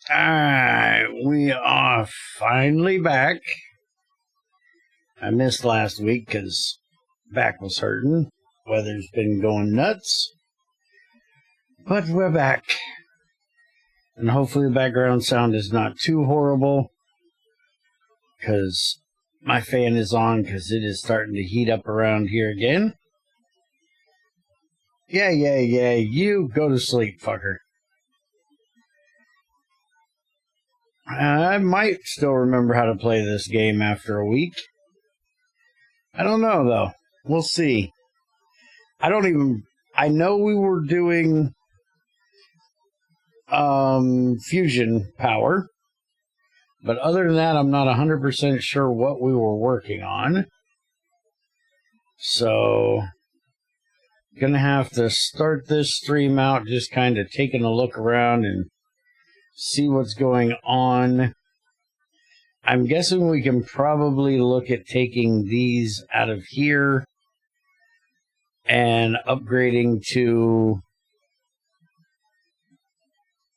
Alright, we are finally back. I missed last week because back was hurting. Weather's been going nuts. But we're back. And hopefully the background sound is not too horrible, because my fan is on because it is starting to heat up around here again. Yeah, you go to sleep, fucker. I might still remember how to play this game after a week. I don't know, though. We'll see. I know we were doing fusion power, but other than that, I'm not 100% sure what we were working on. So, gonna have to start this stream out just kind of taking a look around and see what's going on. I'm guessing we can probably look at taking these out of here and upgrading to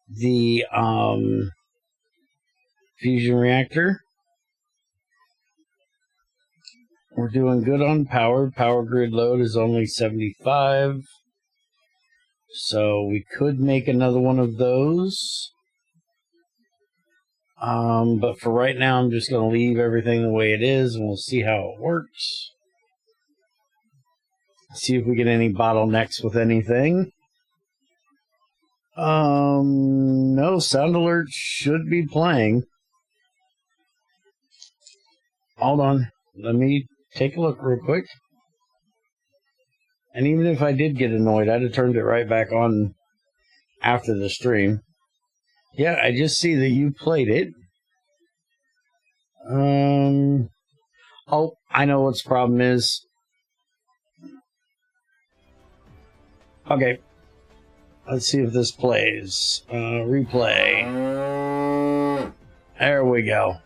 the fusion reactor. We're doing good on power. Power grid load is only 75. So we could make another one of those. But for right now, I'm just going to leave everything the way it is, and we'll see how it works. See if we get any bottlenecks with anything. No, sound alert should be playing. Hold on. Let me take a look real quick. And even if I did get annoyed, I'd have turned it right back on after the stream. Yeah, I just see that you played it. Oh, I know what the problem is. Okay. Let's see if this plays. Replay. There we go.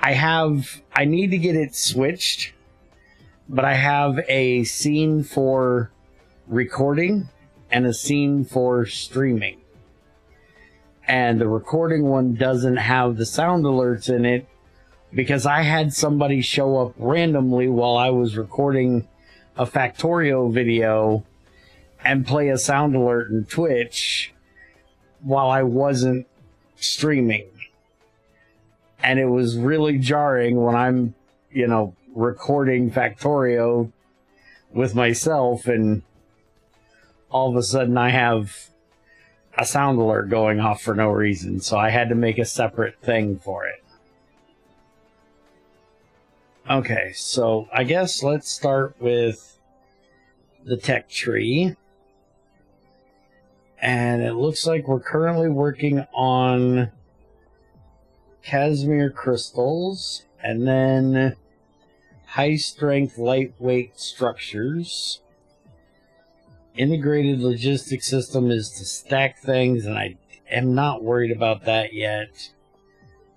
I need to get it switched, but I have a scene for recording and a scene for streaming. And the recording one doesn't have the sound alerts in it because I had somebody show up randomly while I was recording a Factorio video and play a sound alert in Twitch while I wasn't streaming. And it was really jarring when I'm, recording Factorio with myself and all of a sudden I have a sound alert going off for no reason. So I had to make a separate thing for it. Okay, so I guess let's start with the tech tree. And it looks like we're currently working on Casimir crystals and then high strength, lightweight structures. Integrated logistics system is to stack things, and I am not worried about that yet.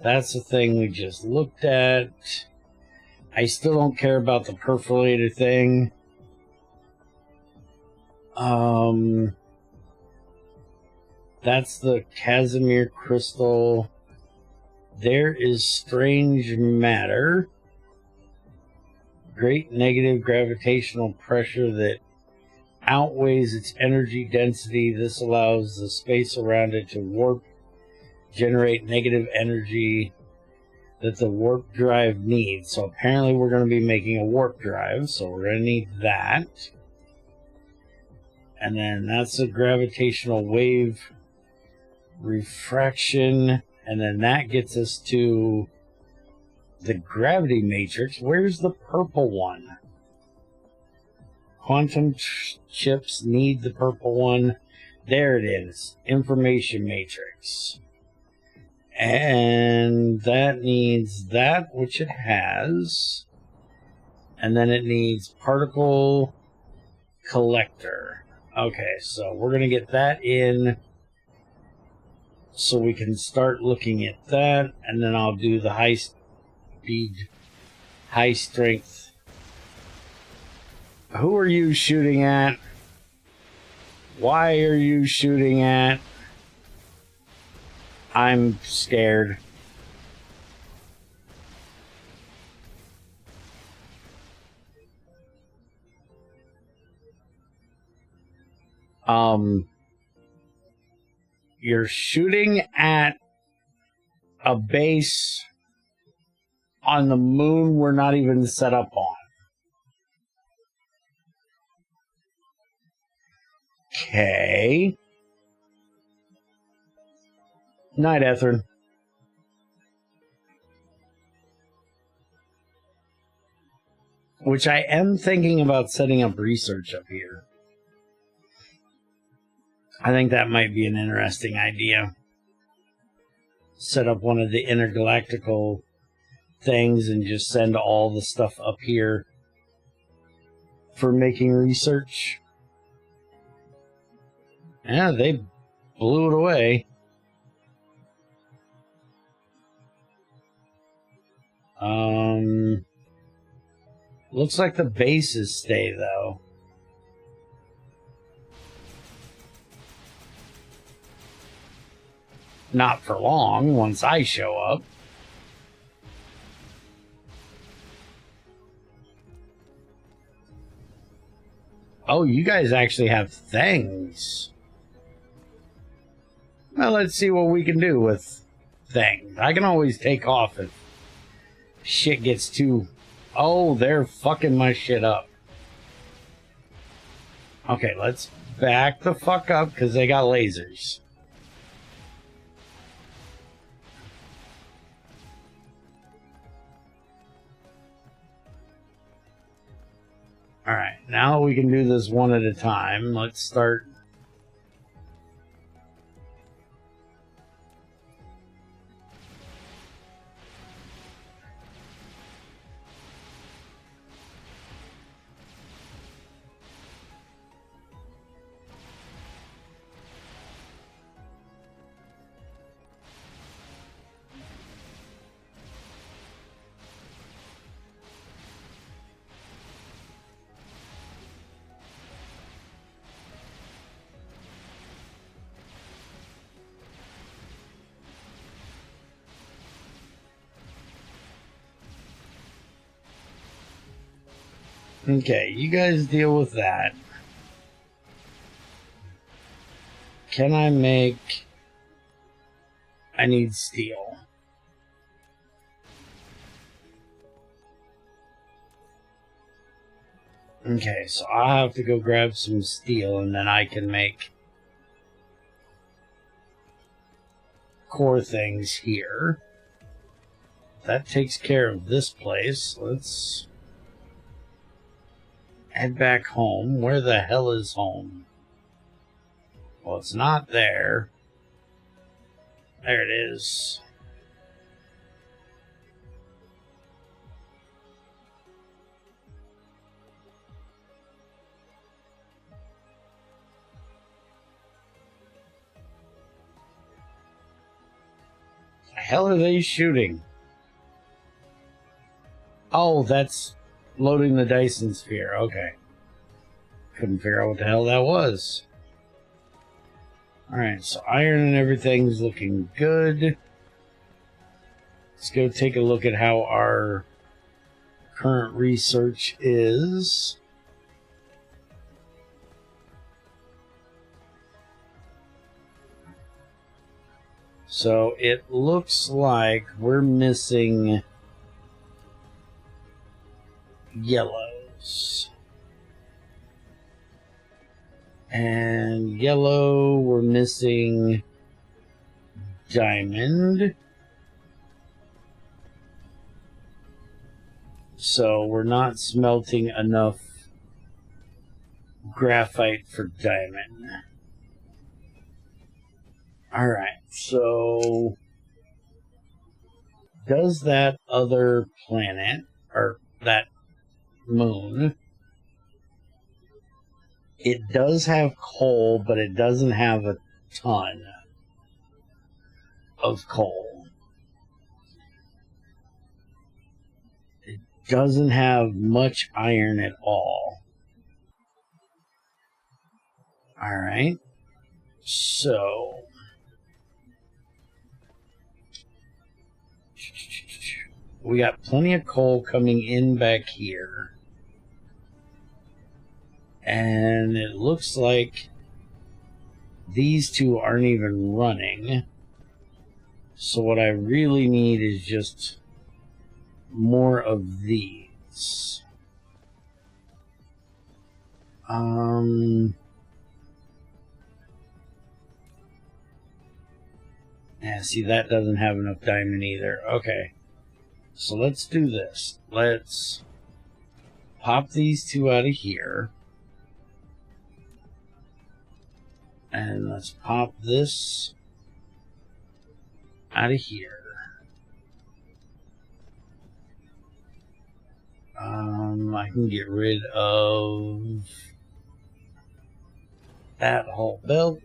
That's the thing we just looked at. I still don't care about the perforator thing. That's the Casimir crystal. There is strange matter. Great negative gravitational pressure that outweighs its energy density. This allows the space around it to warp, generate negative energy that the warp drive needs. So apparently we're going to be making a warp drive, so we're going to need that. And then that's a gravitational wave refraction, and then that gets us to the gravity matrix. Where's the purple one? Quantum chips need the purple one. There it is. Information matrix. And that needs that, which it has. And then it needs particle collector. Okay, so we're going to get that in so we can start looking at that. And then I'll do the high speed, high strength. Who are you shooting at? Why are you shooting at? I'm scared. You're shooting at a base on the moon we're not even set up on. Okay. Night, Etherin. Which I am thinking about setting up research up here. I think that might be an interesting idea. Set up one of the intergalactical things and just send all the stuff up here for making research. Yeah, they blew it away. Looks like the bases stay, though. Not for long, once I show up. Oh, you guys actually have things. Well, let's see what we can do with things. I can always take off if shit gets too... Oh, they're fucking my shit up. Okay, let's back the fuck up because they got lasers. Alright, now we can do this one at a time. Let's start. Okay, you guys deal with that. Can I make... I need steel. Okay, so I'll have to go grab some steel and then I can make core things here. That takes care of this place. Let's head back home. Where the hell is home? Well, it's not there. There it is. The hell are they shooting? Oh, that's loading the Dyson Sphere. Okay. Couldn't figure out what the hell that was. Alright, so iron and everything's looking good. Let's go take a look at how our current research is. So it looks like we're missing yellows. And yellow, we're missing diamond. So we're not smelting enough graphite for diamond. Alright, so does that other planet, or that moon, it does have coal, but it doesn't have a ton of coal. It doesn't have much iron at all. Alright, so we got plenty of coal coming in back here. And it looks like these two aren't even running. So what I really need is just more of these. Yeah, see, that doesn't have enough diamond either. Okay. So let's do this. Let's pop these two out of here. And let's pop this out of here. I can get rid of that whole belt.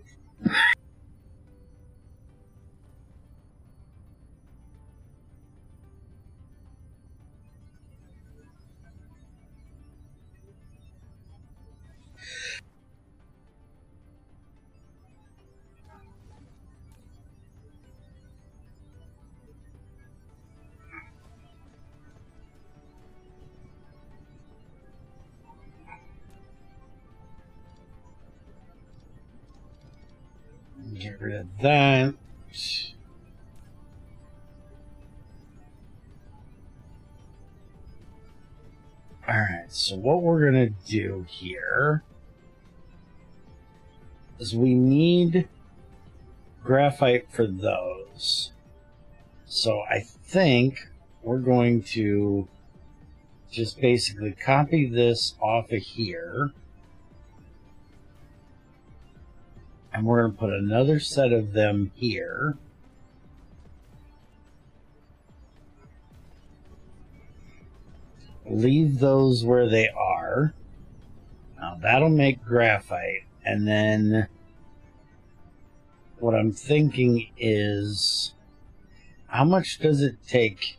Get rid of that. Alright, so what we're going to do here is we need graphite for those. So I think we're going to just basically copy this off of here. And we're going to put another set of them here. Leave those where they are. Now that'll make graphite. And then what I'm thinking is, how much does it take?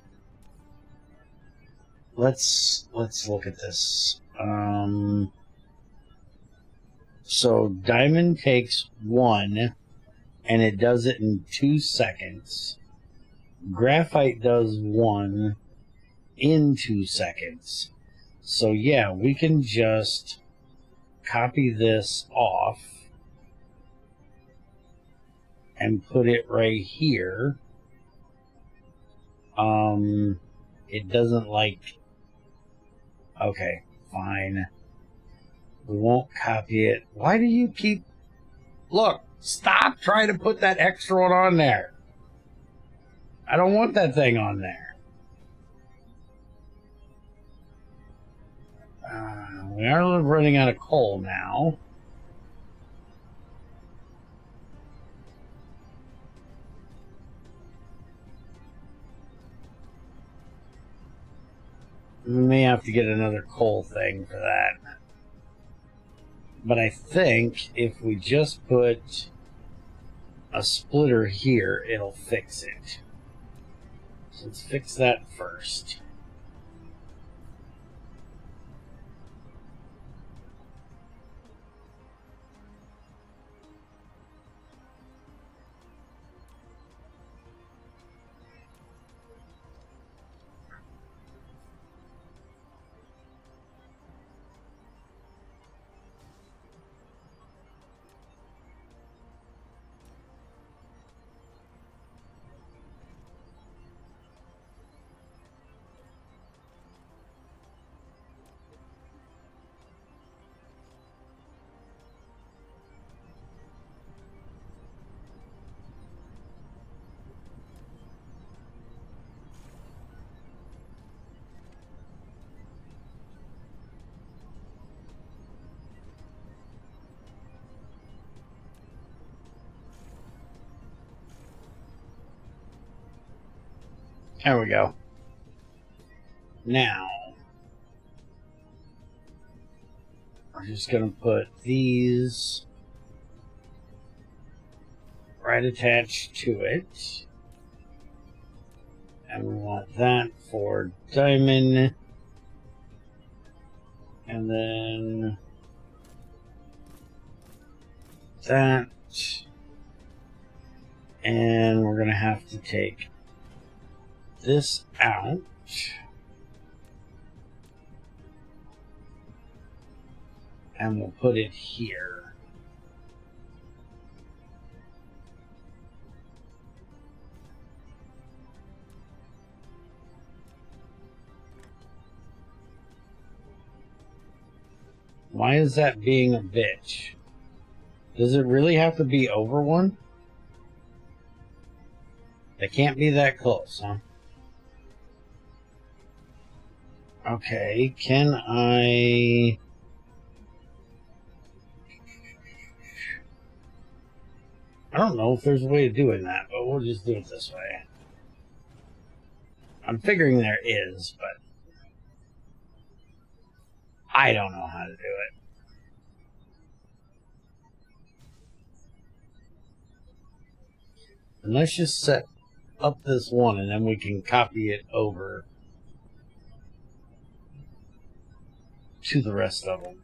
Let's look at this. So diamond takes 1, and it does it in 2 seconds. Graphite does 1 in 2 seconds. So yeah, we can just copy this off and put it right here. It doesn't like... Okay, fine. We won't copy it. Why do you keep... Look, stop trying to put that extra one on there. I don't want that thing on there. We are running out of coal now. We may have to get another coal thing for that. But I think if we just put a splitter here, it'll fix it. So let's fix that first. There we go. Now, we're just going to put these right attached to it. And we want that for diamond. And then that. And we're going to have to take this out. And we'll put it here. Why is that being a bitch? Does it really have to be over one? They can't be that close, huh? Okay, can I... I don't know if there's a way of doing that, but we'll just do it this way. I'm figuring there is, but I don't know how to do it. And let's just set up this one, and then we can copy it over to the rest of them.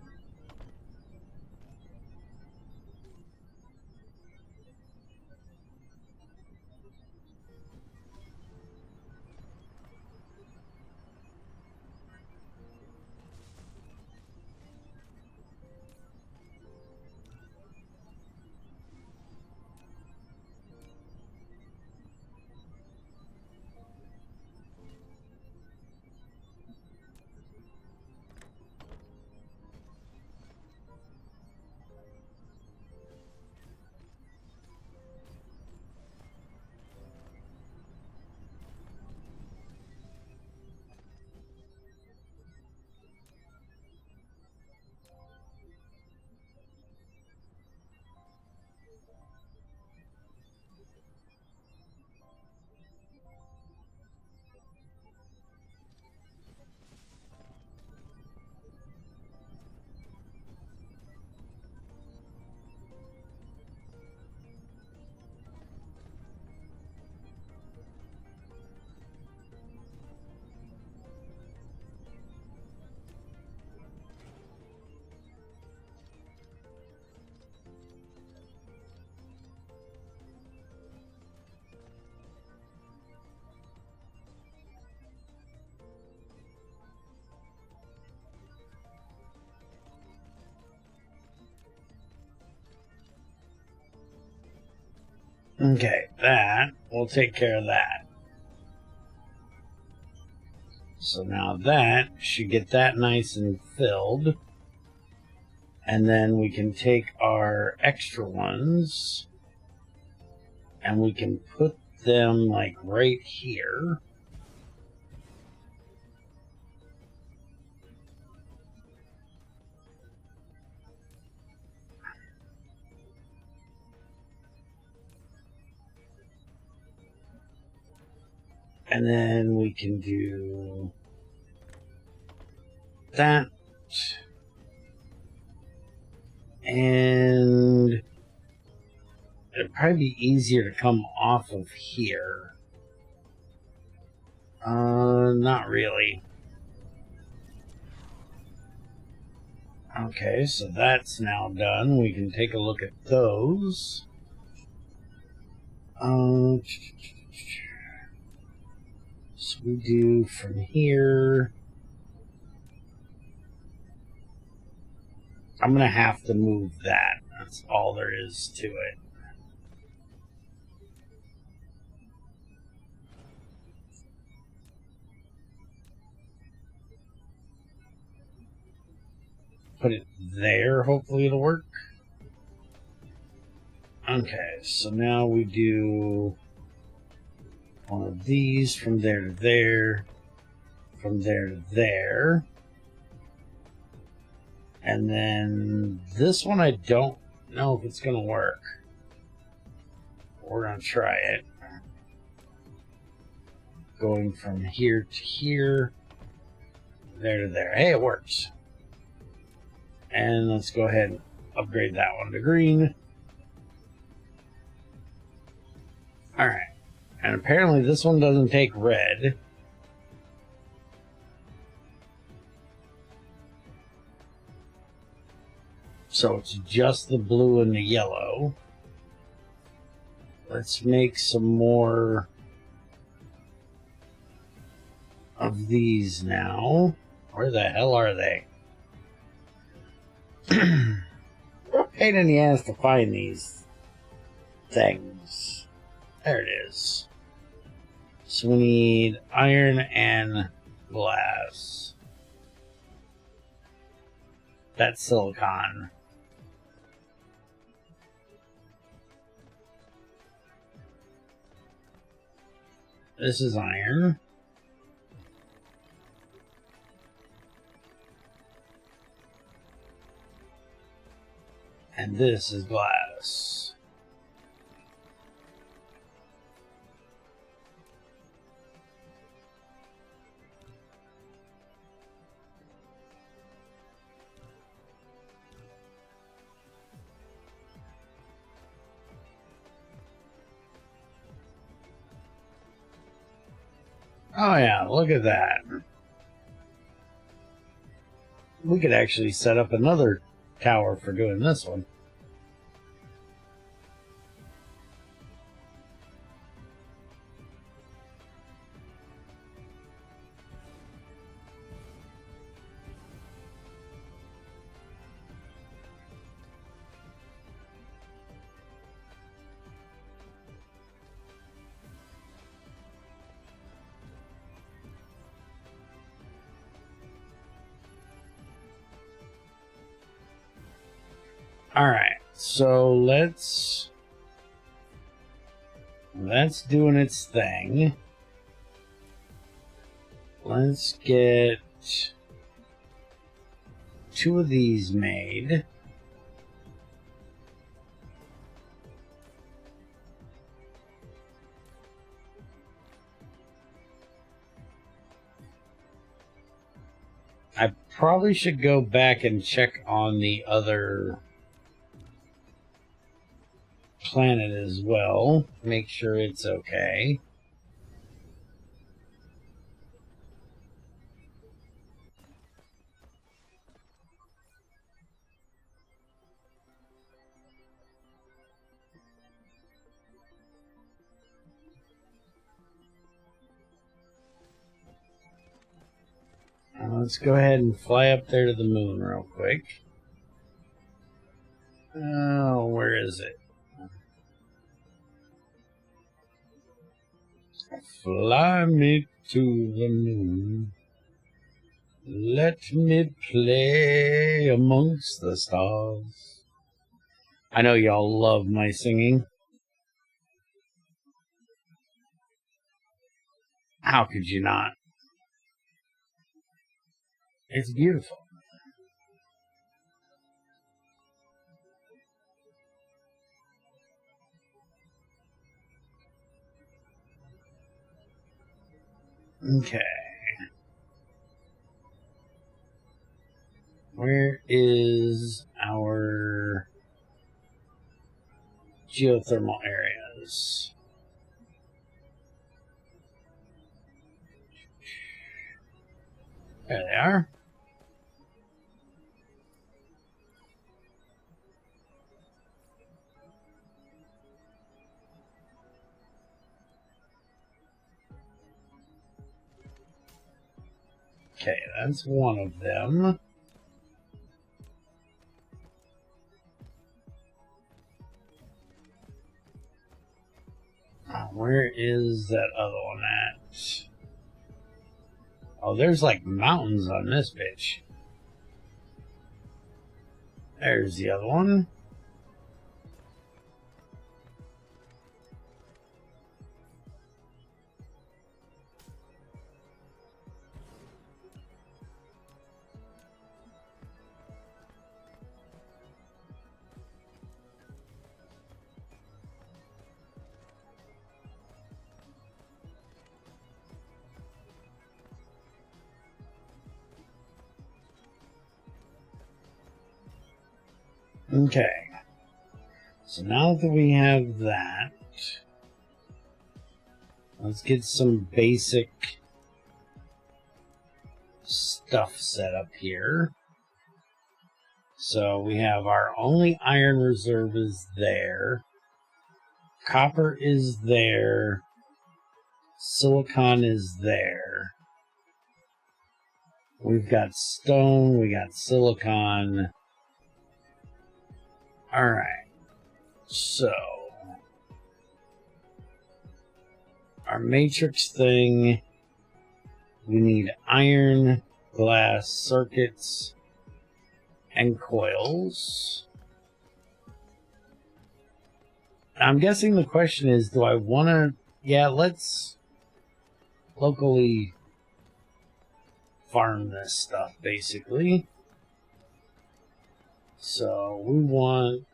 Okay, that will take care of that. So now that should get that nice and filled. And then we can take our extra ones and we can put them like right here. And then we can do that. And it'd probably be easier to come off of here. Not really. Okay, so that's now done. We can take a look at those. So we do from here. I'm going to have to move that. That's all there is to it. Put it there. Hopefully it'll work. Okay, so now we do one of these from there to there, from there to there. And then this one I don't know if it's going to work. We're going to try it. Going from here to here, there to there. Hey, it works. And let's go ahead and upgrade that one to green. Alright. And apparently this one doesn't take red. So it's just the blue and the yellow. Let's make some more of these now. Where the hell are they? Pain in the ass to find these things. There it is. So we need iron and glass. That's silicon. This is iron. And this is glass. Oh yeah, look at that. We could actually set up another tower for doing this one. Alright, so that's doing its thing. Let's get 2 of these made. I probably should go back and check on the other planet as well. Make sure it's okay. Let's go ahead and fly up there to the moon real quick. Oh, where is it? Fly me to the moon. Let me play amongst the stars. I know y'all love my singing. How could you not? It's beautiful. Okay. Where is our geothermal areas? There they are. Okay, that's one of them. Where is that other one at? Oh, there's like mountains on this bitch. There's the other one. Okay, so now that we have that, let's get some basic stuff set up here. So we have our only iron reserve is there, copper is there, silicon is there. we've got stone, we got silicon. Alright. So, our matrix thing, we need iron, glass circuits, and coils. I'm guessing the question is, do I want to... Yeah, let's locally farm this stuff, basically. So, we want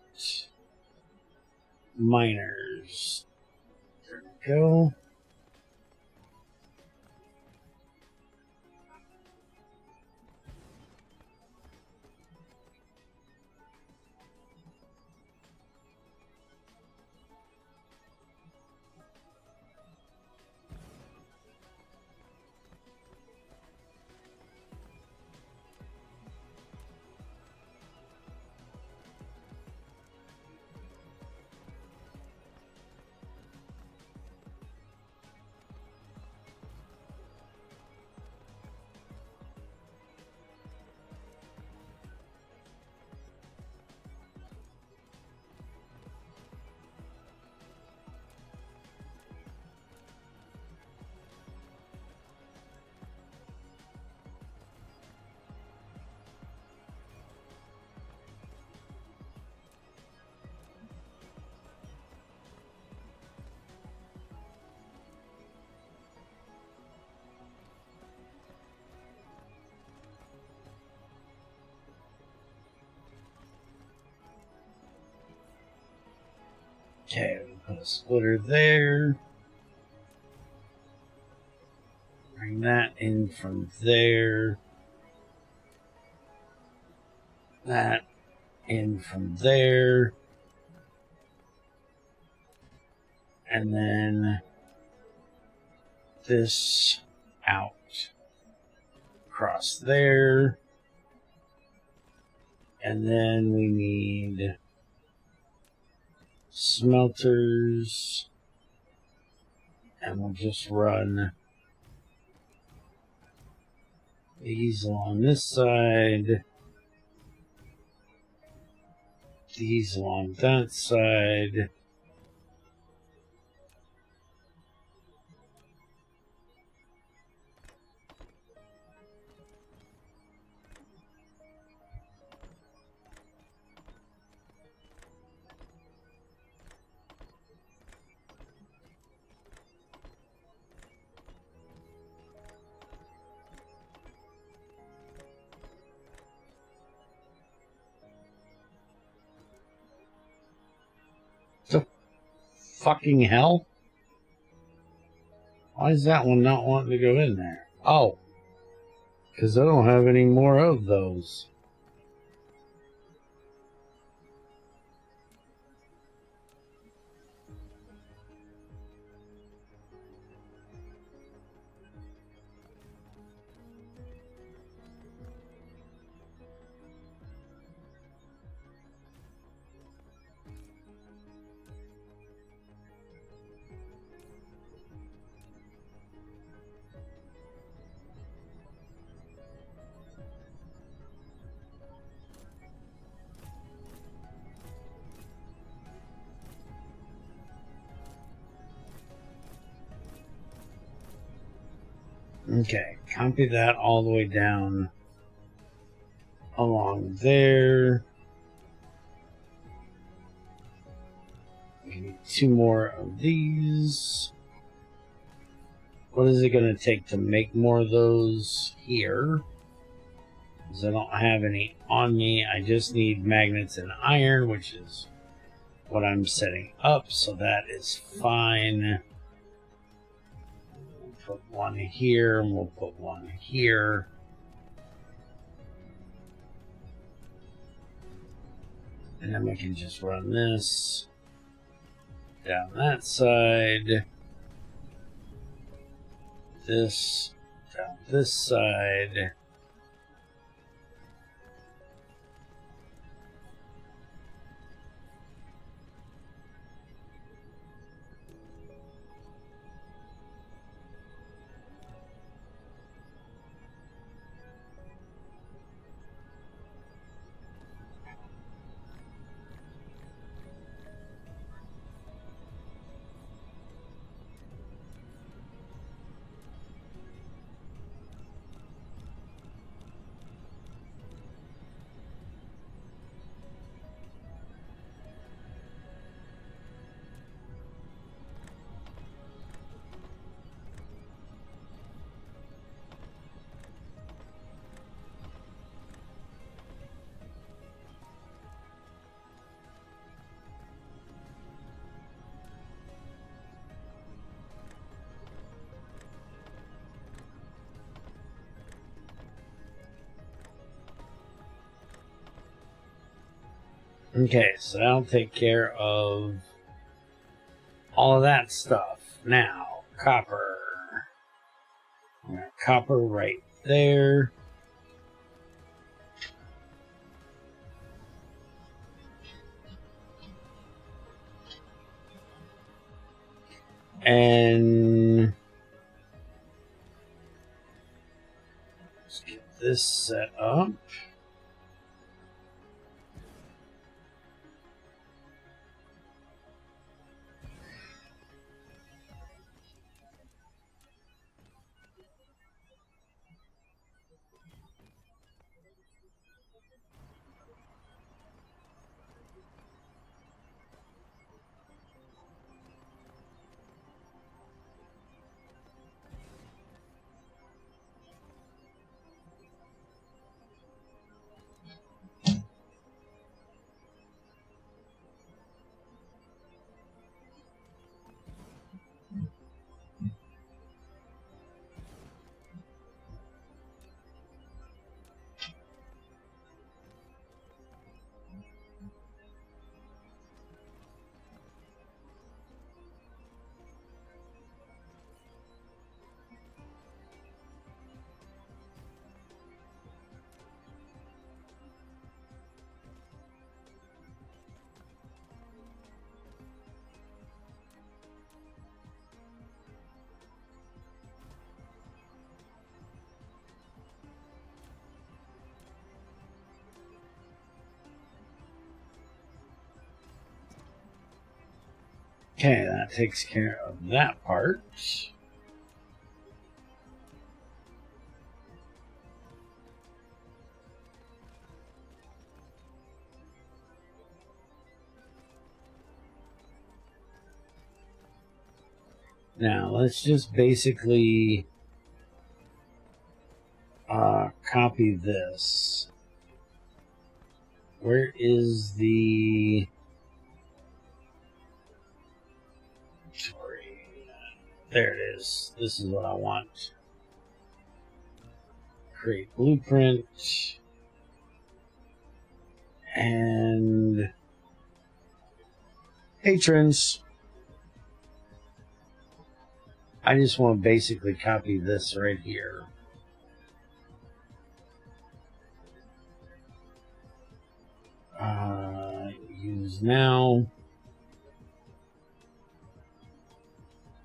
miners. There we go. Okay, we'll put a splitter there. Bring that in from there. That in from there. And then this out. Across there. And then we need smelters, and we'll just run these along this side, these along that side, fucking hell? Why is that one not wanting to go in there? Oh, because I don't have any more of those. Okay, copy that all the way down along there. We need 2 more of these. What is it going to take to make more of those here? Because I don't have any on me. I just need magnets and iron, which is what I'm setting up, so that is fine. We'll put one here, and we'll put one here. And then we can just run this down that side. This down this side. Okay, so that'll take care of all of that stuff. Now, copper. Copper right there. And let's get this set up. Okay, that takes care of that part. Now, let's just basically copy this. Where is the... There it is. This is what I want. Create blueprint. And patrons. I just want to basically copy this right here. Use now.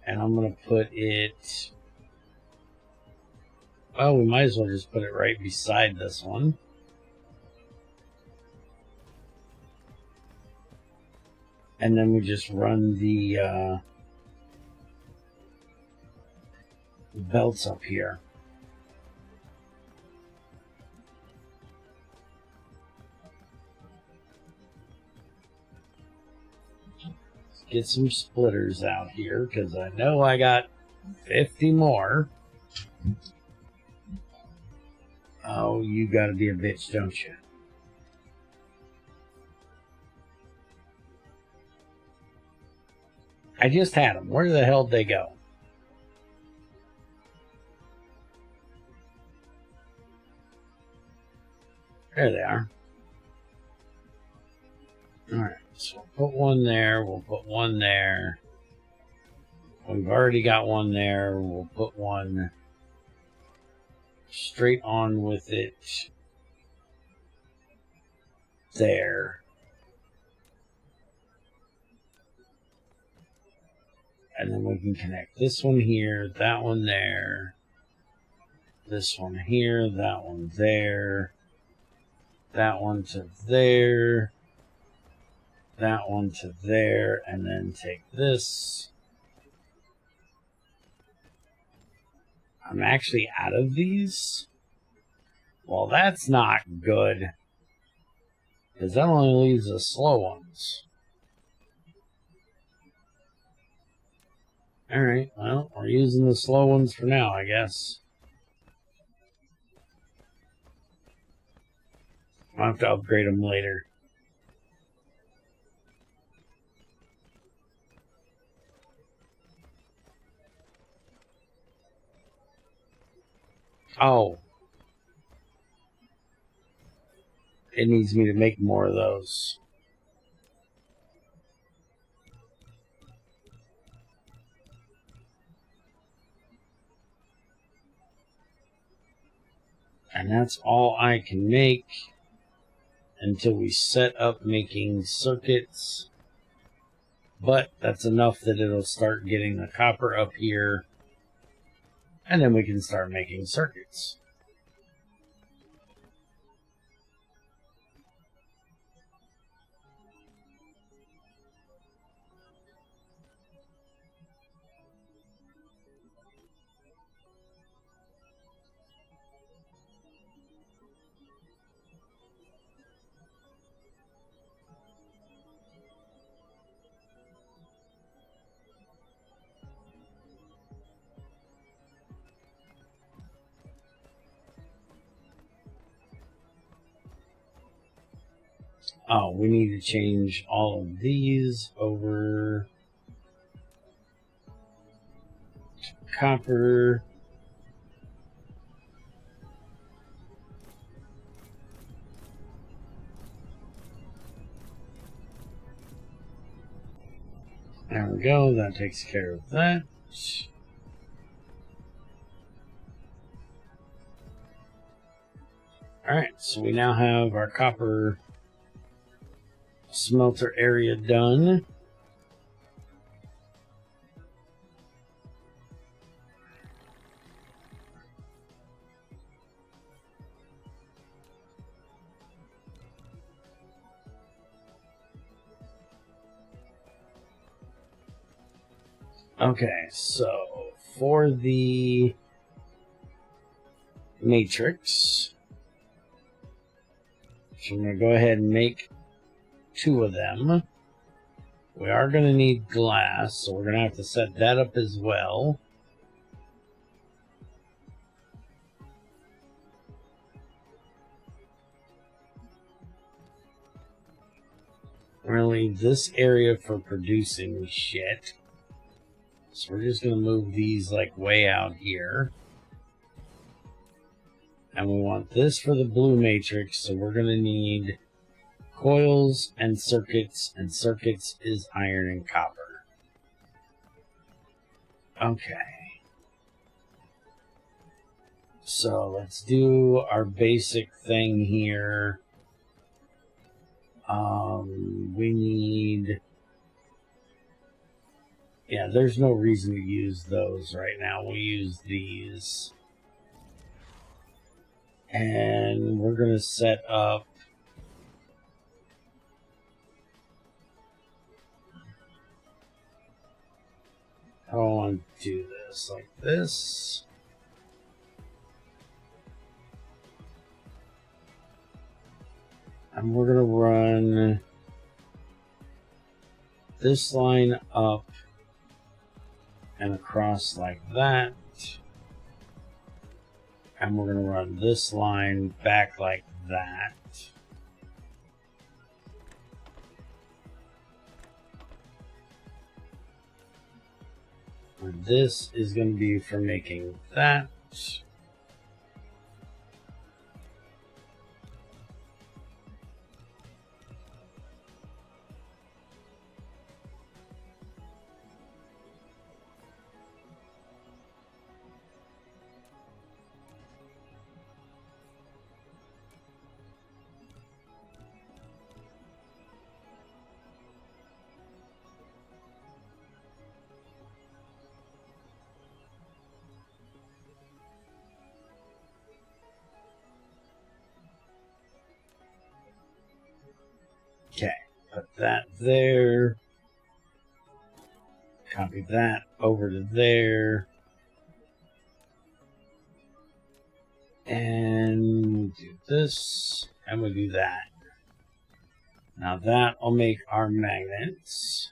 And I'm going to put it... Well, we might as well just put it right beside this one. And then we just run the belts up here. Get some splitters out here because I know I got 50 more. Oh, you gotta be a bitch, don't you? I just had them. Where the hell did they go? There they are. Alright, so we'll put one there, we'll put one there. We've already got one there, we'll put one straight on with it there. And then we can connect this one here, that one there, this one here, that one there, that one to there, that one to there, and then take this. I'm actually out of these. Well, that's not good, because that only leaves the slow ones. Alright, well, we're using the slow ones for now, I guess. I'll have to upgrade them later. Oh. It needs me to make more of those. And that's all I can make until we set up making circuits. But that's enough that it'll start getting the copper up here. And then we can start making circuits. Oh, we need to change all of these over to copper. There we go, that takes care of that. Alright, so we now have our copper smelter area done. Okay, so for the matrix, so I'm going to go ahead and make 2 of them. We are going to need glass, so we're going to have to set that up as well. We're going to leave this area for producing shit. So we're just going to move these like way out here. And we want this for the blue matrix, so we're going to need coils and circuits is iron and copper. Okay. So let's do our basic thing here. We need... Yeah, there's no reason to use those right now. We'll use these. And we're going to set up how I want to do this, like this. And we're going to run this line up and across like that. And we're going to run this line back like that. And this is going to be for making that. Okay, put that there. Copy that over to there. And do this, and we'll do that. Now that will make our magnets.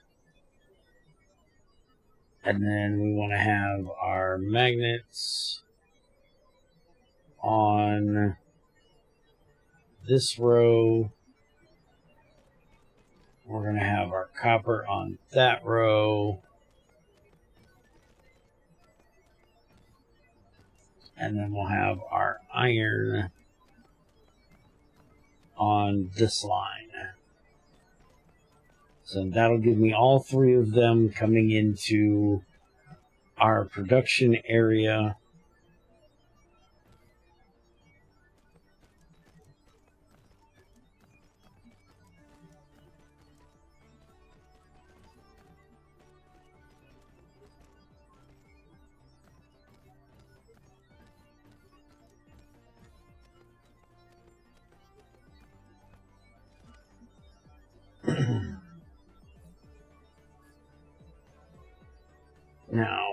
And then we want to have our magnets on this row. We're going to have our copper on that row. And then we'll have our iron on this line. So that'll give me all 3 of them coming into our production area.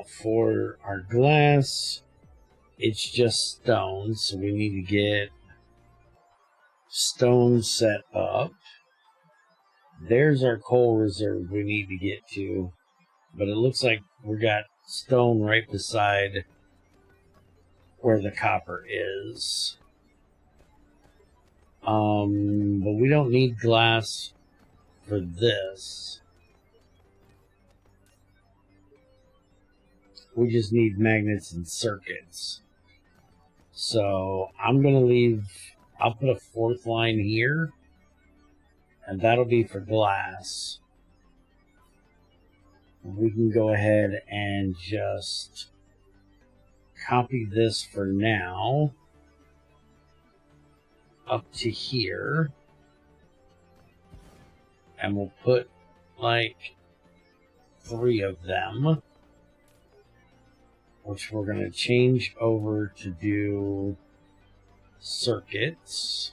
for our glass, it's just stone, so we need to get stone set up. There's our coal reserve we need to get to, but it looks like we got stone right beside where the copper is. But we don't need glass for this. We just need magnets and circuits. So I'm going to leave, I'll put a fourth line here, and that'll be for glass. We can go ahead and just copy this for now up to here, and we'll put like 3 of them, which we're going to change over to do circuits.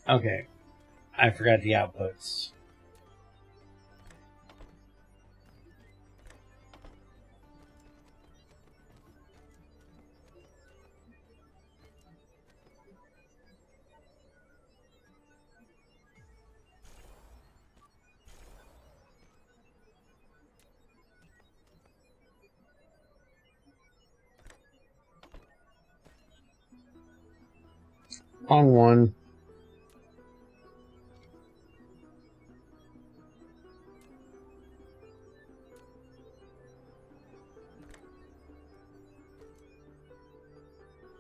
Okay, I forgot the outputs. Wrong one.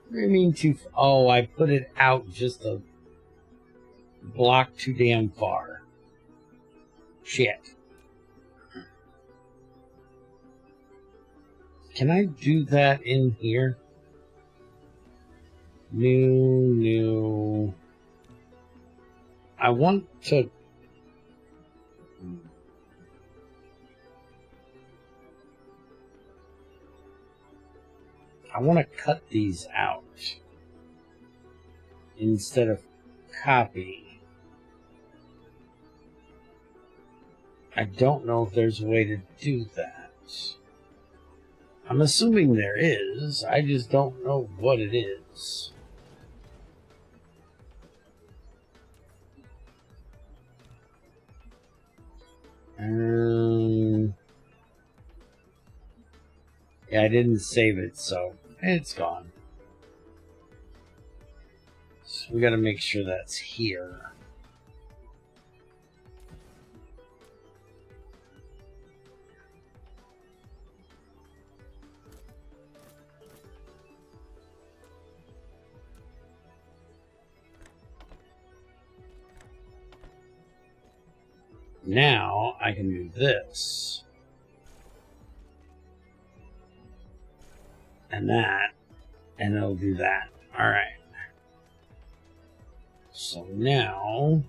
What do you mean too? Oh, I put it out just a block too damn far. Shit. Can I do that in here? New. I want to. I want to cut these out instead of copy. I don't know if there's a way to do that. I'm assuming there is. I just don't know what it is. Yeah, I didn't save it, so it's gone. So we gotta make sure that's here. Now I can do this. And that. And it'll do that. Alright. So now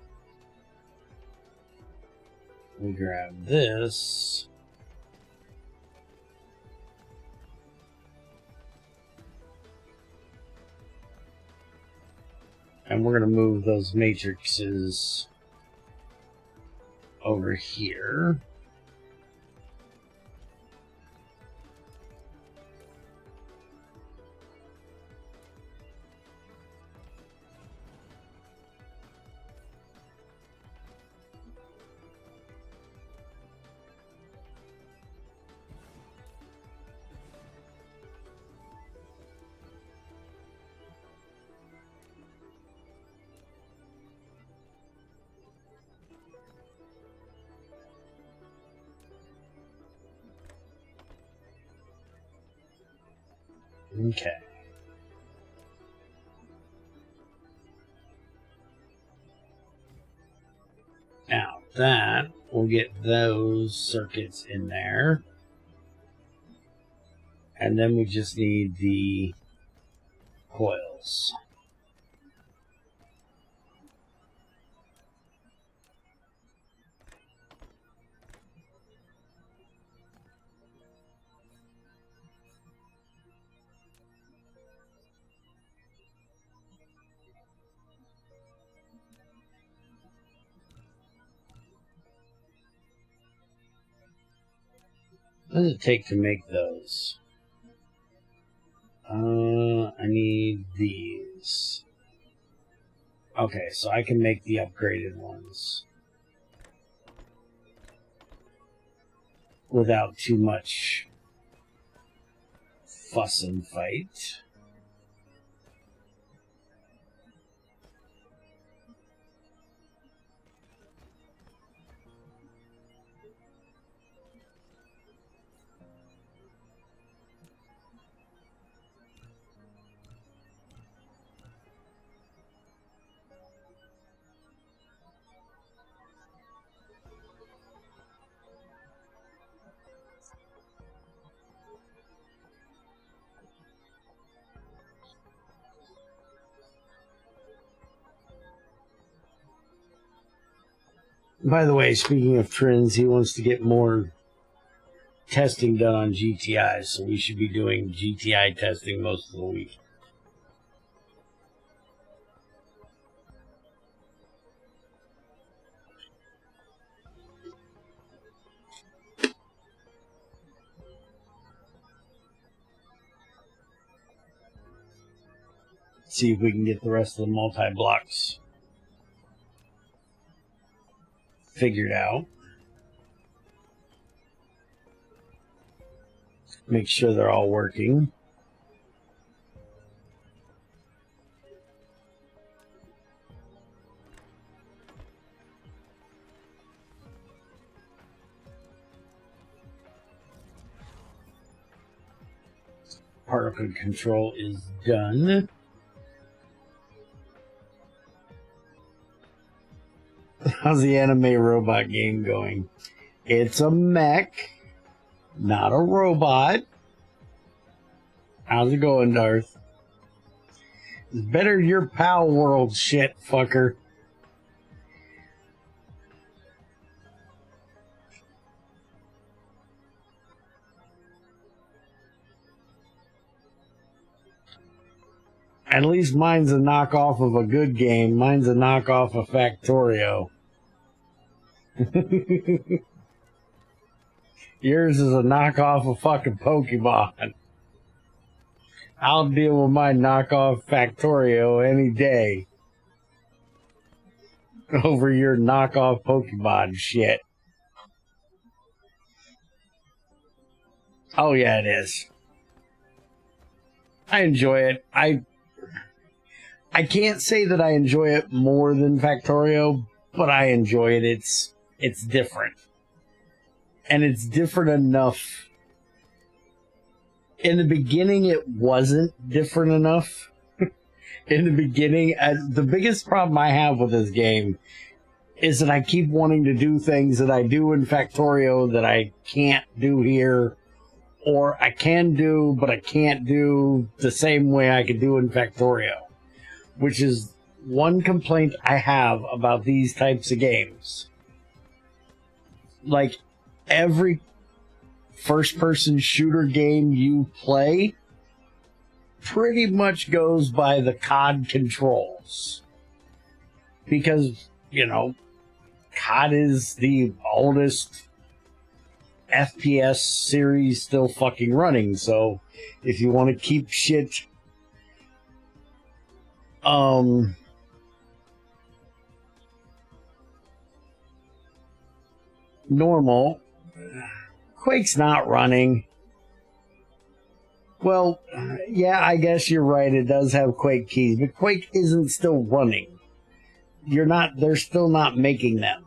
we grab this. And we're going to move those matrices over here. Okay. Now, that, we'll get those circuits in there. And then we just need the coils. What does it take to make those? I need these. Okay, so I can make the upgraded ones without too much fuss and fight. By the way, speaking of trends, he wants to get more testing done on GTI, so we should be doing GTI testing most of the week. See if we can get the rest of the multi-blocks figured out. Make sure they're all working. Particle control is done. How's the anime robot game going? It's a mech, not a robot. How's it going, Darth? It's better than your Pal World shit, fucker. At least mine's a knockoff of a good game. Mine's a knockoff of Factorio. Yours is a knockoff of fucking Pokemon. I'll deal with my knockoff Factorio any day over your knockoff Pokemon shit. Oh yeah, it is. I enjoy it. I can't say that I enjoy it more than Factorio, but I enjoy it. It's different. And it's different enough. In the beginning, it wasn't different enough. In the beginning, the biggest problem I have with this game is that I keep wanting to do things that I do in Factorio that I can't do here, or I can do, but I can't do the same way I could do in Factorio, which is one complaint I have about these types of games. Like, every first-person shooter game you play pretty much goes by the COD controls. Because, you know, COD is the oldest FPS series still fucking running, so if you want to keep shit normal, Quake's not running. Well, yeah, I guess you're right, it does have Quake keys, but Quake isn't still running. They're still not making them.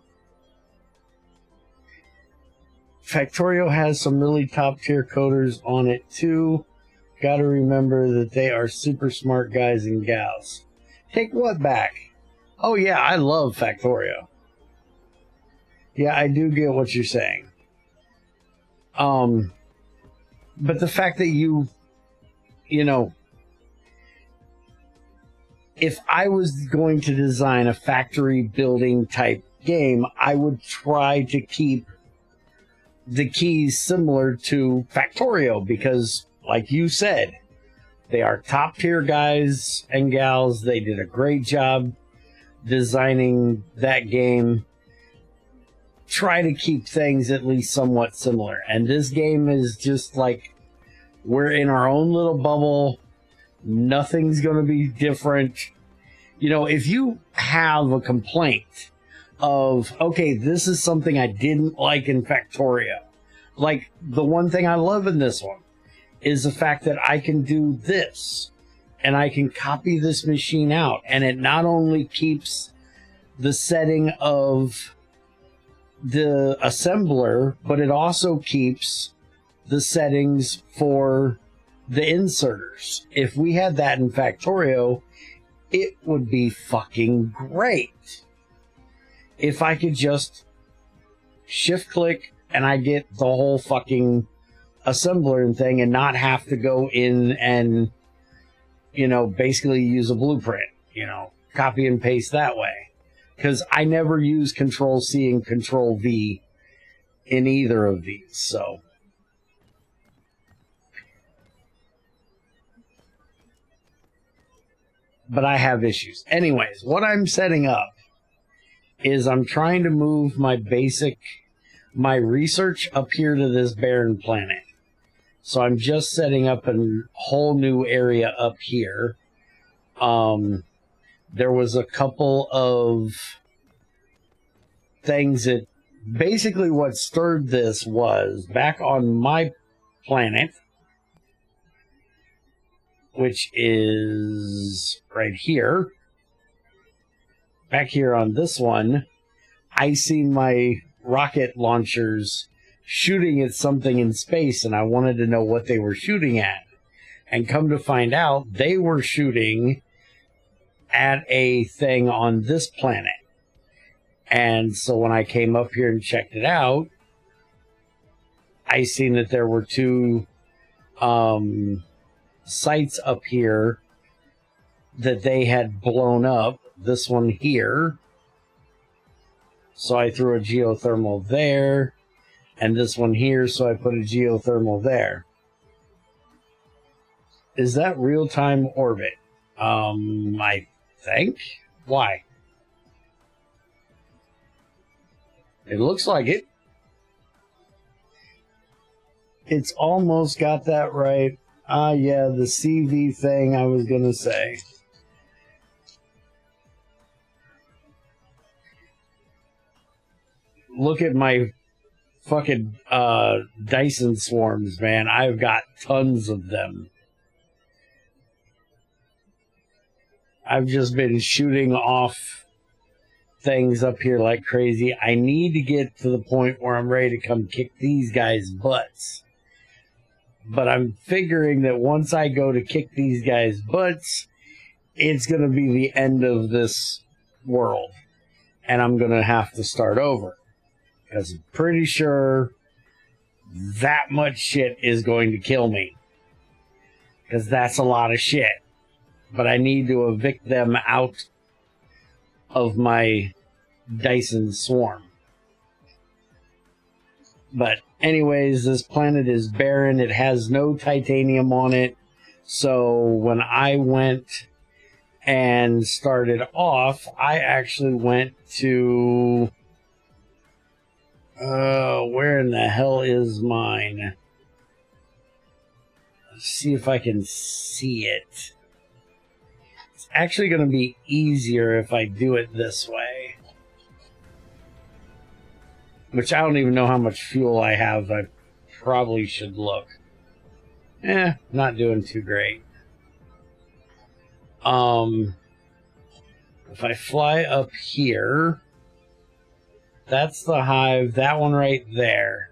Factorio has some really top tier coders on it too. Gotta remember that they are super smart guys and gals. Take what back? Oh yeah, I love Factorio. Yeah, I do get what you're saying. But the fact that you know, if I was going to design a factory building type game, I would try to keep the keys similar to Factorio because, like you said, they are top tier guys and gals. They did a great job designing that game. Try to keep things at least somewhat similar. And this game is just like, we're in our own little bubble. Nothing's going to be different. You know, if you have a complaint of, okay, this is something I didn't like in Factorio. Like, the one thing I love in this one is the fact that I can do this. And I can copy this machine out. And it not only keeps the setting of the assembler, but it also keeps the settings for the inserters. If we had that in Factorio, it would be fucking great. If I could just shift click and I get the whole fucking assembler and thing and not have to go in and, you know, basically use a blueprint, you know, copy and paste that way. Because I never use Control C and Control V in either of these, so. But I have issues. Anyways, what I'm setting up is I'm trying to move my research up here to this barren planet. So I'm just setting up a whole new area up here. There was a couple of things that basically what stirred this was back on my planet, which is right here. Back here on this one, I seen my rocket launchers shooting at something in space, and I wanted to know what they were shooting at. And come to find out, they were shooting at a thing on this planet. And so when I came up here and checked it out, I seen that there were two sites up here that they had blown up. This one here. So I threw a geothermal there. And this one here, so I put a geothermal there. Is that real-time orbit? I think. Why? It looks like it. It's almost got that right. Ah, yeah, the CV thing I was going to say. Look at my fucking Dyson swarms, man. I've got tons of them. I've just been shooting off things up here like crazy. I need to get to the point where I'm ready to come kick these guys' butts. But I'm figuring that once I go to kick these guys' butts, it's going to be the end of this world. And I'm going to have to start over. Because I'm pretty sure that much shit is going to kill me. Because that's a lot of shit. But I need to evict them out of my Dyson swarm. But anyways, this planet is barren. It has no titanium on it. So when I went and started off, I actually went to... where in the hell is mine? Let's see if I can see it. It's actually going to be easier if I do it this way. Which I don't even know how much fuel I have. I probably should look. Not doing too great. If I fly up here, that's the hive. That one right there.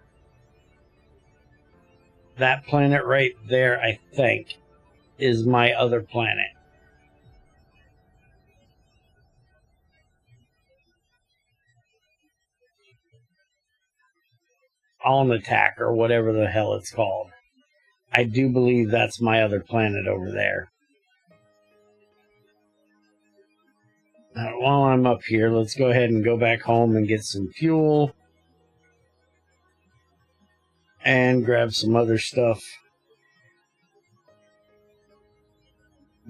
That planet right there, I think, is my other planet. Attack, or whatever the hell it's called. I do believe that's my other planet over there. Now, while I'm up here, let's go ahead and go back home and get some fuel. And grab some other stuff.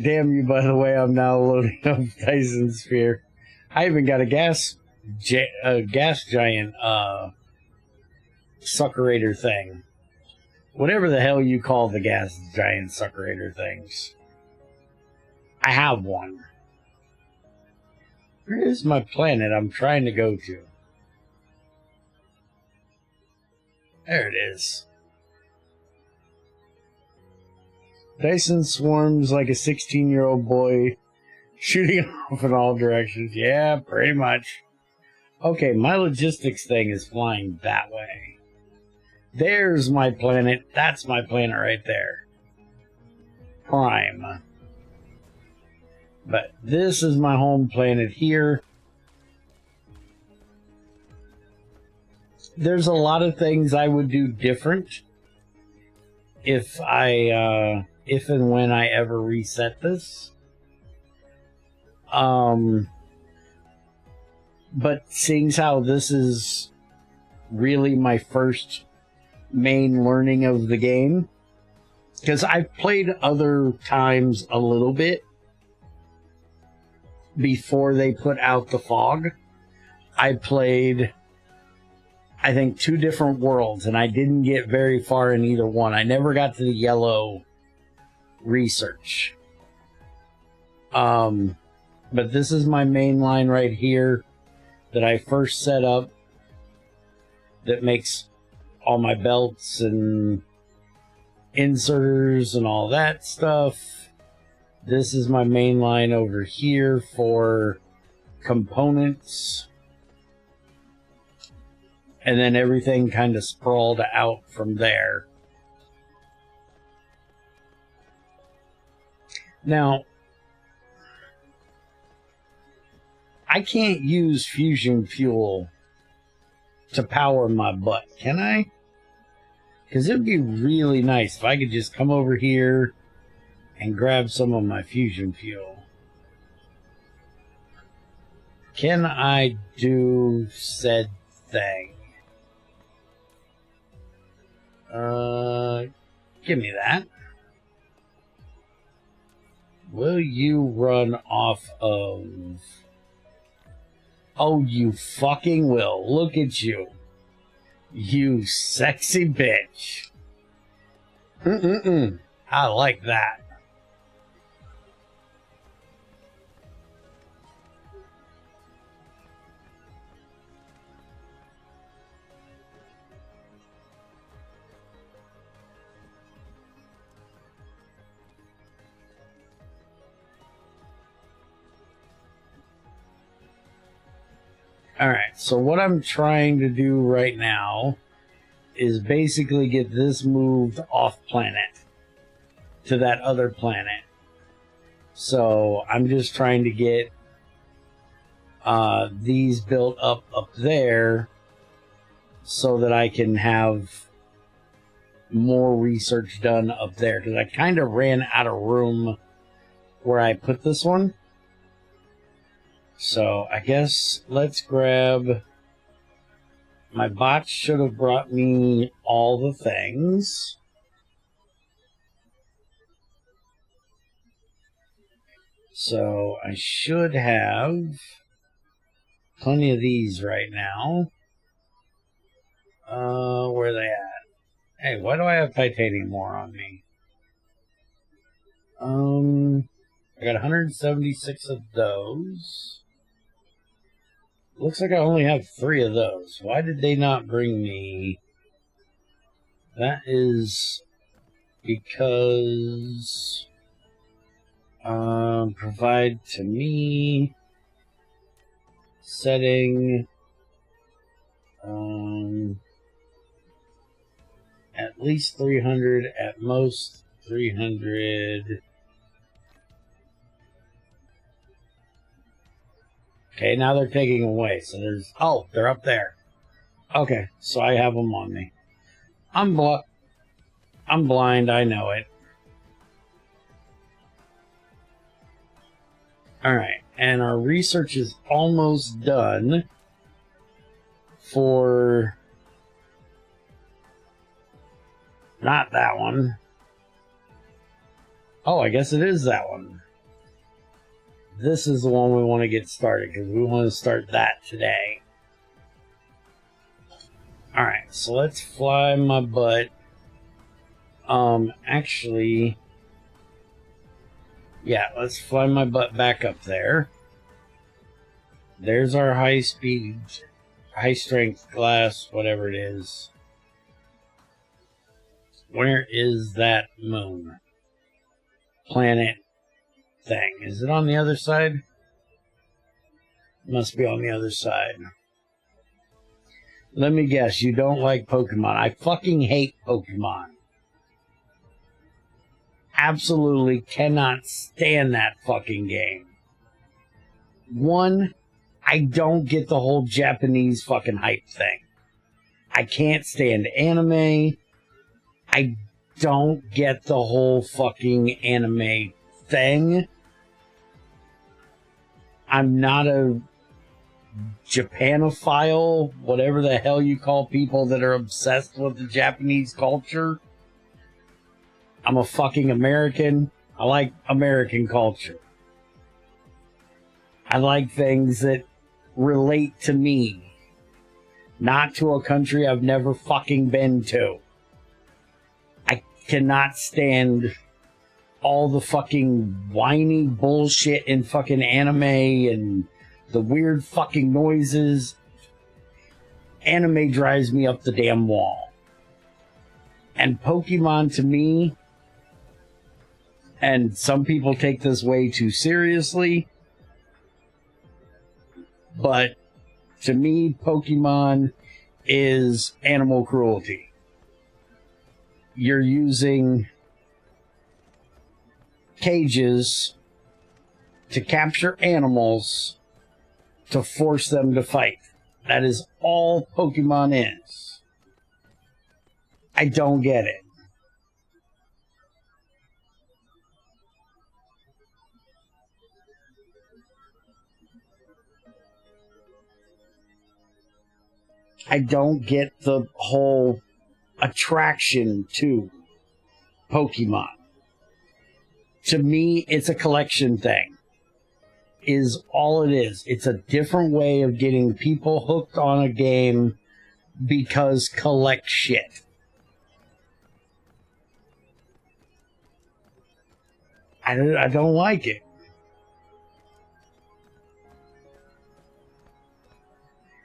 Damn you, by the way, I'm now loading up Dyson Sphere. I even got a gas giant suckerator thing. Whatever the hell you call the gas giant suckerator things. I have one. Where is my planet I'm trying to go to? There it is. Dyson swarms like a 16-year-old boy, shooting off in all directions. Yeah, pretty much. Okay, my logistics thing is flying that way. There's my planet. That's my planet right there. Prime. But this is my home planet here. There's a lot of things I would do different if and when I ever reset this. But seeing how this is really my first main learning of the game, because I've played other times a little bit before they put out the fog. I played, I think, 2 different worlds, and I didn't get very far in either one. I never got to the yellow research. But this is my main line right here that I first set up that makes all my belts and inserters and all that stuff. This is my main line over here for components. And then everything kind of sprawled out from there. Now, I can't use fusion fuel to power my butt, can I? Because it would be really nice if I could just come over here and grab some of my fusion fuel. Can I do said thing? Give me that. Will you run off of... Oh, you fucking will. Look at you. You sexy bitch. I like that. Alright, so what I'm trying to do right now is basically get this moved off planet to that other planet. So I'm just trying to get these built up there so that I can have more research done up there, because I kind of ran out of room where I put this one. So I guess let's grab... My bot should have brought me all the things. So I should have plenty of these right now. Where are they at? Hey, why do I have titanium ore on me? I got 176 of those. Looks like I only have 3 of those. Why did they not bring me? That is because provide to me setting at least 300, at most 300. Okay, now they're taking away, so there's... Oh, they're up there. Okay, so I have them on me. I'm blind, I know it. Alright, and our research is almost done for... Not that one. Oh, I guess it is that one. This is the one we want to get started, because we want to start that today. Alright, so let's fly my butt. Actually... Yeah, let's fly my butt back up there. There's our high speed, high strength glass, whatever it is. Where is that moon? Planet thing. Is it on the other side? Must be on the other side. Let me guess, you don't like Pokemon. I fucking hate Pokemon. Absolutely cannot stand that fucking game. One, I don't get the whole Japanese fucking hype thing. I can't stand anime. I don't get the whole fucking anime thing. I'm not a Japanophile, whatever the hell you call people that are obsessed with the Japanese culture. I'm a fucking American. I like American culture. I like things that relate to me, not to a country I've never fucking been to. I cannot stand all the fucking whiny bullshit in fucking anime and the weird fucking noises. Anime drives me up the damn wall. And Pokemon to me, and some people take this way too seriously, but to me, Pokemon is animal cruelty. You're using cages to capture animals to force them to fight. That is all Pokemon is. I don't get it. I don't get the whole attraction to Pokemon. To me, it's a collection thing, is all it is. It's a different way of getting people hooked on a game because collect shit. I don't like it.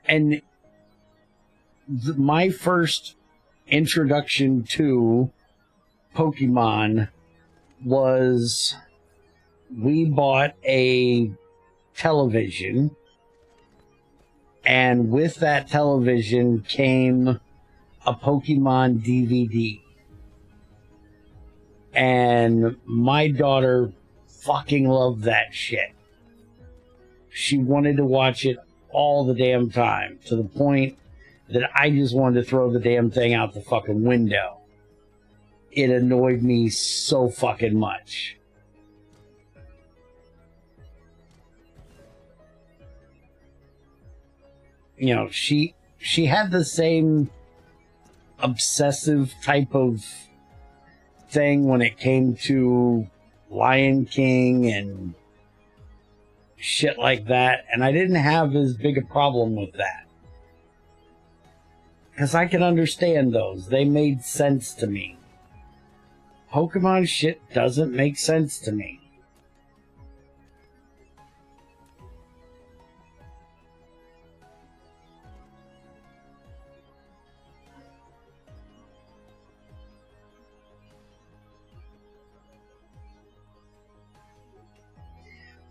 And my first introduction to Pokemon was, we bought a television, and with that television came a Pokemon DVD. And my daughter fucking loved that shit. She wanted to watch it all the damn time, to the point that I just wanted to throw the damn thing out the fucking window. It annoyed me so fucking much. You know, she had the same obsessive type of thing when it came to Lion King and shit like that, and I didn't have as big a problem with that. Because I can understand those. They made sense to me. Pokemon shit doesn't make sense to me.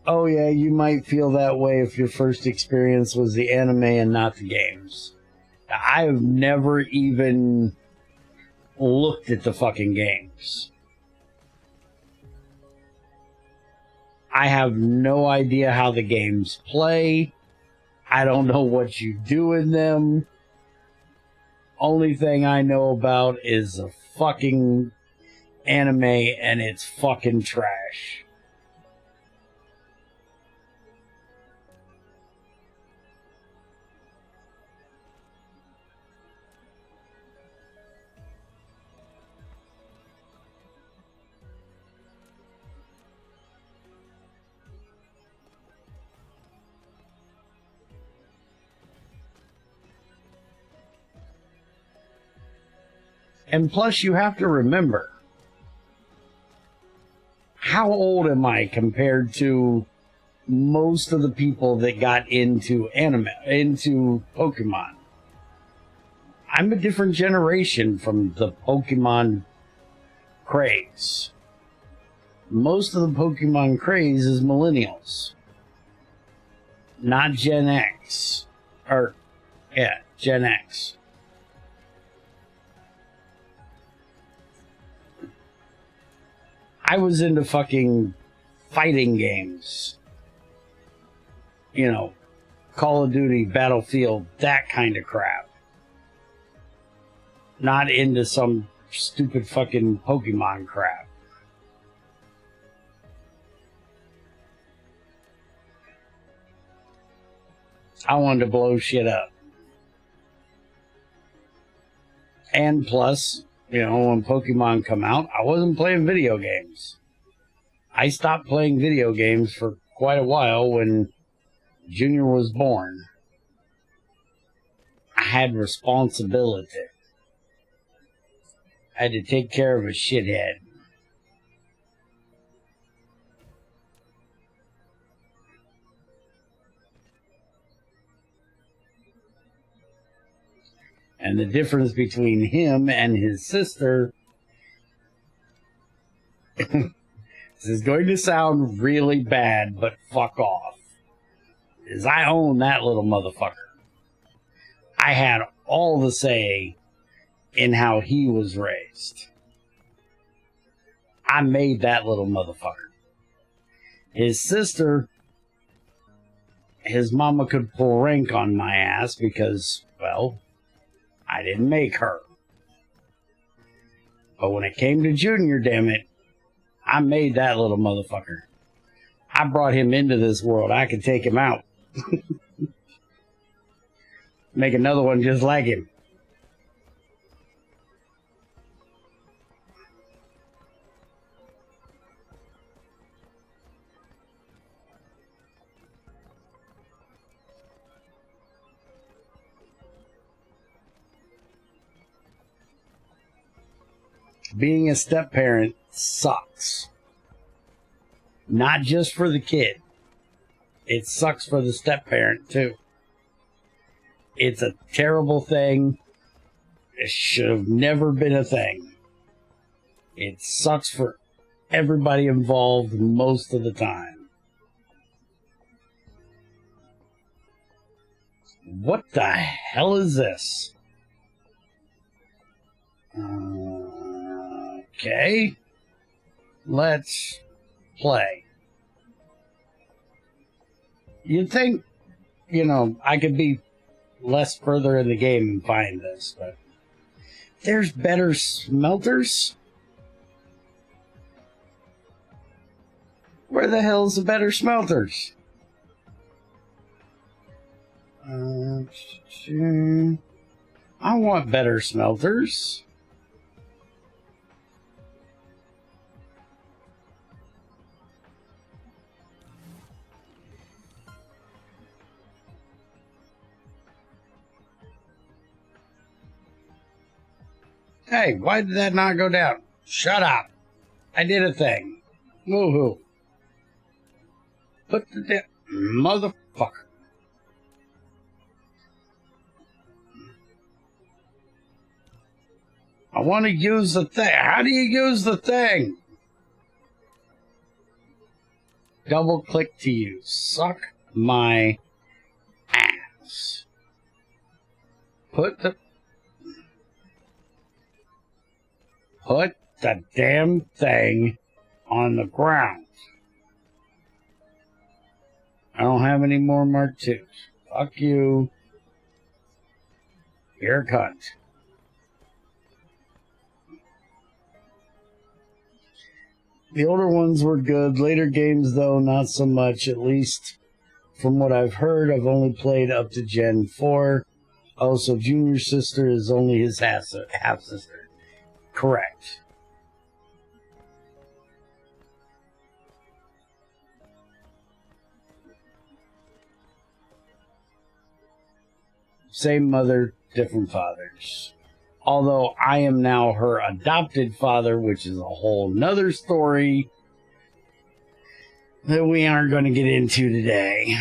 Oh yeah, you might feel that way if your first experience was the anime and not the games. I've never even looked at the fucking games. I have no idea how the games play. I don't know what you do in them. only thing I know about is a fucking anime, and it's fucking trash. And plus, you have to remember, how old am I compared to most of the people that got into anime, into Pokemon? I'm a different generation from the Pokemon craze. Most of the Pokemon craze is millennials, not Gen X. Or, yeah, Gen X. I was into fucking fighting games. You know, Call of Duty, Battlefield, that kind of crap. Not into some stupid fucking Pokemon crap. I wanted to blow shit up. And plus, you know, when Pokemon come out, I wasn't playing video games. I stopped playing video games for quite a while when Junior was born. I had responsibility. I had to take care of a shithead. And the difference between him and his sister, this is going to sound really bad, but fuck off, is I own that little motherfucker. I had all the say in how he was raised. I made that little motherfucker. His sister, his mama could pull rank on my ass because, well, I didn't make her. But when it came to Junior, damn it, I made that little motherfucker. I brought him into this world. I could take him out. Make another one just like him. Being a step-parent sucks. Not just for the kid. It sucks for the step-parent, too. It's a terrible thing. It should have never been a thing. It sucks for everybody involved most of the time. What the hell is this? Okay, let's play. You'd think, you know, I could be less further in the game and find this, but there's better smelters? Where the hell's the better smelters? I want better smelters. Hey, why did that not go down? Shut up. I did a thing. Woohoo. Put the motherfucker. I want to use the thing. How do you use the thing? Double click to use. Suck my ass. Put the damn thing on the ground. I don't have any more Mark 2s. Fuck you. You're a cunt. The older ones were good. Later games, though, not so much. At least from what I've heard, I've only played up to Gen 4. Oh, so Junior Sister is only his half-sister. Correct. Same mother, different fathers. Although I am now her adopted father, which is a whole nother story that we aren't going to get into today.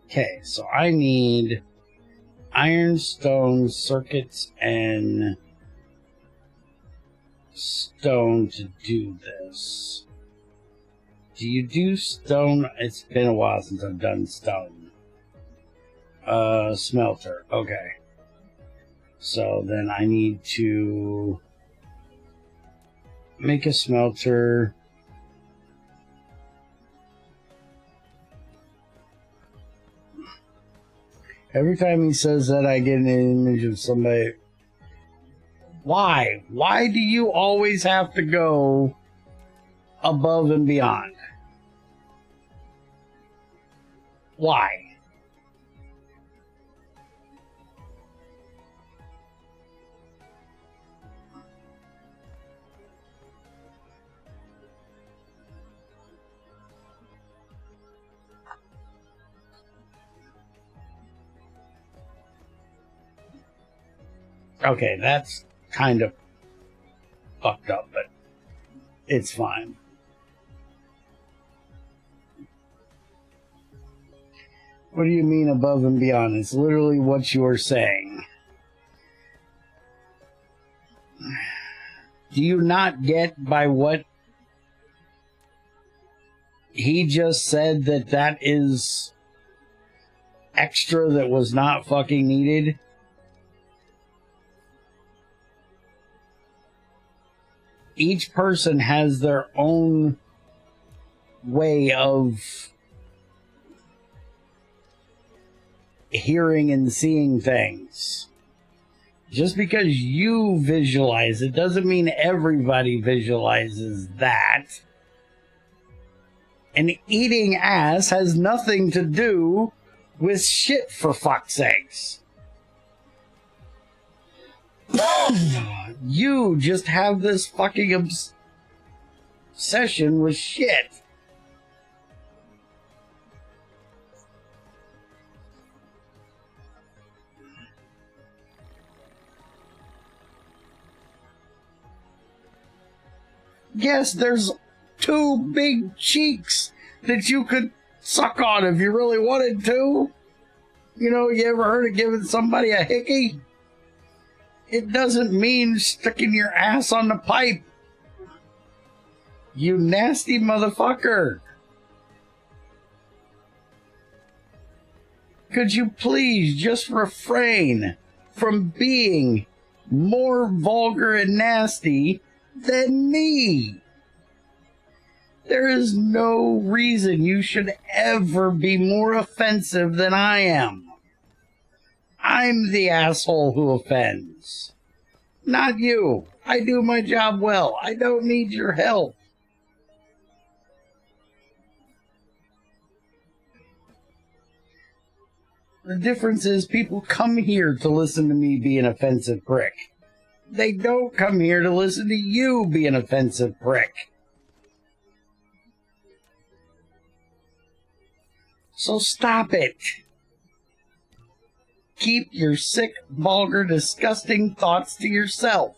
Okay, so I need ironstone circuits and stone to do this. Do you do stone? It's been a while since I've done stone. Smelter. Okay. So then I need to make a smelter. Every time he says that, I get an image of somebody. Why? Why do you always have to go above and beyond? Why? Okay, that's kind of fucked up, but it's fine. What do you mean above and beyond? It's literally what you're saying. Do you not get by what he just said that that is extra that was not fucking needed? Each person has their own way of hearing and seeing things. Just because you visualize it doesn't mean everybody visualizes that. And eating ass has nothing to do with shit, for fuck's sakes. You just have this fucking obsession with shit. Yes, there's 2 big cheeks that you could suck on if you really wanted to. You know, you ever heard of giving somebody a hickey? It doesn't mean sticking your ass on the pipe. You nasty motherfucker. Could you please just refrain from being more vulgar and nasty than me? There is no reason you should ever be more offensive than I am. I'm the asshole who offends. Not you. I do my job well. I don't need your help. The difference is people come here to listen to me be an offensive prick. They don't come here to listen to you be an offensive prick. So stop it. Keep your sick, vulgar, disgusting thoughts to yourself.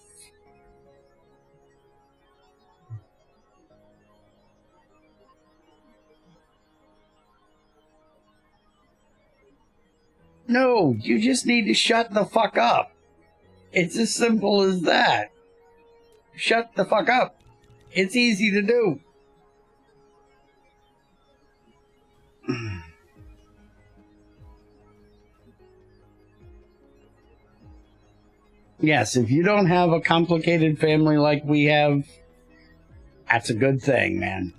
No, you just need to shut the fuck up. It's as simple as that. Shut the fuck up. It's easy to do. Yes, if you don't have a complicated family like we have, that's a good thing, man.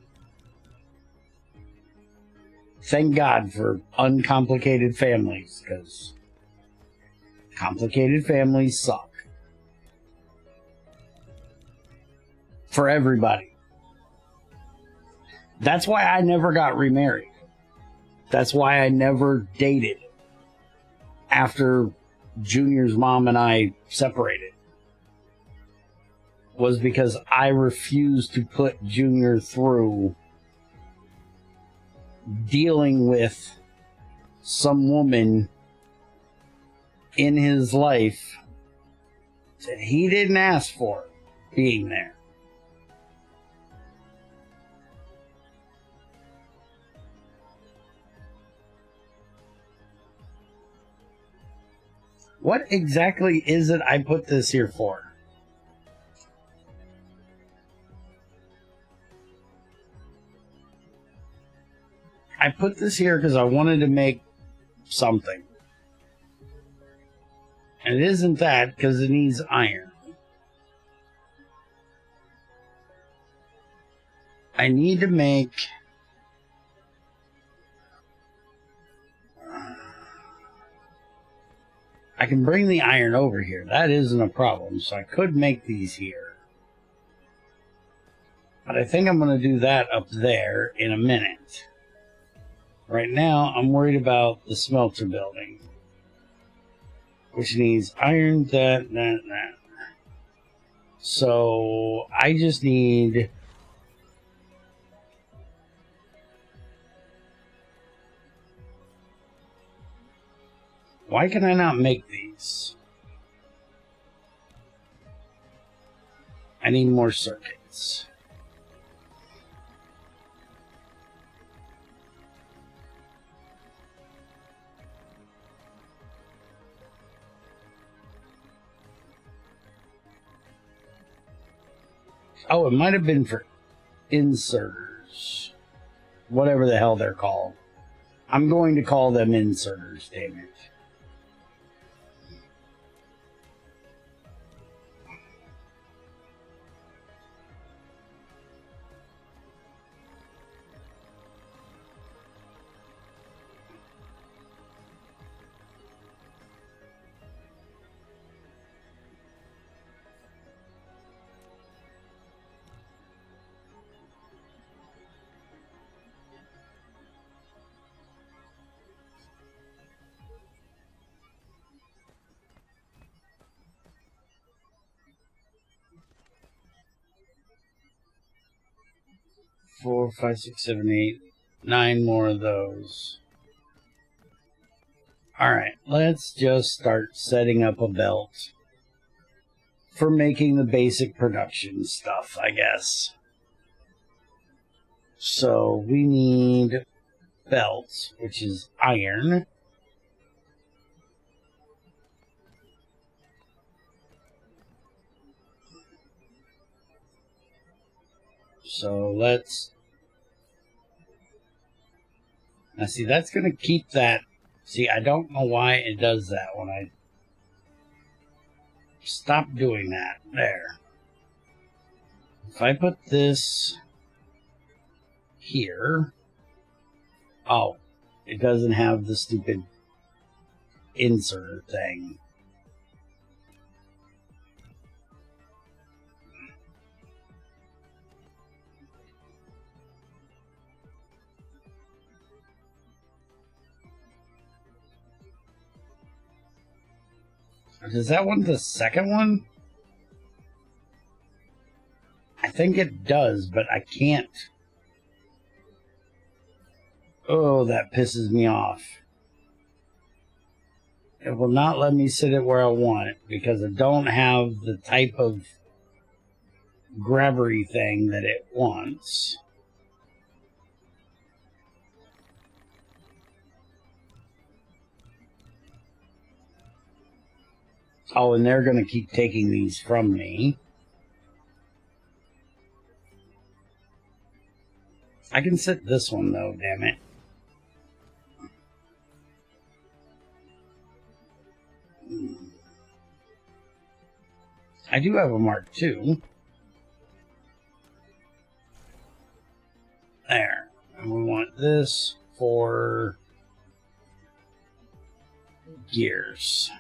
Thank God for uncomplicated families, because Complicated families suck. For everybody. That's why I never got remarried. That's why I never dated after Junior's mom and I separated. Was because I refused to put Junior through dealing with some woman in his life that he didn't ask for being there. What exactly is it I put this here for? I put this here because I wanted to make something. And it isn't that because it needs iron. I need to make... I can bring the iron over here. That isn't a problem. So I could make these here. But I think I'm going to do that up there in a minute. Right now, I'm worried about the smelter building. Which needs iron, that. So I just need... Why can I not make these? I need more circuits. Oh, it might have been for inserters. Whatever the hell they're called. I'm going to call them inserters, damn it. Four, 5, 6, 7, 8, 9 more of those. Alright, let's just start setting up a belt for making the basic production stuff, I guess. So we need belts, which is iron. So let's... Now see, that's going to keep that... See, I don't know why it does that when I stop doing that. There. If I put this here... Oh, it doesn't have the stupid insert thing. Does that want the second one? I think it does, but I can't. Oh, that pisses me off. It will not let me sit it where I want it because I don't have the type of grabbery thing that it wants. Oh, and they're going to keep taking these from me. I can set this one, though, damn it. I do have a Mark II. There. And we want this for gears.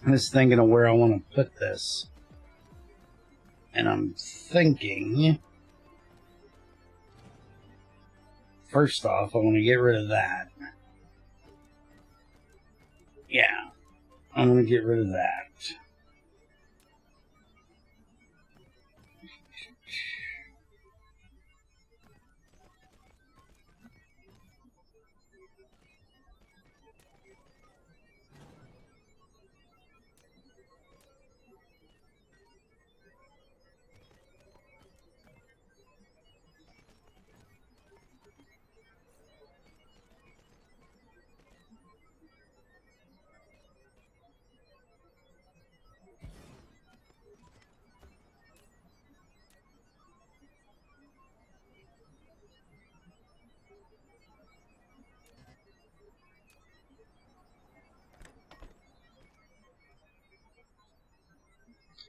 I'm just thinking of where I want to put this. And I'm thinking, first off, I want to get rid of that. Yeah, I'm going to get rid of that.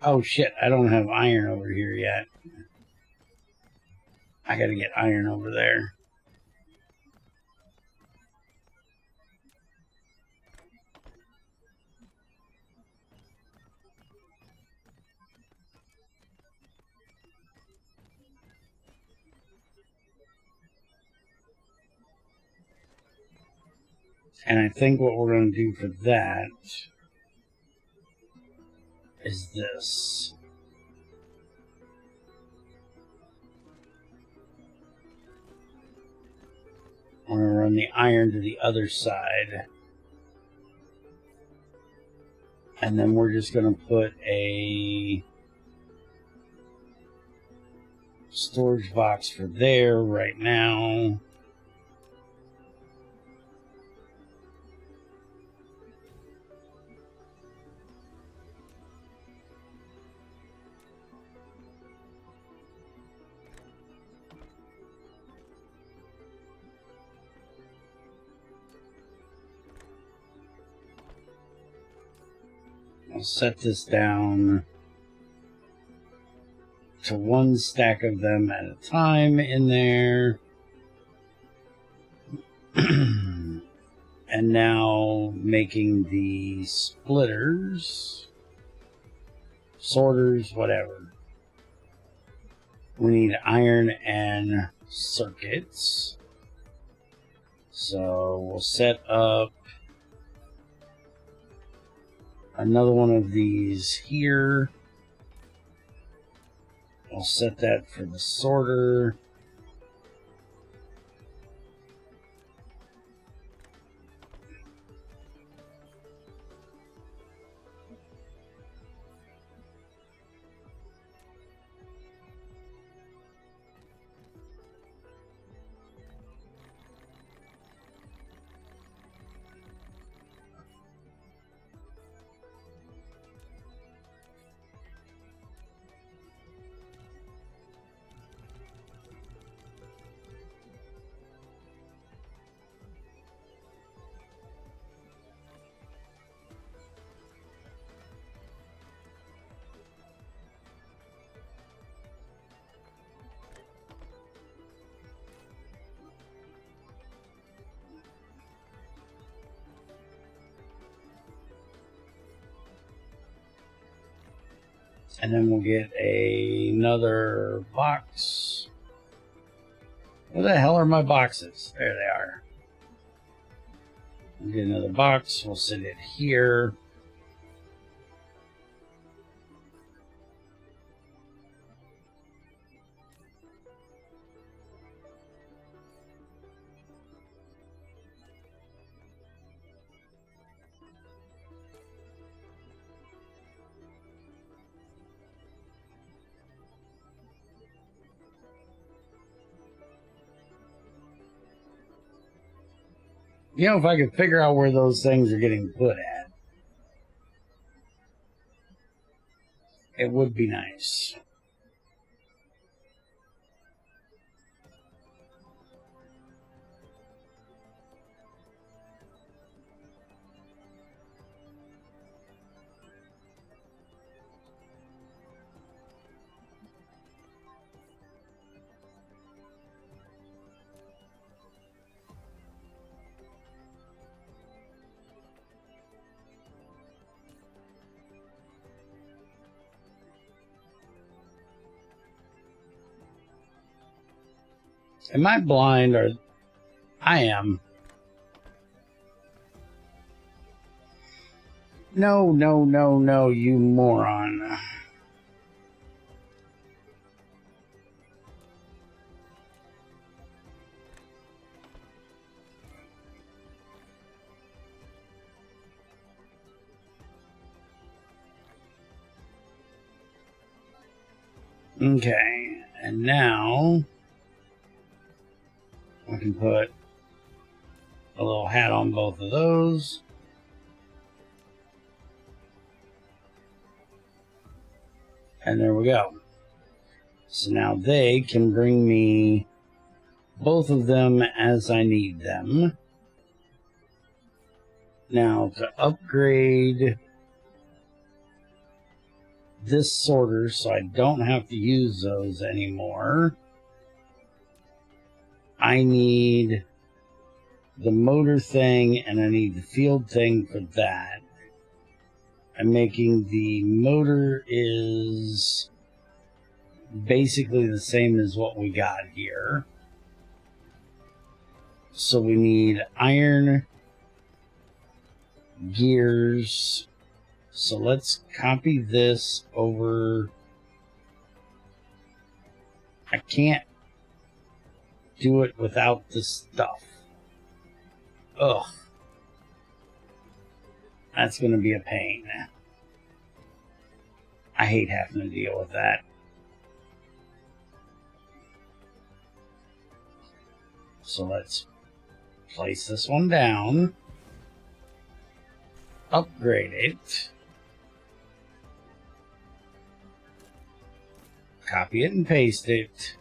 Oh shit, I don't have iron over here yet. I gotta get iron over there. And I think what we're going to do for that is this. We're going to run the iron to the other side. And then we're just going to put a storage box for there right now. I'll set this down to one stack of them at a time in there. And now making the splitters, sorters, whatever. We need iron and circuits. So we'll set up another one of these here. I'll set that for the sorter. And then we'll get another box. Where the hell are my boxes? There they are. We'll get another box. We'll set it here. You know, if I could figure out where those things are getting put at, it would be nice. Am I blind or... I am. No, no, no, no, you moron. Okay, and now I can put a little hat on both of those. And there we go. So now they can bring me both of them as I need them. Now to upgrade this sorter so I don't have to use those anymore, I need the motor thing and I need the field thing for that. I'm making the motor is basically the same as what we got here. So we need iron, gears. So let's copy this over. I can't do it without the stuff. Ugh. That's going to be a pain. I hate having to deal with that. So let's place this one down. Upgrade it. Copy it and paste it.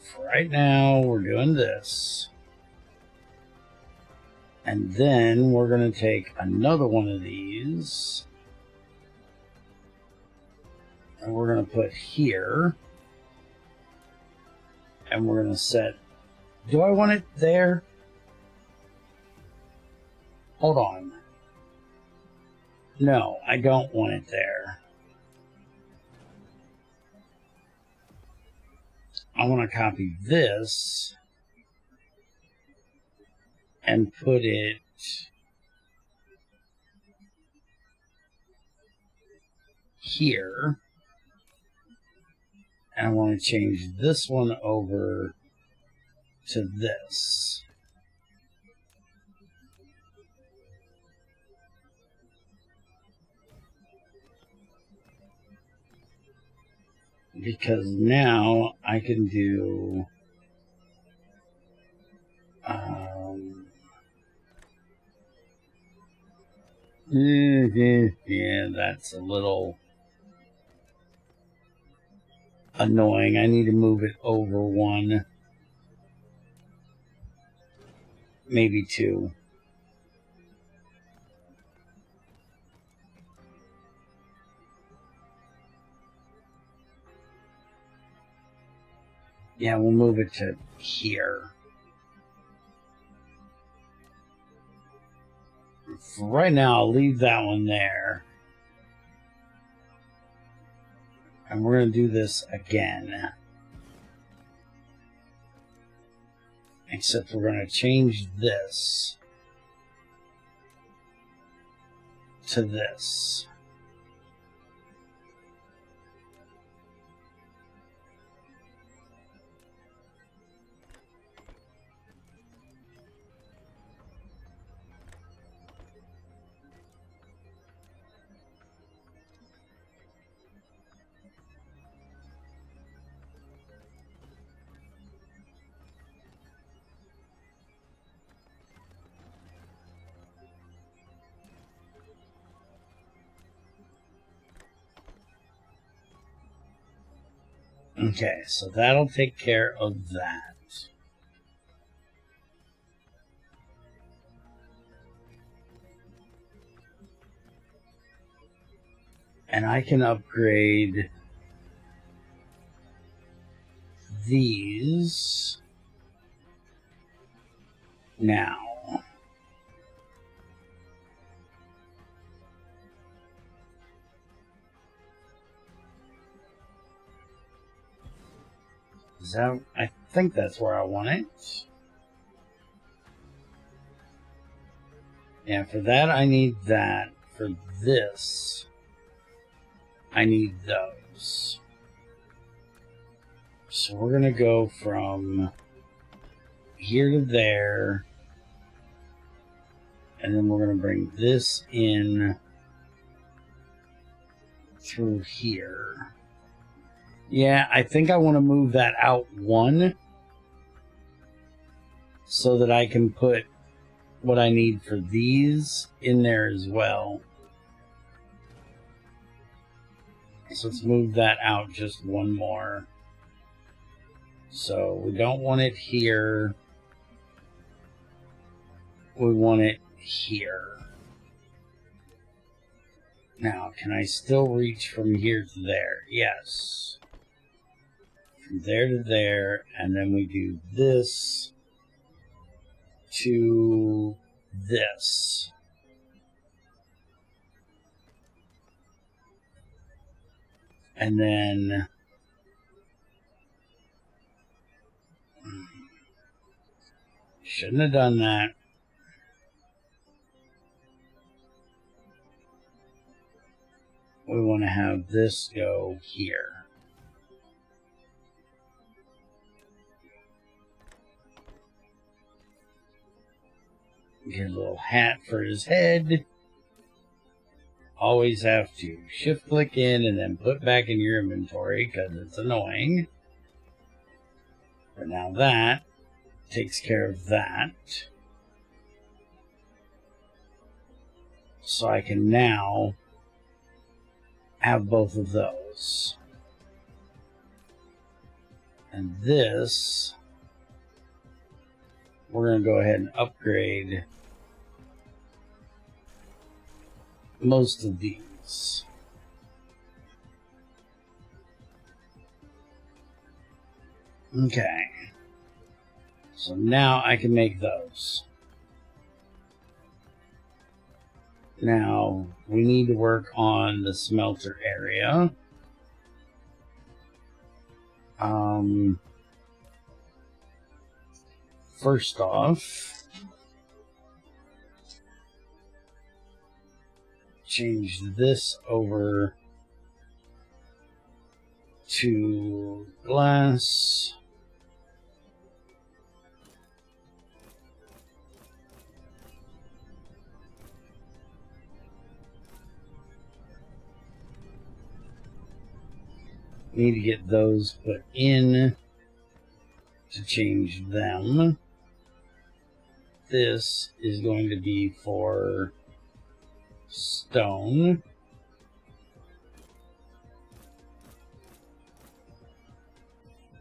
For right now, we're doing this. And then we're going to take another one of these. And we're going to put here. And we're going to set... Do I want it there? Hold on. No, I don't want it there. I want to copy this and put it here. And I want to change this one over to this. Because now I can do yeah, that's a little annoying. I need to move it over one, maybe two. Yeah, we'll move it to here. For right now, I'll leave that one there. And we're going to do this again. Except we're going to change this to this. Okay, so that'll take care of that. And I can upgrade these now. Is that, I think that's where I want it. Yeah, for that I need that. For this, I need those. So we're going to go from here to there. And then we're going to bring this in through here. Yeah, I think I want to move that out one so that I can put what I need for these in there as well. So let's move that out just one more. So we don't want it here. We want it here. Now, can I still reach from here to there? Yes. From there to there, and then we do this to this. And then shouldn't have done that. We want to have this go here. Get a little hat for his head. Always have to shift click in and then put back in your inventory because it's annoying. But now that takes care of that. So I can now have both of those. And this, we're going to go ahead and upgrade most of these. Okay. So now I can make those. Now, we need to work on the smelter area. First off, change this over to glass. Need to get those put in to change them. This is going to be for stone.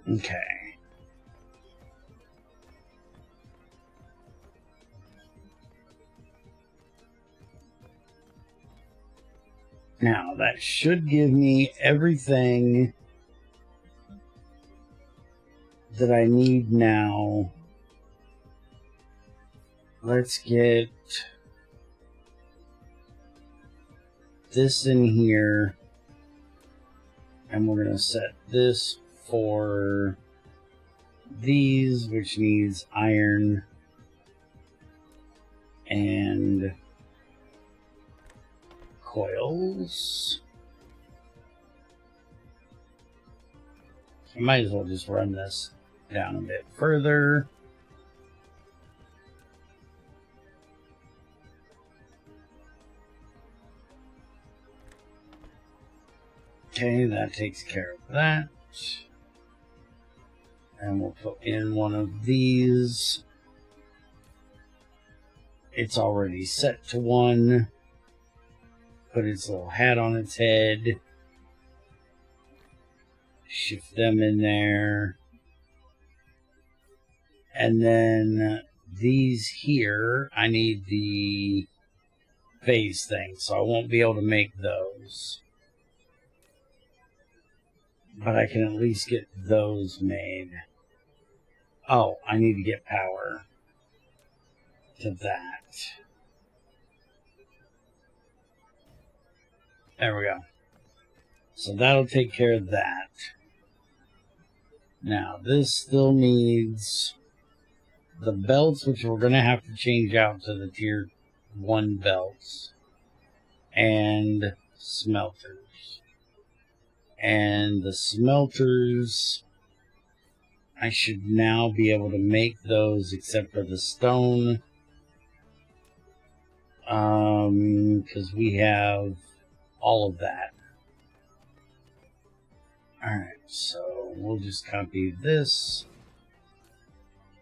Okay. Now, that should give me everything that I need now. Let's get this in here, and we're going to set this for these, which needs iron and coils. I might as well just run this down a bit further. Okay, that takes care of that. And we'll put in one of these. It's already set to one. Put its little hat on its head. Shift them in there. And then these here, I need the phase thing, so I won't be able to make those. But I can at least get those made. Oh, I need to get power to that. There we go. So that'll take care of that. Now, this still needs the belts, which we're going to have to change out to the tier 1 belts, and smelters. And the smelters, I should now be able to make those except for the stone, because we have all of that. Alright, so we'll just copy this.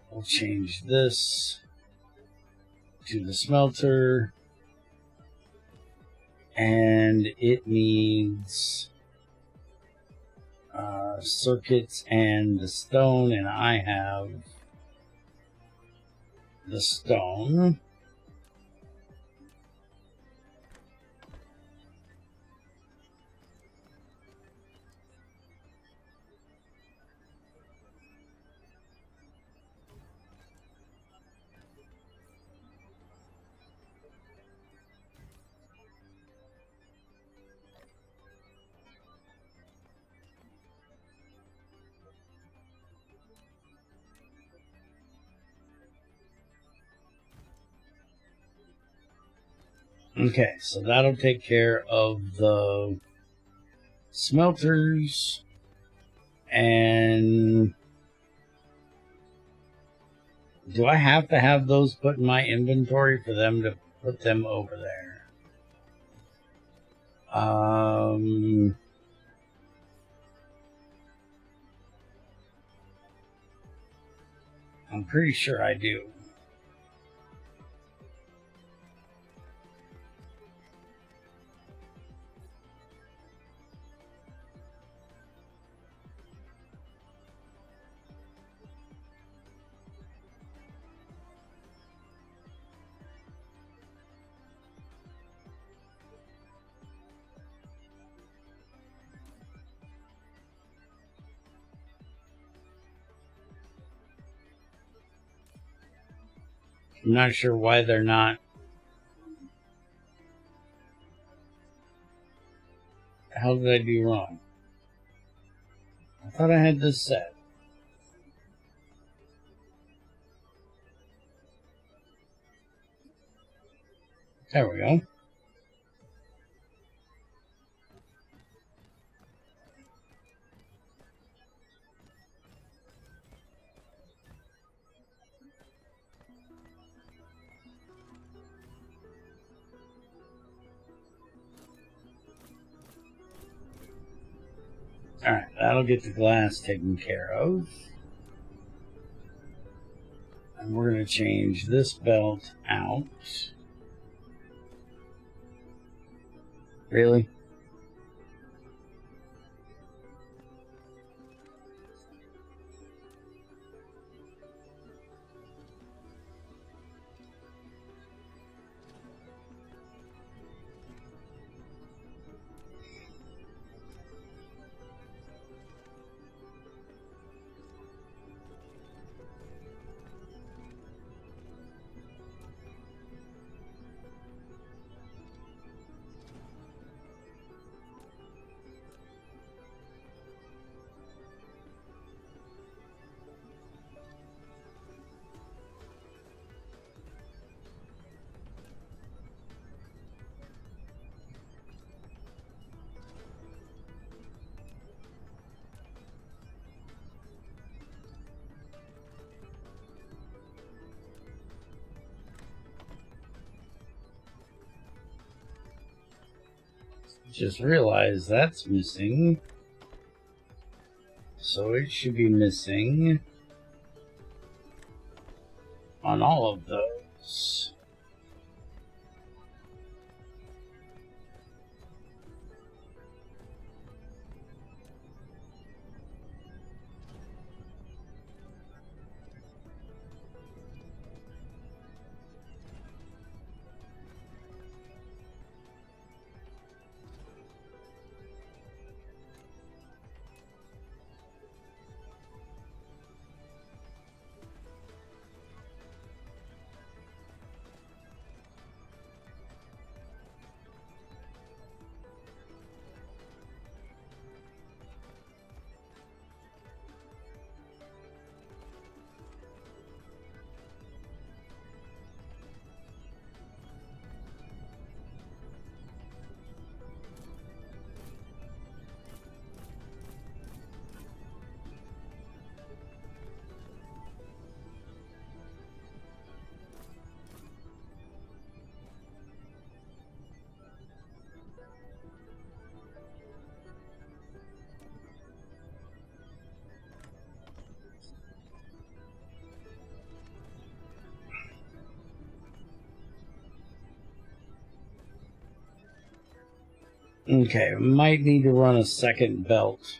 We'll change this to the smelter. And it needs circuits and the stone, and I have the stone. Okay, so that'll take care of the smelters, and do I have to have those put in my inventory for them to put them over there? I'm pretty sure I do. I'm not sure why they're not. How did I do wrong? I thought I had this set. There we go. Alright, that'll get the glass taken care of. And we're going to change this belt out. Really? Just realized that's missing. So it should be missing on all of those. Okay, might need to run a second belt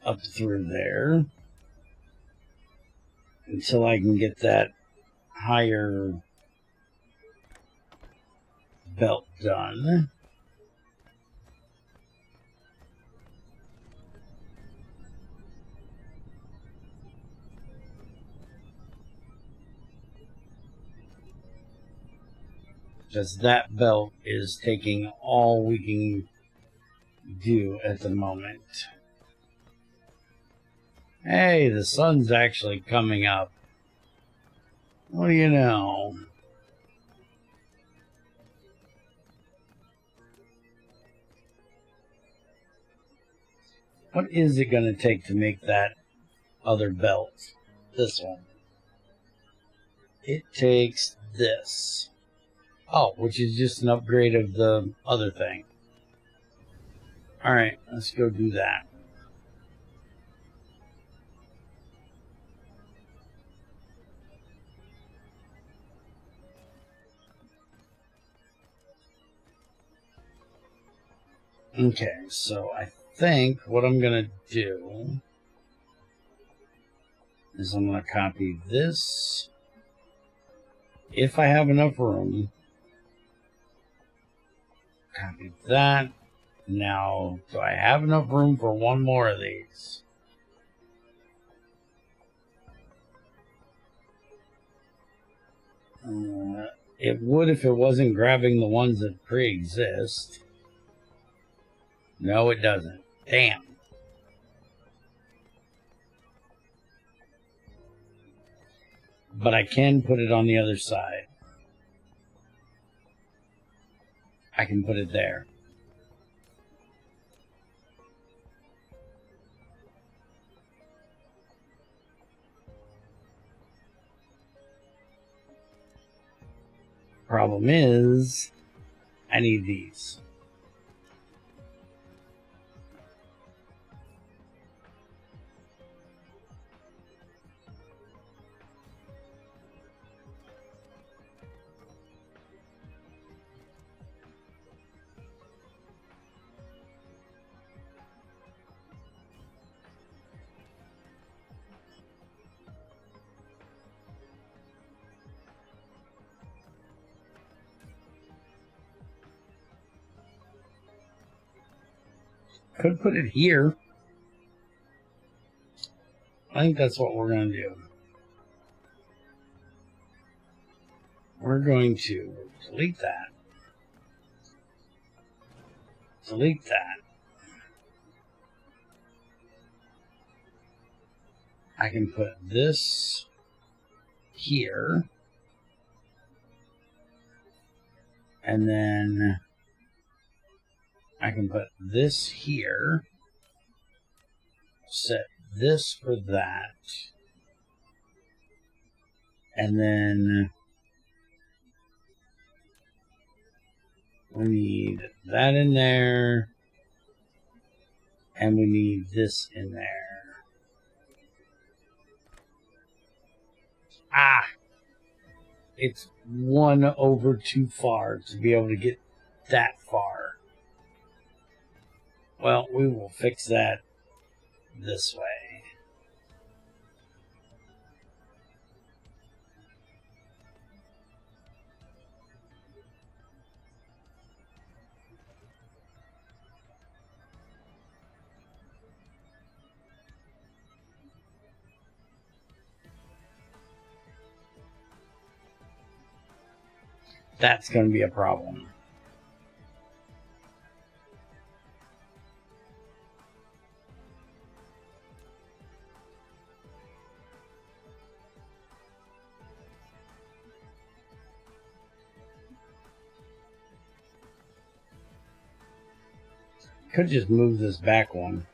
up through there until I can get that higher belt done. Because that belt is taking all we can do at the moment. Hey, the sun's actually coming up. What do you know? What is it going to take to make that other belt? This one. It takes this. Oh, which is just an upgrade of the other thing. Alright, let's go do that. Okay, so I think what I'm going to do is I'm going to copy this. If I have enough room, copy that. Now, do I have enough room for one more of these? It would if it wasn't grabbing the ones that pre-exist. No, it doesn't. Damn. But I can put it on the other side. I can put it there. Problem is, I need these. Could put it here. I think that's what we're going to do. We're going to delete that. Delete that. I can put this here. And then I can put this here, set this for that, and then we need that in there, and we need this in there. Ah! It's one over too far to be able to get that far. Well, we will fix that this way. That's going to be a problem. Could just move this back one.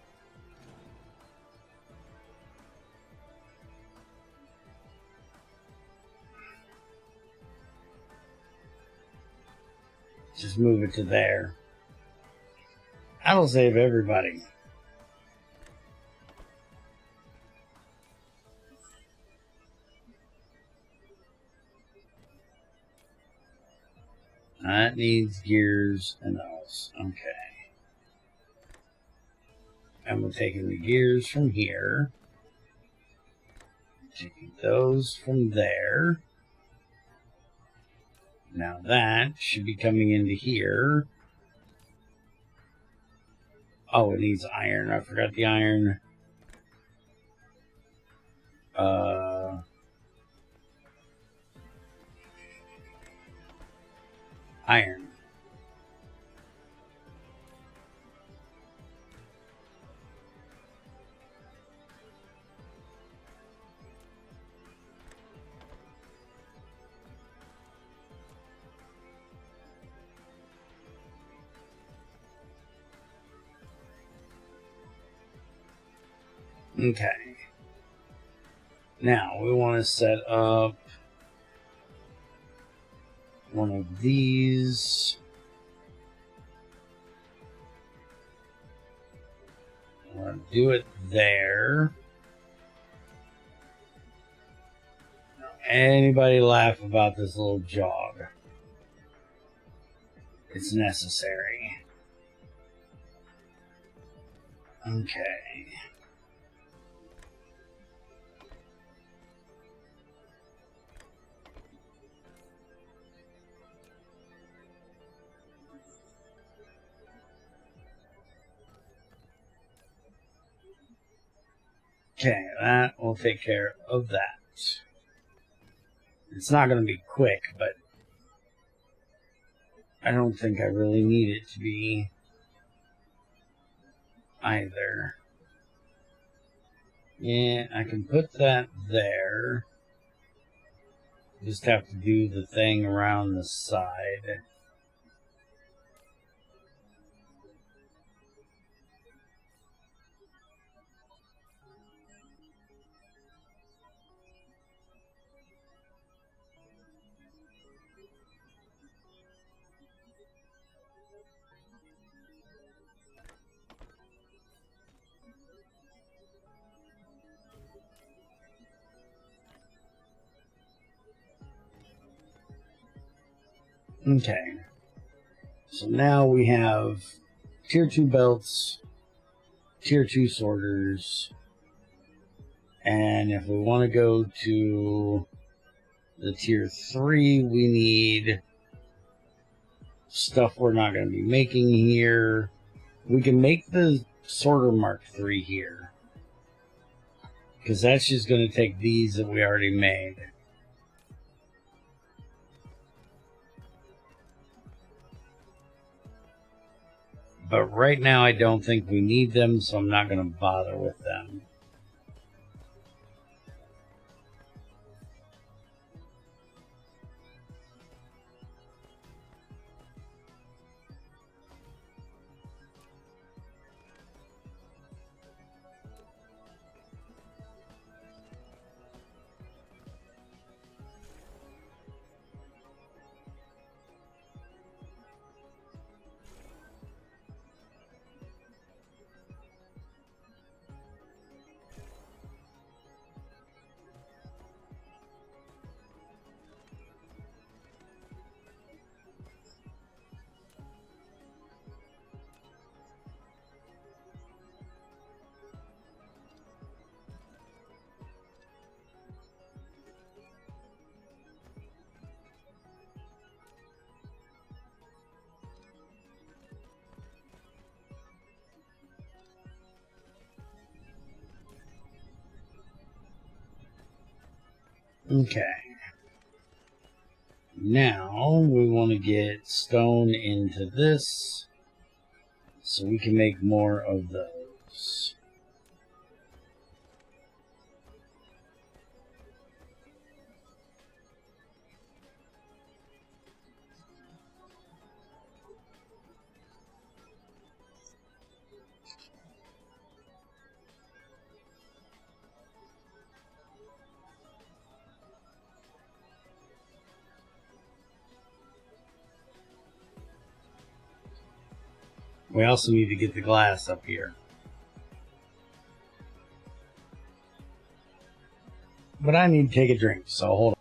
Just move it to there. That'll save everybody. That needs gears and those. Okay. And we're taking the gears from here. Taking those from there. Now that should be coming into here. Oh, it needs iron. I forgot the iron. Iron. Okay. Now we want to set up one of these. I want to do it there. Anybody laugh about this little jog? It's necessary. Okay. Okay, that will take care of that. It's not going to be quick, but I don't think I really need it to be either. Yeah, I can put that there. Just have to do the thing around the side. Okay, so now we have tier 2 belts, tier 2 sorters, and if we want to go to the tier 3, we need stuff we're not going to be making here. We can make the sorter Mark III here, because that's just going to take these that we already made. But right now I don't think we need them, so I'm not going to bother with them. Okay. Now we want to get stone into this so we can make more of those. We also need to get the glass up here. But I need to take a drink, so hold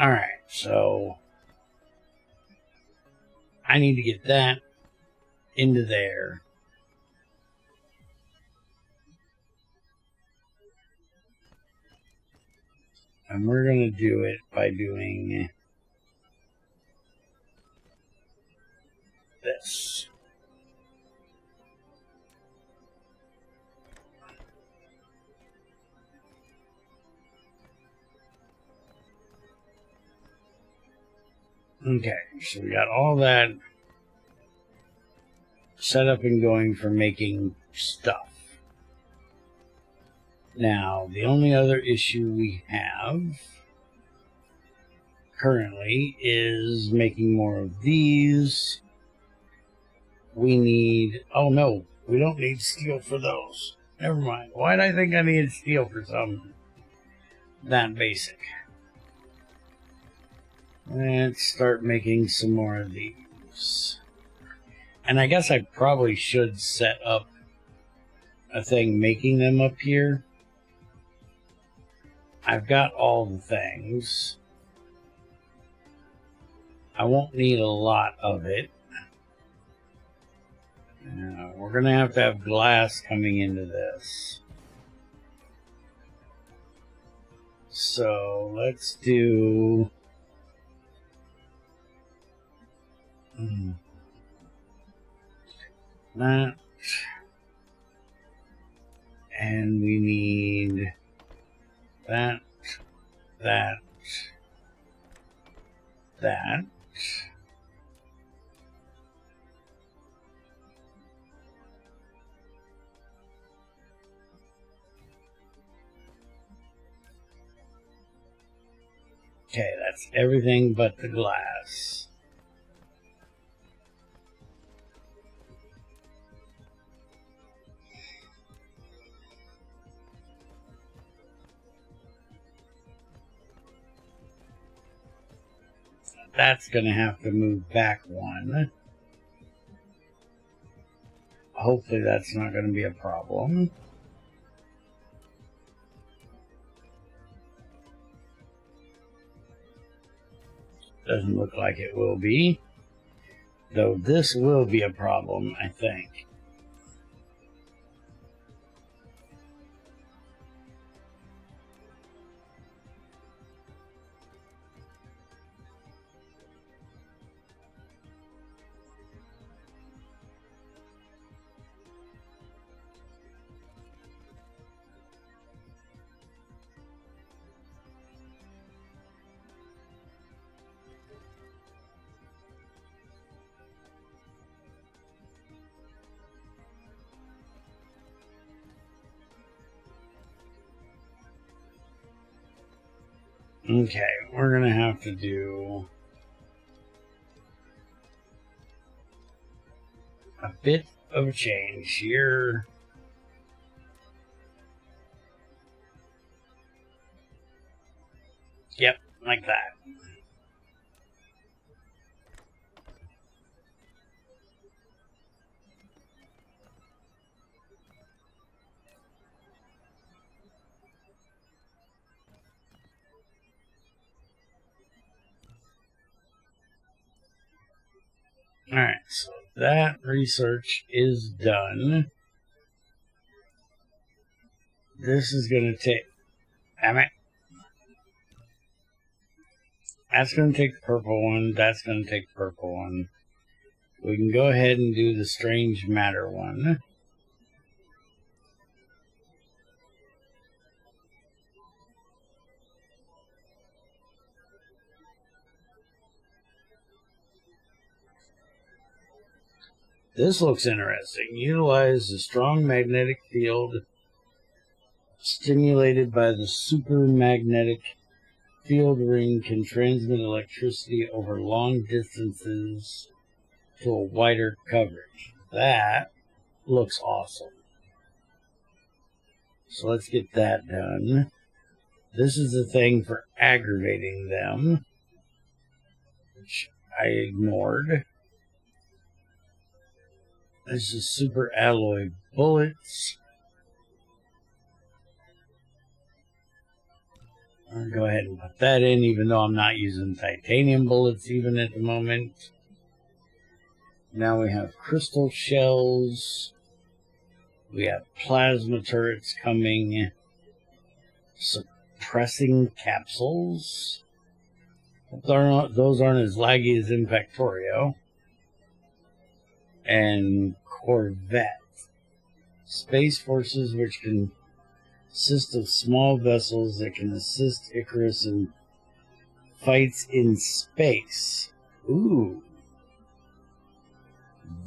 Alright, so I need to get that into there. And we're going to do it by doing this. Okay, so we got all that set up and going for making stuff. Now, the only other issue we have currently is making more of these. We need... Oh, no. We don't need steel for those. Never mind. Why did I think I needed steel for something that basic? Let's start making some more of these. And I guess I probably should set up a thing making them up here. I've got all the things. I won't need a lot of it. We're going to have glass coming into this. So let's do... that. And we need that, that, that. Okay, that's everything but the glass. That's going to have to move back one. Hopefully that's not going to be a problem. Doesn't look like it will be. Though this will be a problem, I think. Okay, we're going to have to do a bit of a change here. Yep, like that. Alright, so that research is done. This is going to take... Damn it. That's going to take the purple one. That's going to take the purple one. We can go ahead and do the strange matter one. This looks interesting. Utilize the strong magnetic field stimulated by the supermagnetic field ring can transmit electricity over long distances to a wider coverage. That looks awesome. So let's get that done. This is the thing for aggravating them, which I ignored. This is super alloy bullets. I'll go ahead and put that in, even though I'm not using titanium bullets even at the moment. Now we have crystal shells. We have plasma turrets coming. Suppressing capsules. Those aren't as laggy as in Factorio. And Corvette. Space forces, which can consist of small vessels that can assist Icarus in fights in space. Ooh.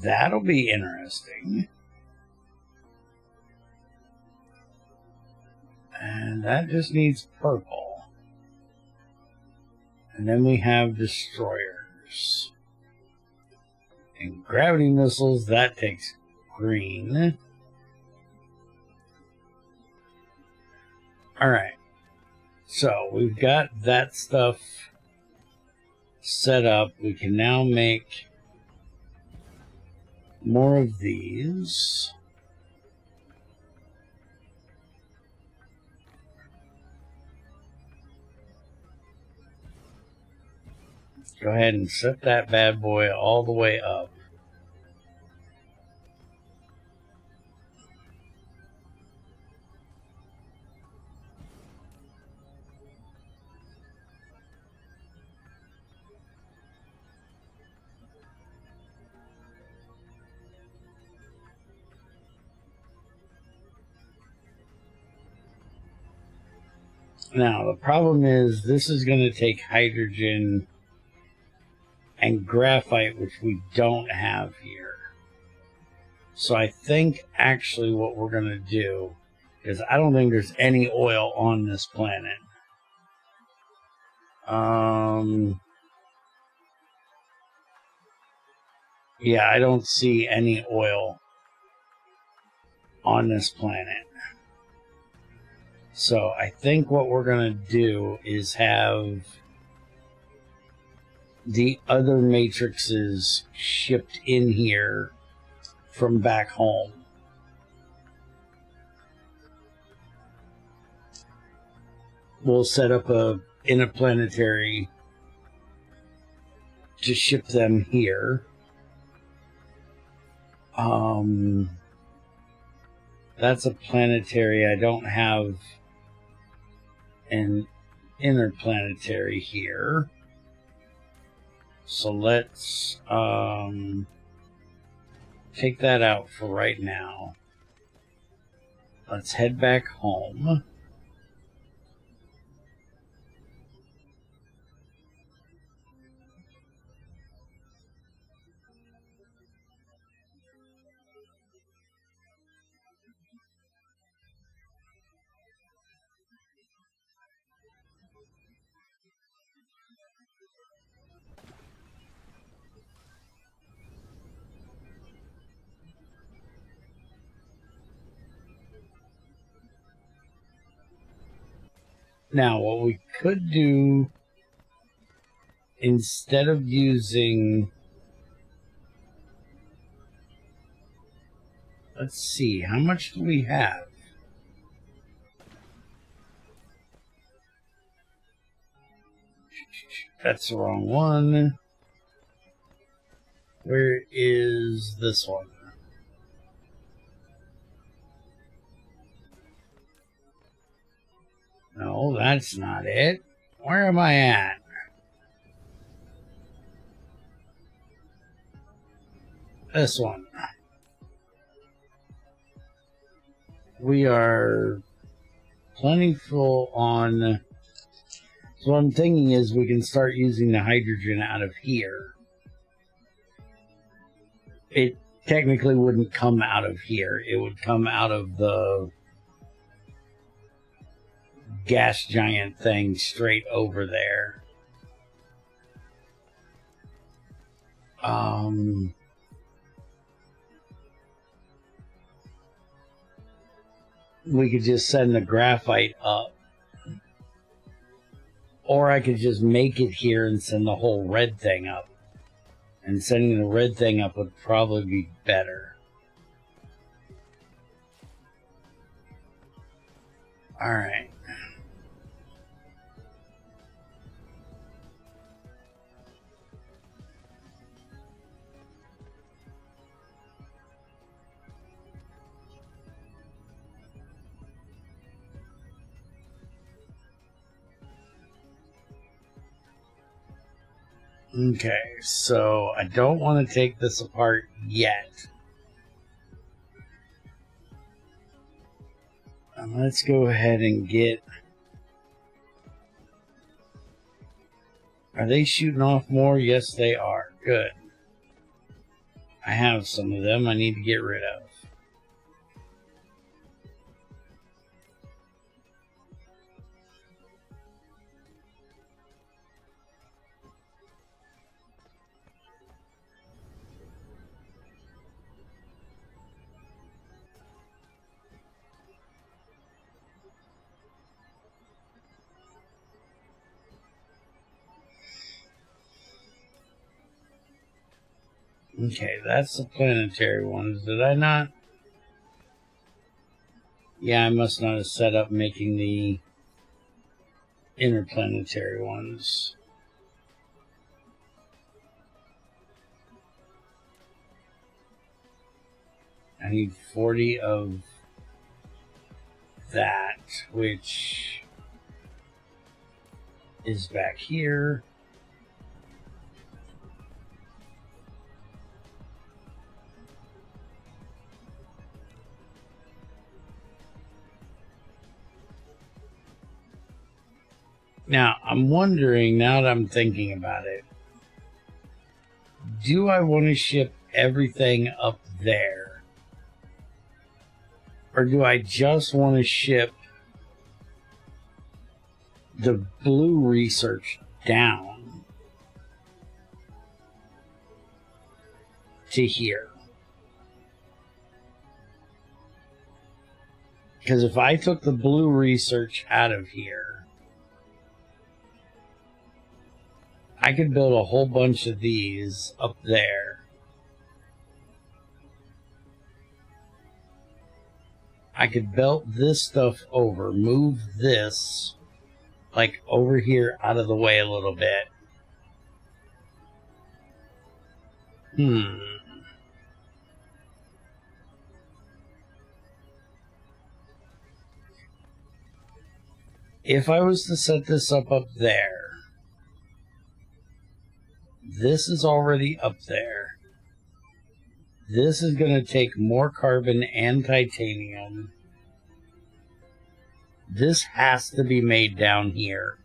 That'll be interesting. And that just needs purple. And then we have destroyers. And gravity missiles, that takes green. Alright. So, we've got that stuff set up. We can now make more of these. Go ahead and set that bad boy all the way up. Now, the problem is this is going to take hydrogen and graphite, which we don't have here. So I think actually what we're going to do is I don't think there's any oil on this planet. Yeah, I don't see any oil on this planet. So I think what we're going to do is have the other matrices shipped in here from back home. We'll set up a interplanetary to ship them here. That's a planetary. I don't have an interplanetary here. So let's take that out for right now. Let's head back home. Now, what we could do, instead of using, let's see, how much do we have? That's the wrong one. Where is this one? No, that's not it. Where am I at? This one. We are plentiful on... So what I'm thinking is we can start using the hydrogen out of here. It technically wouldn't come out of here. It would come out of the gas giant thing straight over there. We could just send the graphite up. Or I could just make it here and send the whole red thing up. And sending the red thing up would probably be better. Alright. Okay, so I don't want to take this apart yet. Let's go ahead and get... Are they shooting off more? Yes, they are. Good. I have some of them I need to get rid of. Okay, that's the planetary ones. Did I not? Yeah, I must not have set up making the interplanetary ones. I need 40 of that, which is back here. Now, I'm wondering, now that I'm thinking about it, do I want to ship everything up there? Or do I just want to ship the blue research down to here? Because if I took the blue research out of here, I could build a whole bunch of these up there. I could belt this stuff over, move this, like over here out of the way a little bit. If I was to set this up there, this is already up there. This is going to take more carbon and titanium. This has to be made down here.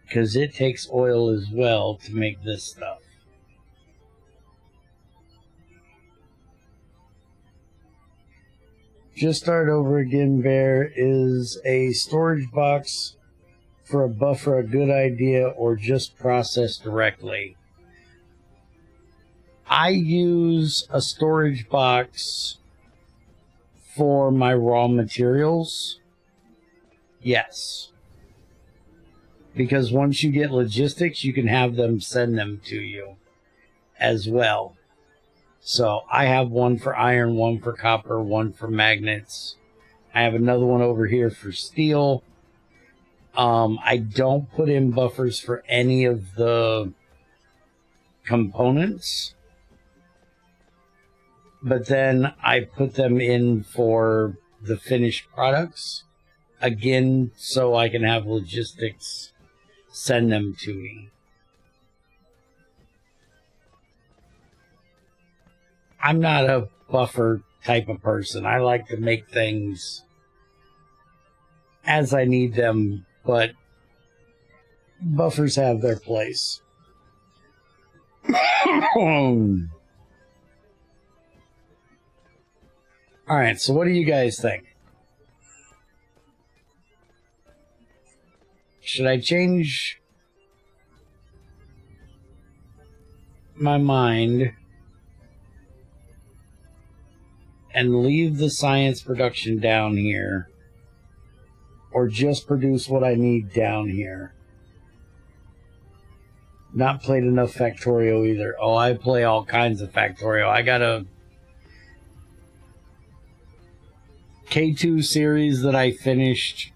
Because it takes oil as well to make this stuff. Just Start Over Again, Bear. Is a storage box for a buffer a good idea, or just process directly? I use a storage box for my raw materials. Yes. Because once you get logistics, you can have them send them to you as well. So I have one for iron, one for copper, one for magnets. I have another one over here for steel. I don't put in buffers for any of the components, but then I put them in for the finished products, again, so I can have logistics send them to me. I'm not a buffer type of person. I like to make things as I need them, but buffers have their place. Alright, so what do you guys think? Should I change my mind and leave the science production down here, or just produce what I need down here? Not played enough Factorio either. Oh, I play all kinds of Factorio. I got a K2 series that I finished,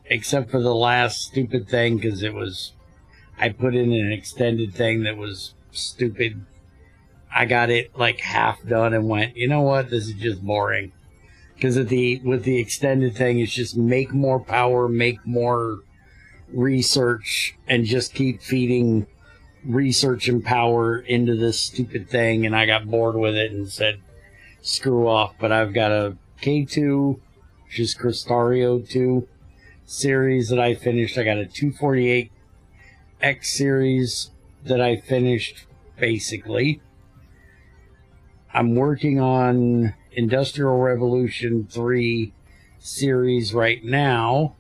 except for the last stupid thing, because it was, I put in an extended thing that was stupid. I got it like half done and went, you know what, this is just boring. Because with the extended thing, it's just make more power, make more research, and just keep feeding research and power into this stupid thing. And I got bored with it and said, screw off. But I've got a K2, which is Cristario 2 series that I finished. I got a 248X series that I finished, basically. I'm working on Industrial Revolution 3 series right now.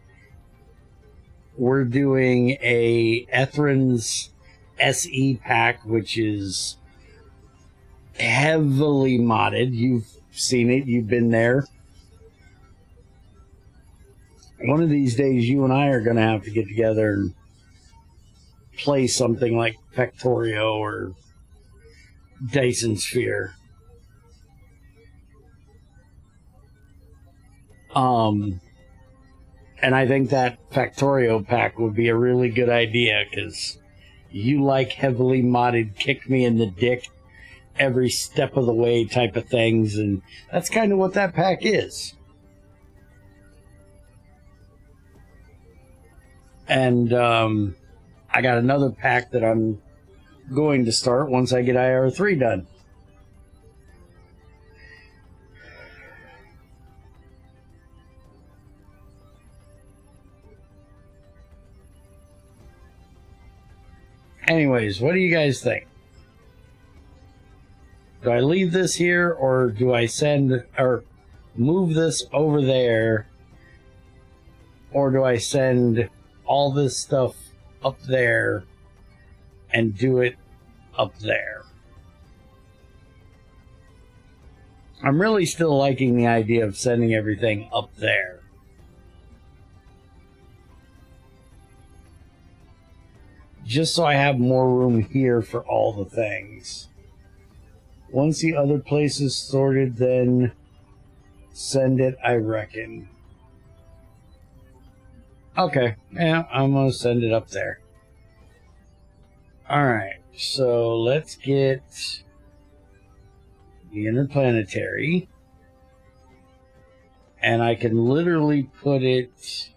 We're doing a Ethrin's SE pack, which is heavily modded. You've seen it. You've been there. One of these days, you and I are going to have to get together and play something like Factorio or Dyson Sphere. And I think that Factorio pack would be a really good idea, because you like heavily modded, kick me in the dick every step of the way type of things, and that's kind of what that pack is. And I got another pack that I'm going to start once I get IR3 done. Anyways, what do you guys think? Do I leave this here, or do I send or move this over there, or do I send all this stuff up there and do it up there? I'm really still liking the idea of sending everything up there. Just so I have more room here for all the things. Once the other place is sorted, then send it, I reckon. Okay, yeah, I'm going to send it up there. Alright, so let's get the interplanetary. And I can literally put it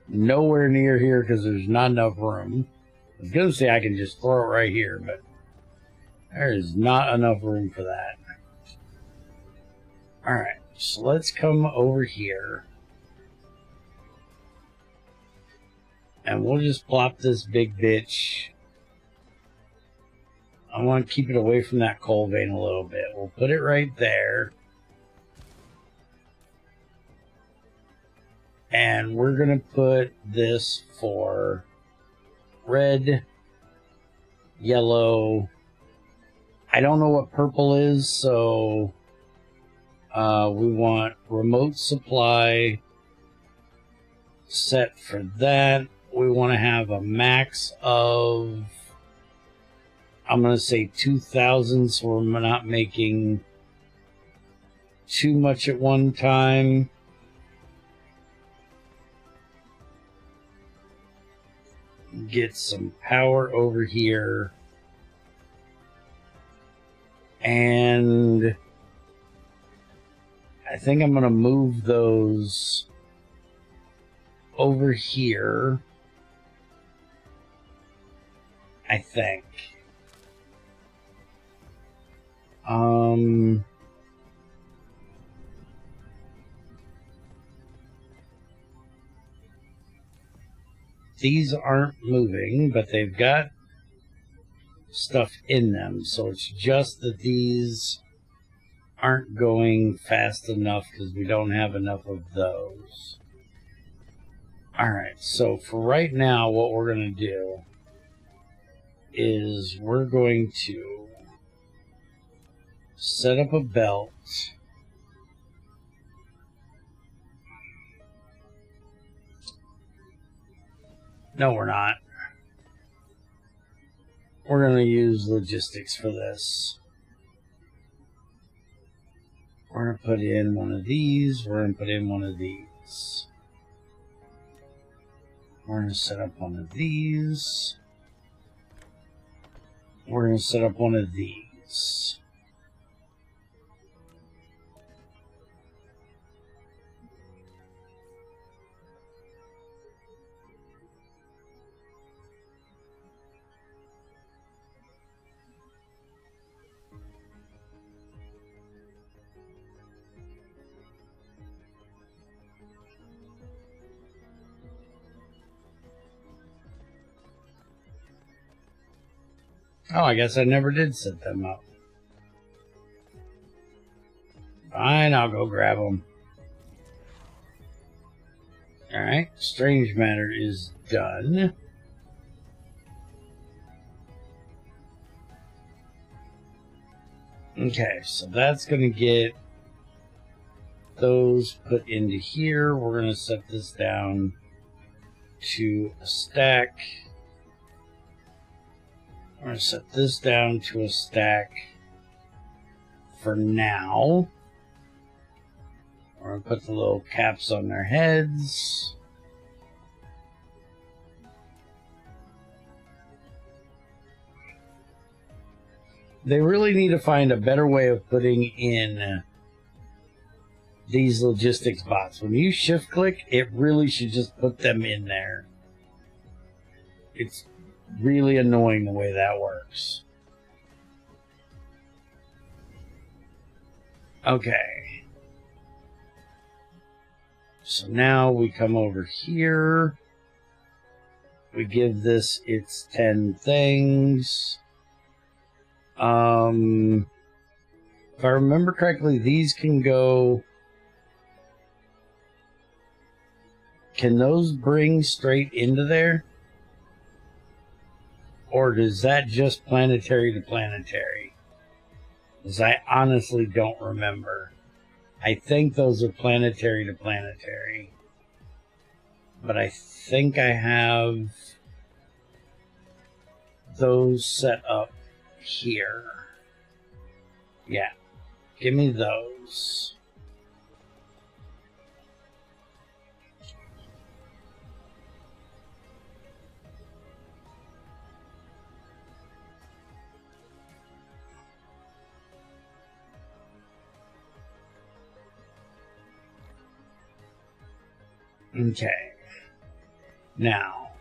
nowhere near here because there's not enough room. I was going to say I can just throw it right here, but there is not enough room for that. Alright, so let's come over here. And we'll just plop this big bitch. I want to keep it away from that coal vein a little bit. We'll put it right there. And we're going to put this for red, yellow. I don't know what purple is, so we want remote supply set for that. We want to have a max of, I'm going to say 2,000, so we're not making too much at one time. Get some power over here. And I think I'm going to move those over here. I think. These aren't moving, but they've got stuff in them, so it's just that these aren't going fast enough because we don't have enough of those. Alright, so for right now, what we're going to do is we're going to set up a belt. No, we're not. We're going to use logistics for this. We're going to put in one of these. We're going to put in one of these. We're going to set up one of these. We're going to set up one of these. Oh, I guess I never did set them up. Fine, I'll go grab them. Alright, strange matter is done. Okay, so that's going to get those put into here. We're going to set this down to a stack. We're going to set this down to a stack for now. We're going to put the little caps on their heads. They really need to find a better way of putting in these logistics bots. When you shift click, it really should just put them in there. It's really annoying the way that works. Okay. So now we come over here. We give this its 10 things. If I remember correctly, these can go... Can those bring straight into there? Or does that just planetary to planetary? Because I honestly don't remember. I think those are planetary to planetary. But I think I have those set up here. Yeah. Give me those. Okay. Now.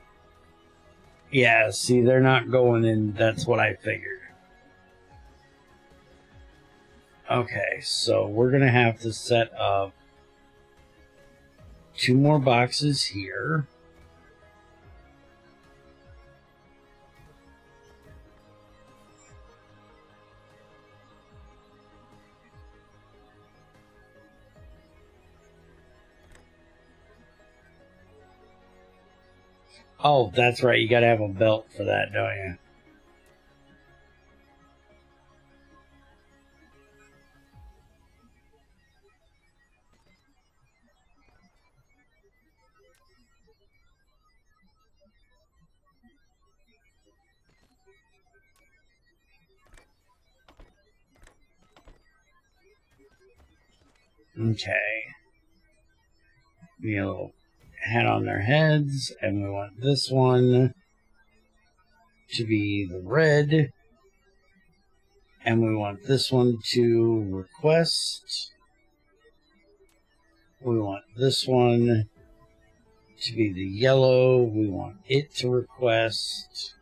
Yeah, see, they're not going in. That's what I figured. Okay, so we're going to have to set up 2 more boxes here. Oh, that's right. You got to have a belt for that, don't you? Okay. Need a little hat on their heads, and we want this one to be the red, and we want this one to request. We want this one to be the yellow. We want it to request.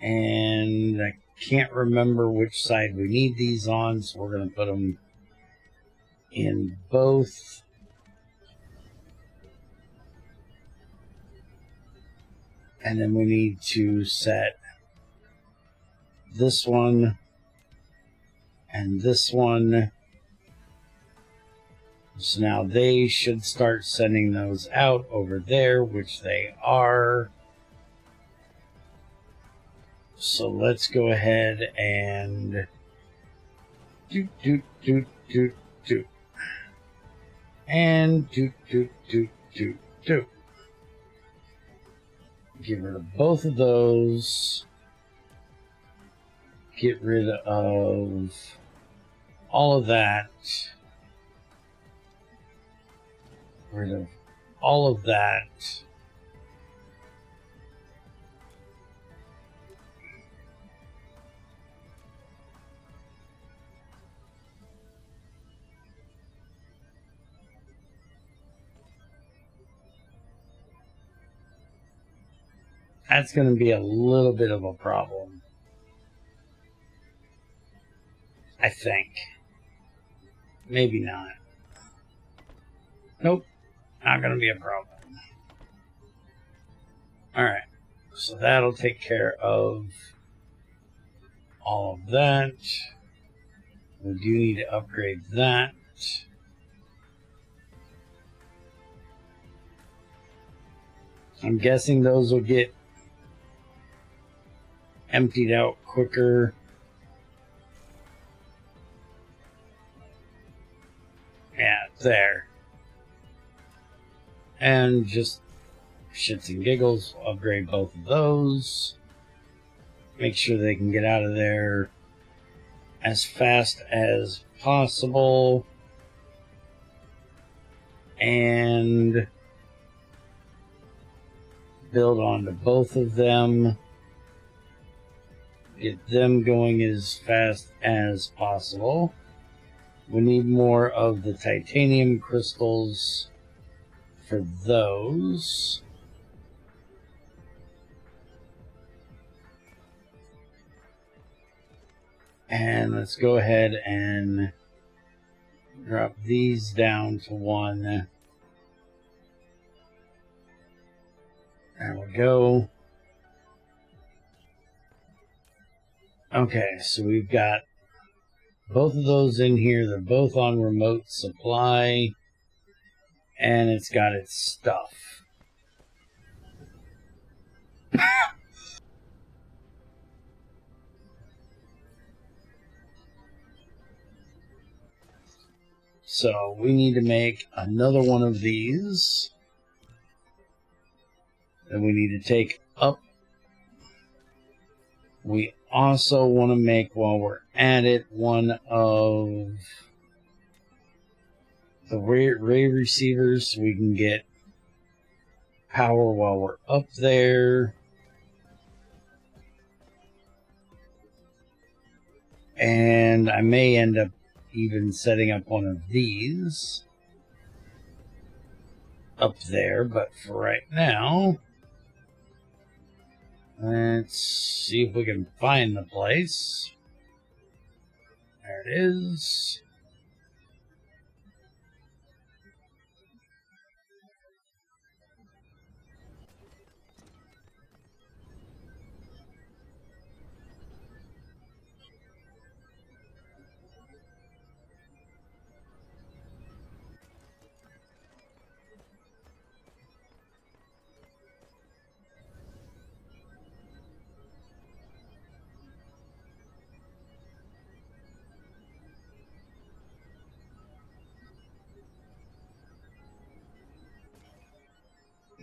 And I can't remember which side we need these on, so we're going to put them in both. And then we need to set this one and this one. So now they should start sending those out over there, which they are. So let's go ahead and do. And do. Get rid of both of those. Get rid of all of that. Rid of all of that. That's going to be a little bit of a problem, I think. Maybe not. Nope, not going to be a problem. Alright, So that'll take care of all of that. We do need to upgrade that. I'm guessing those will get emptied out quicker. Yeah, there. And just shits and giggles, upgrade both of those. Make sure they can get out of there as fast as possible. And build onto both of them. Get them going as fast as possible. We need more of the titanium crystals for those. And let's go ahead and drop these down to 1. There we go. Okay, so we've got both of those in here. They're both on remote supply. And it's got its stuff. So we need to make another one of these. Then we need to take up. We also want to make, while we're at it, one of the ray receivers so we can get power while we're up there. And I may end up even setting up one of these up there, but for right now, let's see if we can find the place. There it is.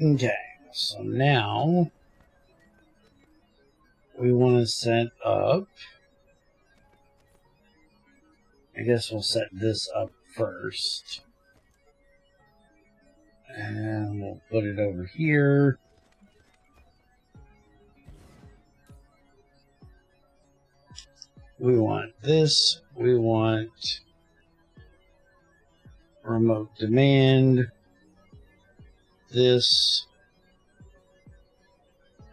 Okay, so now we want to set up, I guess we'll set this up first. And we'll put it over here. We want this. We want remote demand. This.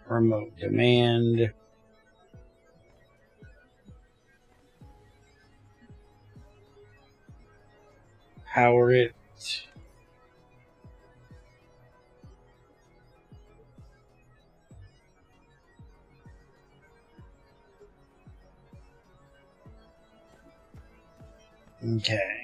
Remote demand. Power it. Okay.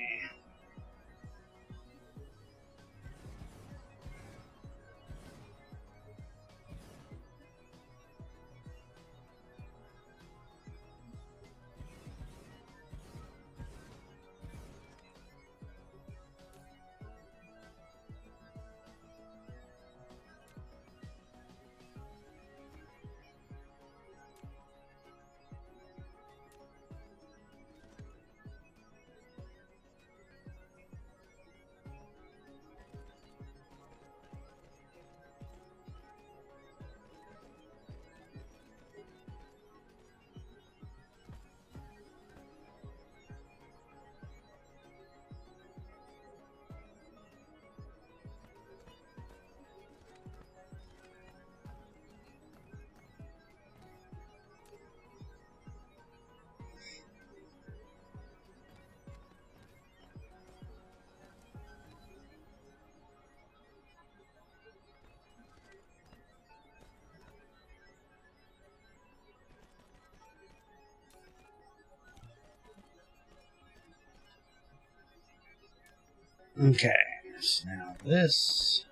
Okay, so now this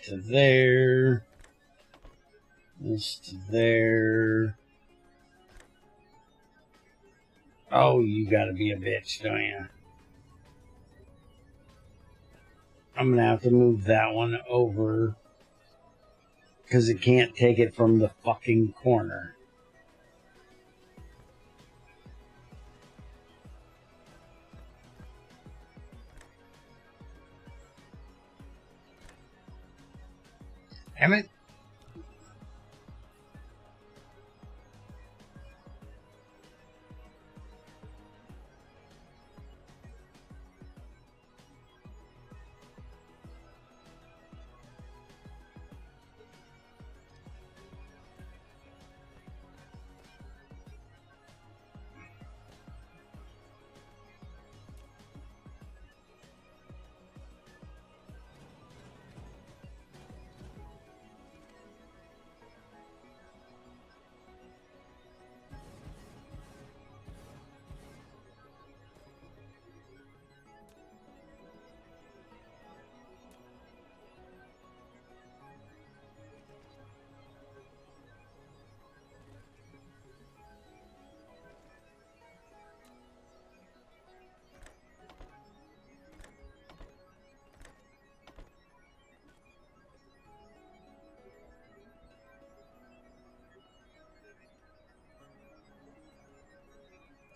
to there, this to there. Oh, you gotta be a bitch, don't you? I'm gonna have to move that one over because it can't take it from the fucking corner. Damn it.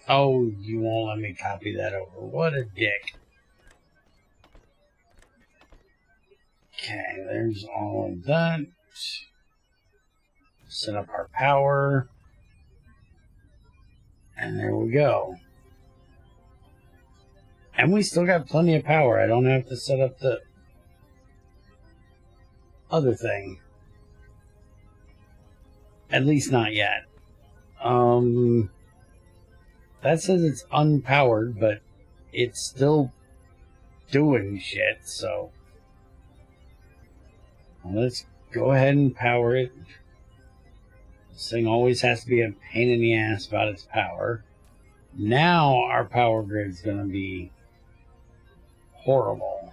Oh, you won't let me copy that over. What a dick. Okay, there's all of that. Set up our power. And there we go. And we still got plenty of power. I don't have to set up the other thing. At least not yet. That says it's unpowered, but it's still doing shit, so let's go ahead and power it. This thing always has to be a pain in the ass about its power. Now our power grid's gonna be horrible.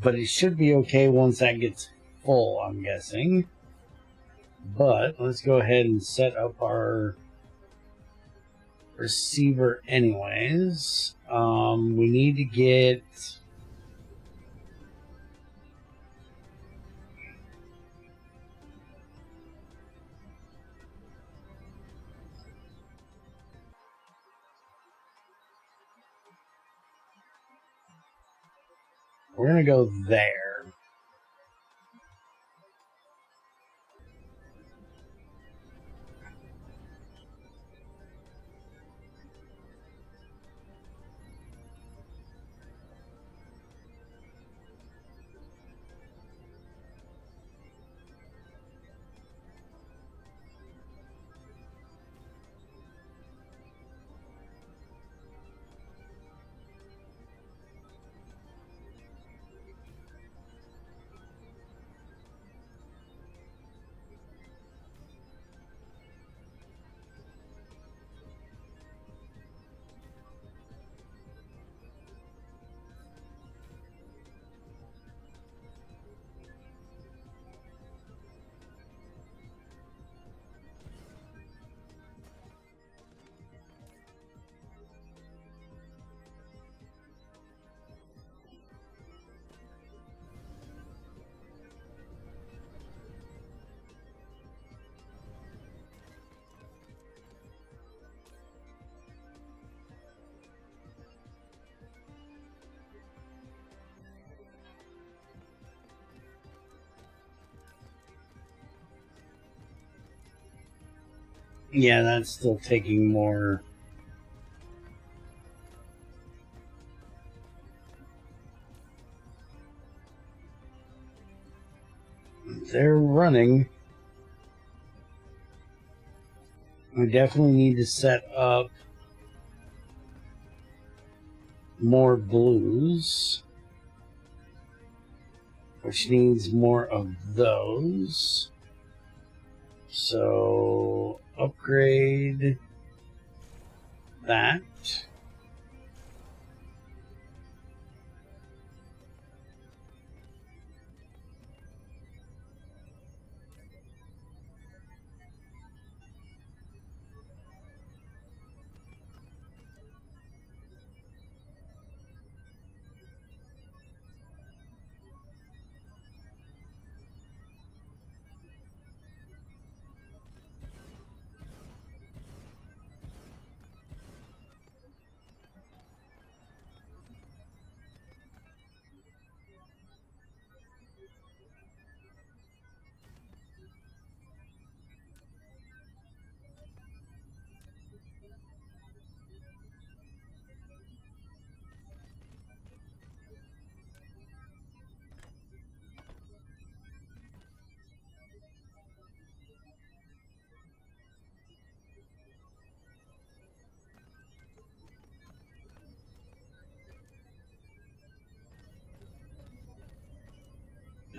But it should be okay once that gets full, I'm guessing. But let's go ahead and set up our receiver anyways. We need to get we're gonna go there. Yeah, that's still taking more. They're running. I definitely need to set up more blues, which needs more of those. So upgrade that.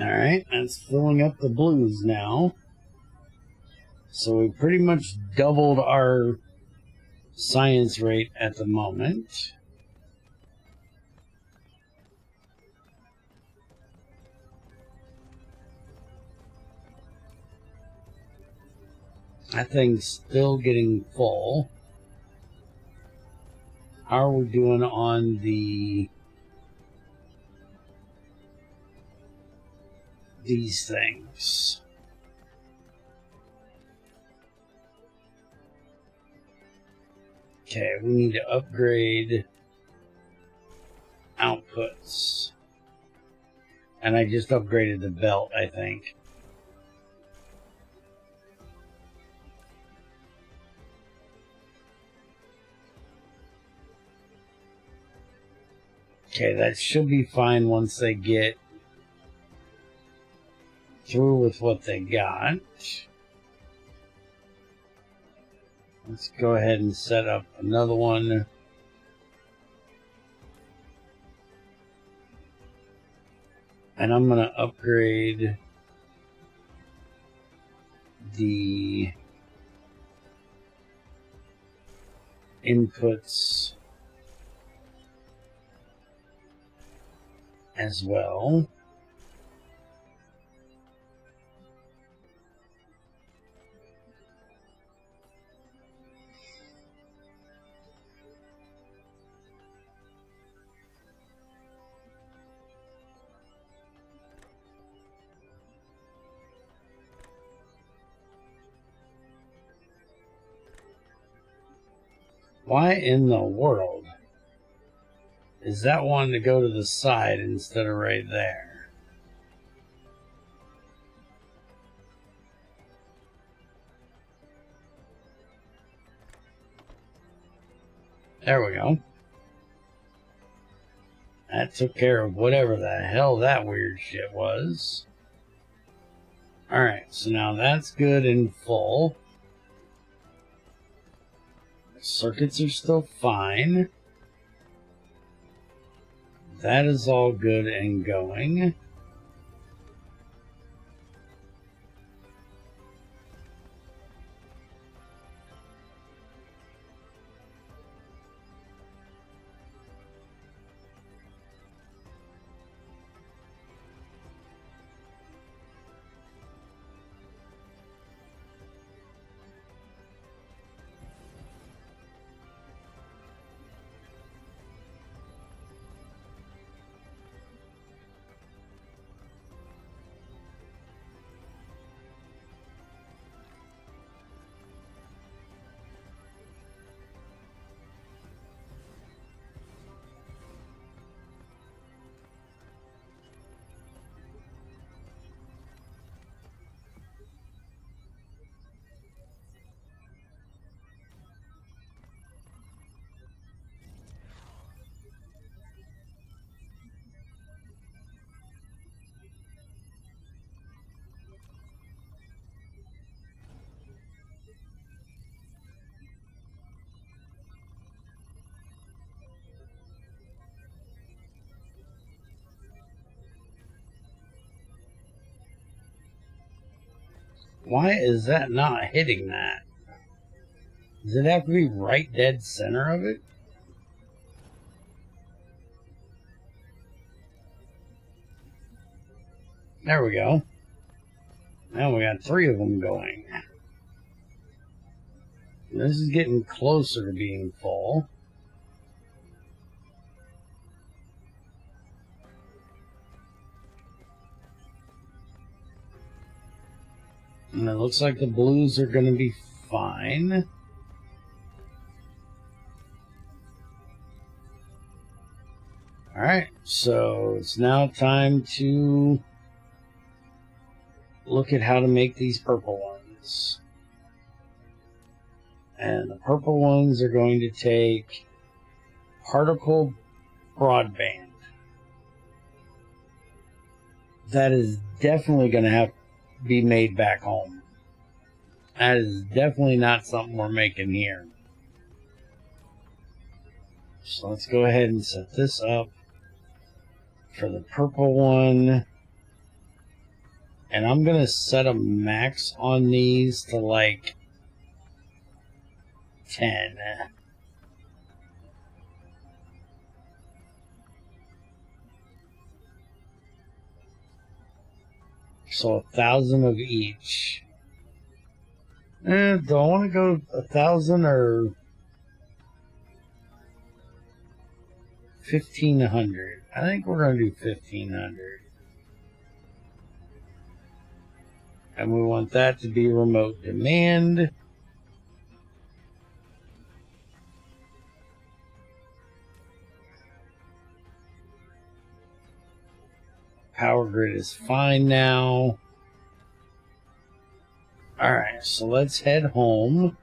Alright, that's filling up the blues now. So we pretty much doubled our science rate at the moment. That thing's still getting full. How are we doing on these things? Okay, we need to upgrade outputs. And I just upgraded the belt, I think. Okay, that should be fine once they get through with what they got. Let's go ahead and set up another one. And I'm going to upgrade the inputs as well. Why in the world is that one to go to the side instead of right there? There we go. That took care of whatever the hell that weird shit was. Alright, so now that's good and full. Circuits are still fine. That is all good and going. Why is that not hitting that? Does it have to be right dead center of it? There we go. Now we got 3 of them going. This is getting closer to being full. And it looks like the blues are going to be fine. Alright, so it's now time to look at how to make these purple ones. And the purple ones are going to take particle broadband. That is definitely going to have to be made back home. That is definitely not something we're making here. So let's go ahead and set this up for the purple one. And I'm going to set a max on these to like 10. So 1,000 of each. Do I want to go 1,000 or 1,500? I think we're going to do 1,500. And we want that to be remote demand. Power grid is fine now. Alright, so let's head home.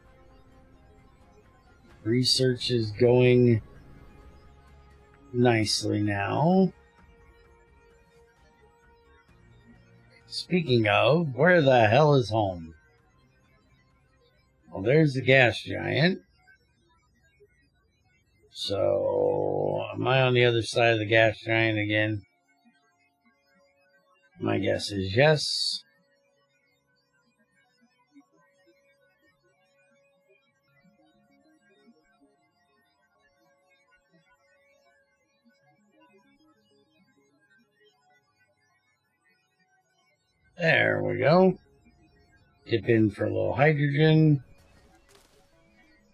Research is going nicely now. Speaking of, where the hell is home? Well, there's the gas giant. So, am I on the other side of the gas giant again? My guess is yes. There we go. Dip in for a little hydrogen.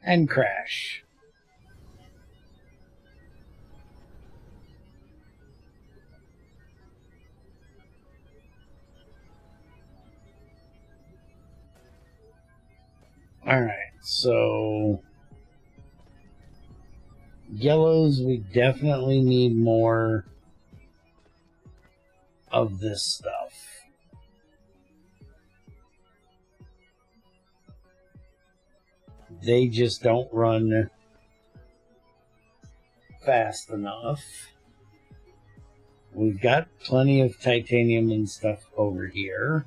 And crash. Alright, so yellows, we definitely need more of this stuff. They just don't run fast enough. We've got plenty of titanium and stuff over here.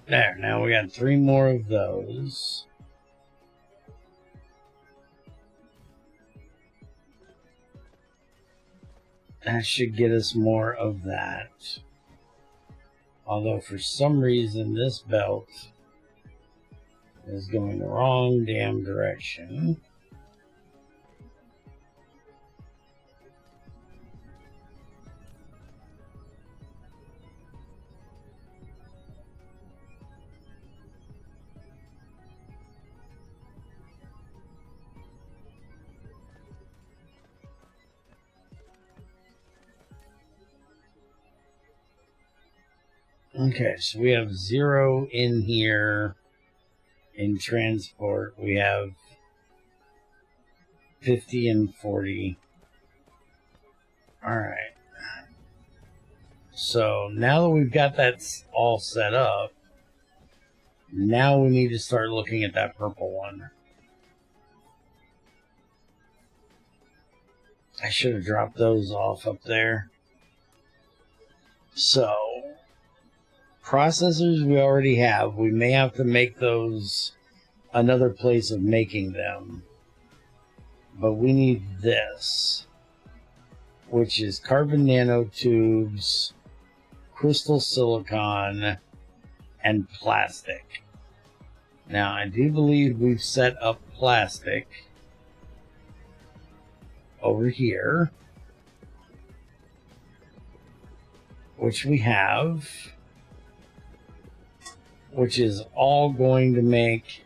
There, now we got 3 more of those. That should get us more of that. Although for some reason this belt is going the wrong damn direction. Okay, so we have 0 in here in transport. We have 50 and 40. Alright. So now that we've got that all set up, now we need to start looking at that purple one. I should have dropped those off up there. So processors we already have. We may have to make those another place of making them. But we need this, which is carbon nanotubes, crystal silicon, and plastic. Now, I do believe we've set up plastic over here, which we have, which is all going to make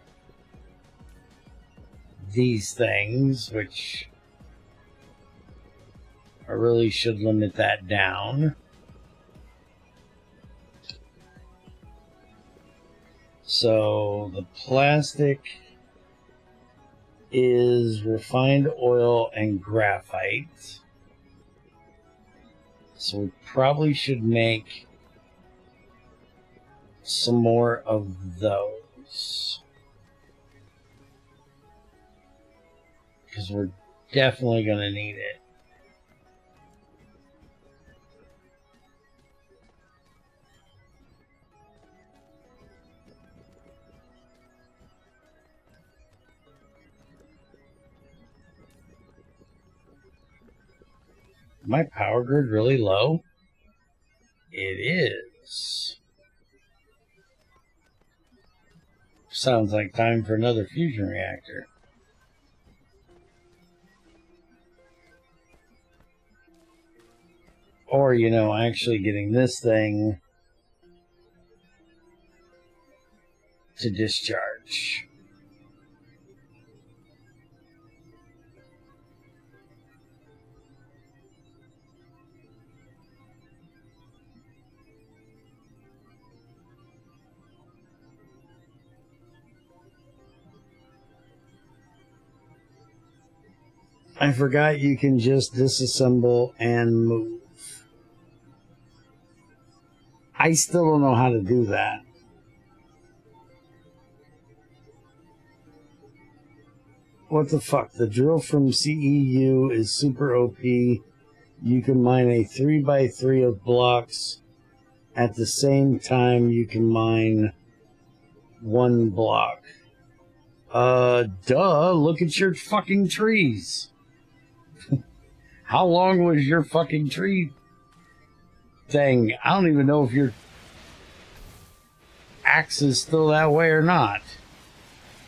these things, which I really should limit that down. So the plastic is refined oil and graphite. So we probably should make some more of those. Because we're definitely going to need it. My power grid really low? It is. Sounds like time for another fusion reactor. Or, you know, actually getting this thing to discharge. I forgot you can just disassemble and move. I still don't know how to do that. What the fuck? The drill from CEU is super OP. You can mine a 3x3 of blocks. At the same time, you can mine one block. Duh. Look at your fucking trees. How long was your fucking tree thing? I don't even know if your axe is still that way or not.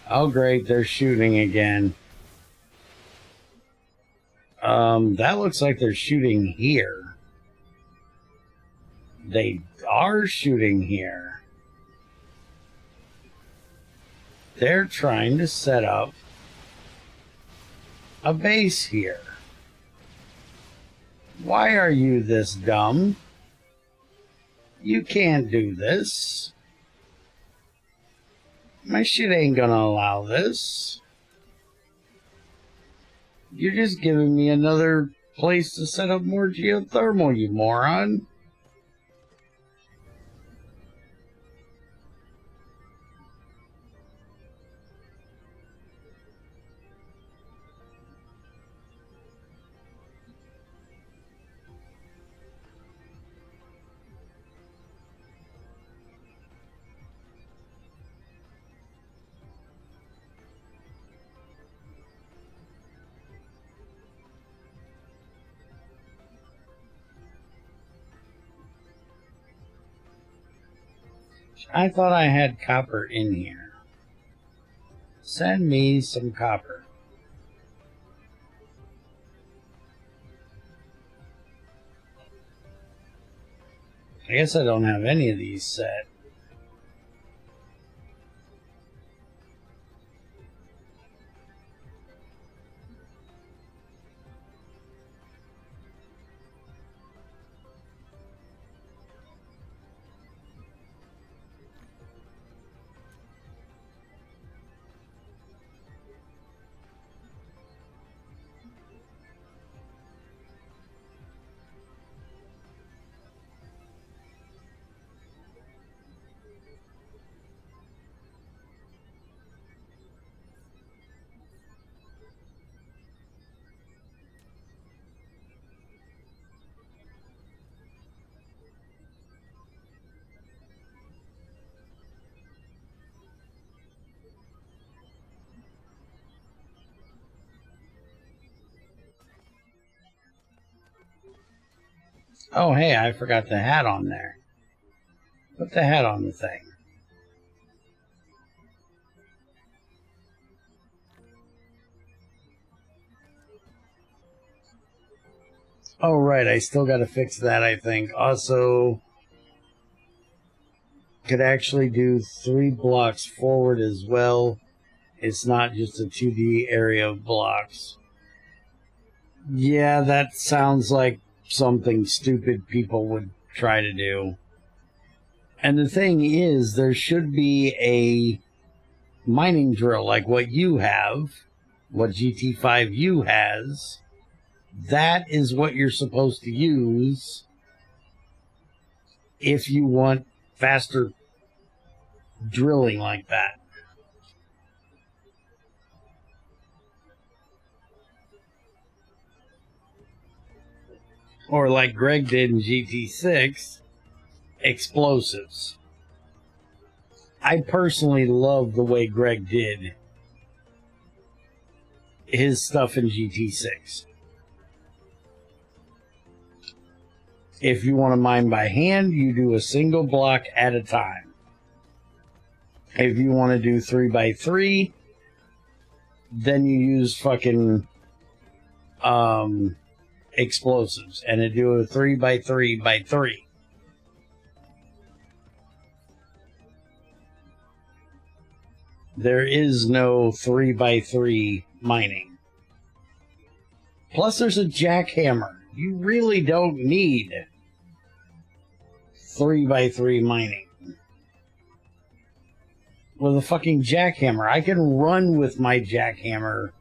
Oh, great. They're shooting again. That looks like they're shooting here. They are shooting here. They're trying to set up a base here. Why are you this dumb? You can't do this. My shit ain't gonna allow this. You're just giving me another place to set up more geothermal, you moron. I thought I had copper in here. Send me some copper. I guess I don't have any of these set. Oh, hey, I forgot the hat on there. Put the hat on the thing. Oh, right, I still got to fix that, I think. Also, could actually do 3 blocks forward as well. It's not just a 2D area of blocks. Yeah, that sounds like something stupid people would try to do. And the thing is, there should be a mining drill like what you have, what GT5U has. That is what you're supposed to use if you want faster drilling like that. Or like Greg did in GT6, explosives. I personally love the way Greg did his stuff in GT6. If you want to mine by hand, you do a single block at a time. If you want to do 3x3, then you use fucking explosives and do a 3x3x3. There is no 3x3 mining. Plus, there's a jackhammer. You really don't need 3x3 mining. With a fucking jackhammer, I can run with my jackhammer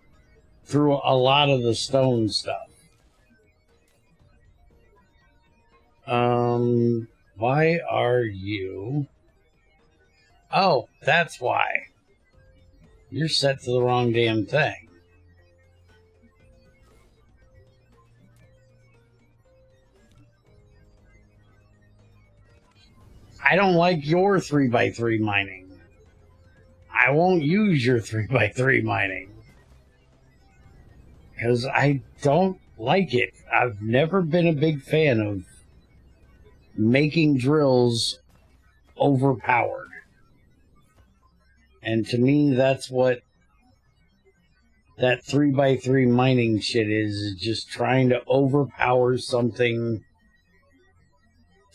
through a lot of the stone stuff. Why are you... Oh, that's why. You're set to the wrong damn thing. I don't like your 3x3 mining. I won't use your 3x3 mining. Because I don't like it. I've never been a big fan of making drills overpowered. And to me, that's what that 3x3 mining shit is just trying to overpower something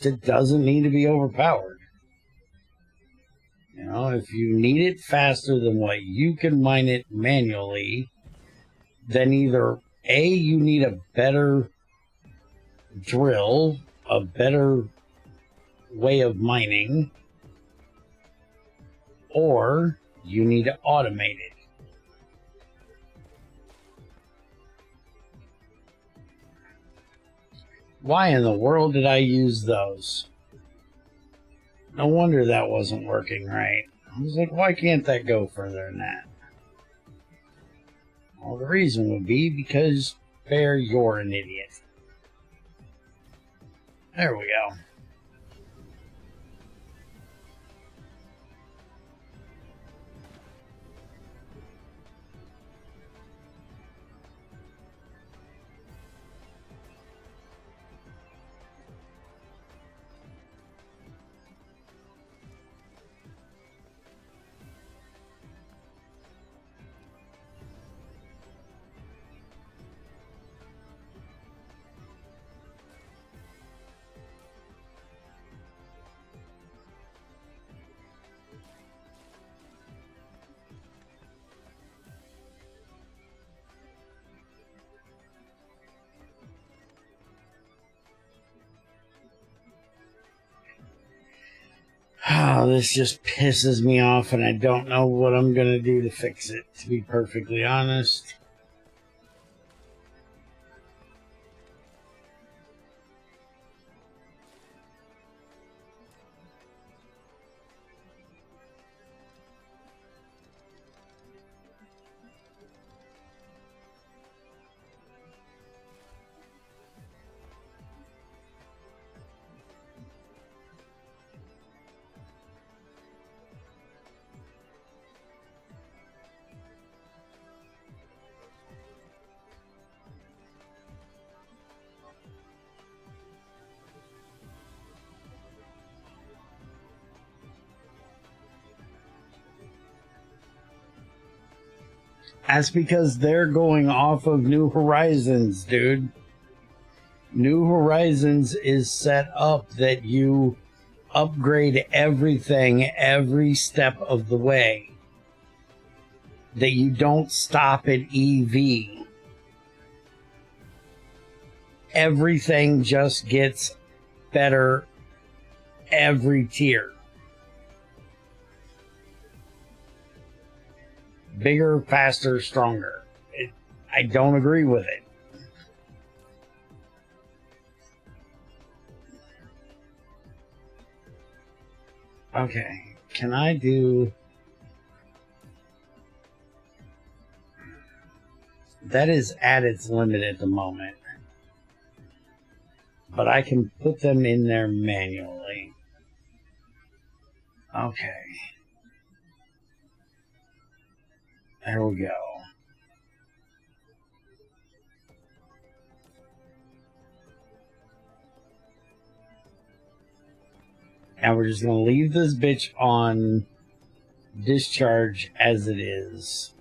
that doesn't need to be overpowered. You know, if you need it faster than what you can mine it manually, then either A, you need a better drill, a better way of mining, or you need to automate it. Why in the world did I use those? No wonder that wasn't working right. I was like, why can't that go further than that? Well, the reason would be because, Bear, you're an idiot. There we go. Oh, this just pisses me off, and I don't know what I'm going to do to fix it, to be perfectly honest. That's because they're going off of New Horizons, dude. New Horizons is set up that you upgrade everything every step of the way. That you don't stop at EV. Everything just gets better every tier. Bigger, faster, stronger. I don't agree with it. Okay, can I do... That is at its limit at the moment. But I can put them in there manually. Okay. There we go. And we're just going to leave this bitch on discharge as it is.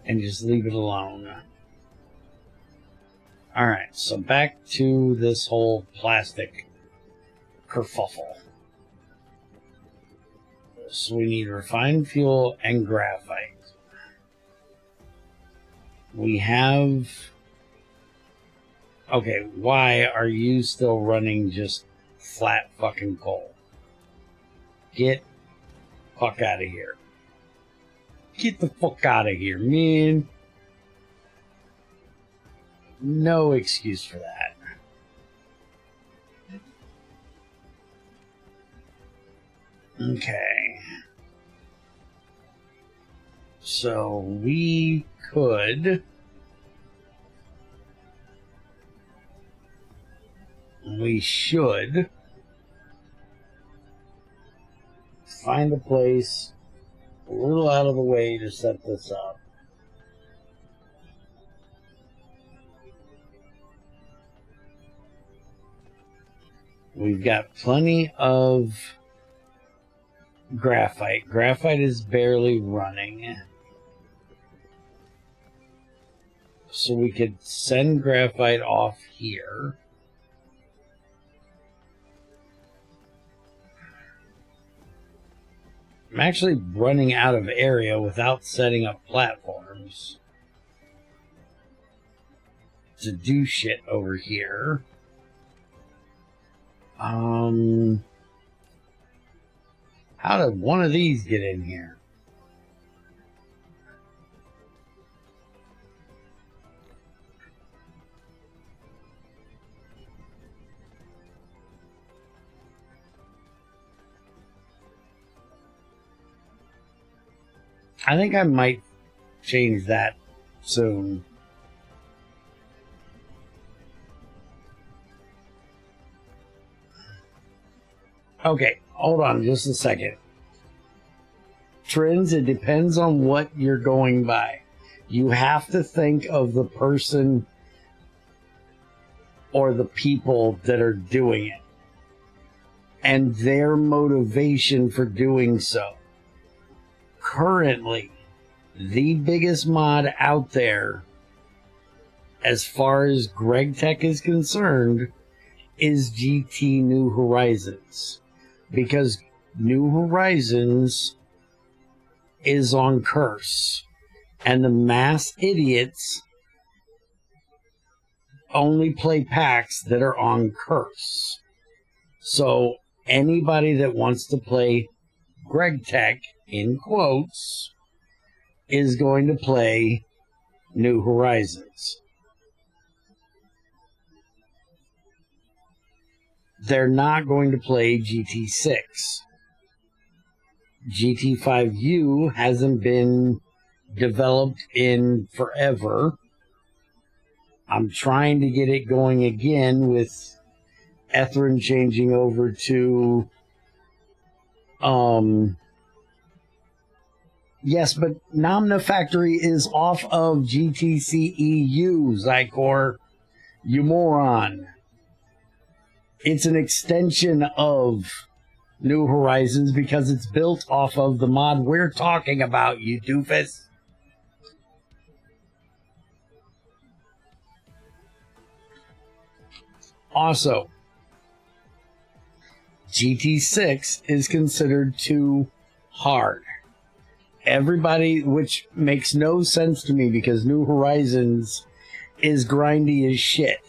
And just leave it alone. Alright, so back to this whole plastic kerfuffle. So we need refined fuel and graphite. We have... Okay, why are you still running just flat fucking coal? Get the fuck out of here. Get the fuck out of here, man. No excuse for that. Okay. So we could... We should find a place a little out of the way to set this up. We've got plenty of graphite. Graphite is barely running. So we could send graphite off here. I'm actually running out of area without setting up platforms to do shit over here. How did one of these get in here? I think I might change that soon. Okay, hold on just a second. Trends, it depends on what you're going by. You have to think of the person or the people that are doing it and their motivation for doing so. Currently, the biggest mod out there, as far as GregTech is concerned, is GT New Horizons. Because New Horizons is on Curse. And the mass idiots only play packs that are on Curse. So anybody that wants to play GregTech, in quotes, is going to play New Horizons. They're not going to play GT6. GT5U hasn't been developed in forever. I'm trying to get it going again with Ethrin changing over to yes, but Namna Factory is off of GTCEU, Zykor, you moron. It's an extension of New Horizons because it's built off of the mod we're talking about, you doofus. Also, GT6 is considered too hard. Everybody, which makes no sense to me because New Horizons is grindy as shit.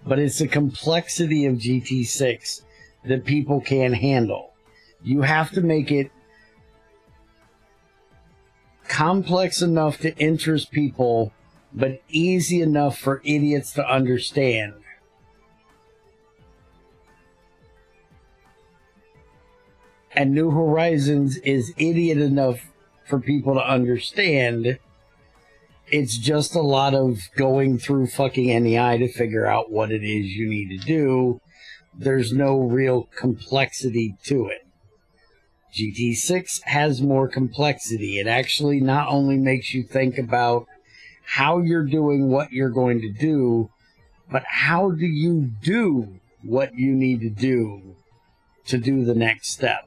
But it's the complexity of GT6 that people can't handle. You have to make it complex enough to interest people but easy enough for idiots to understand. And New Horizons is idiot enough for people to understand. It's just a lot of going through fucking NEI to figure out what it is you need to do. There's no real complexity to it. GT6 has more complexity. It actually not only makes you think about how you're doing what you're going to do, but how do you do what you need to do the next step.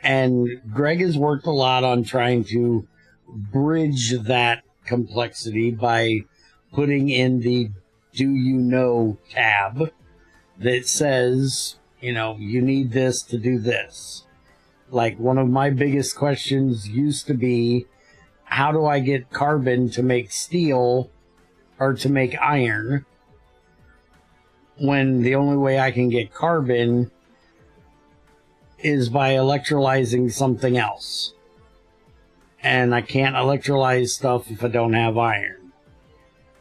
And Greg has worked a lot on trying to bridge that complexity by putting in the Do You Know tab that says, you know, you need this to do this. Like, one of my biggest questions used to be, how do I get carbon to make steel or to make iron, when the only way I can get carbon is by electrolyzing something else. And I can't electrolyze stuff if I don't have iron.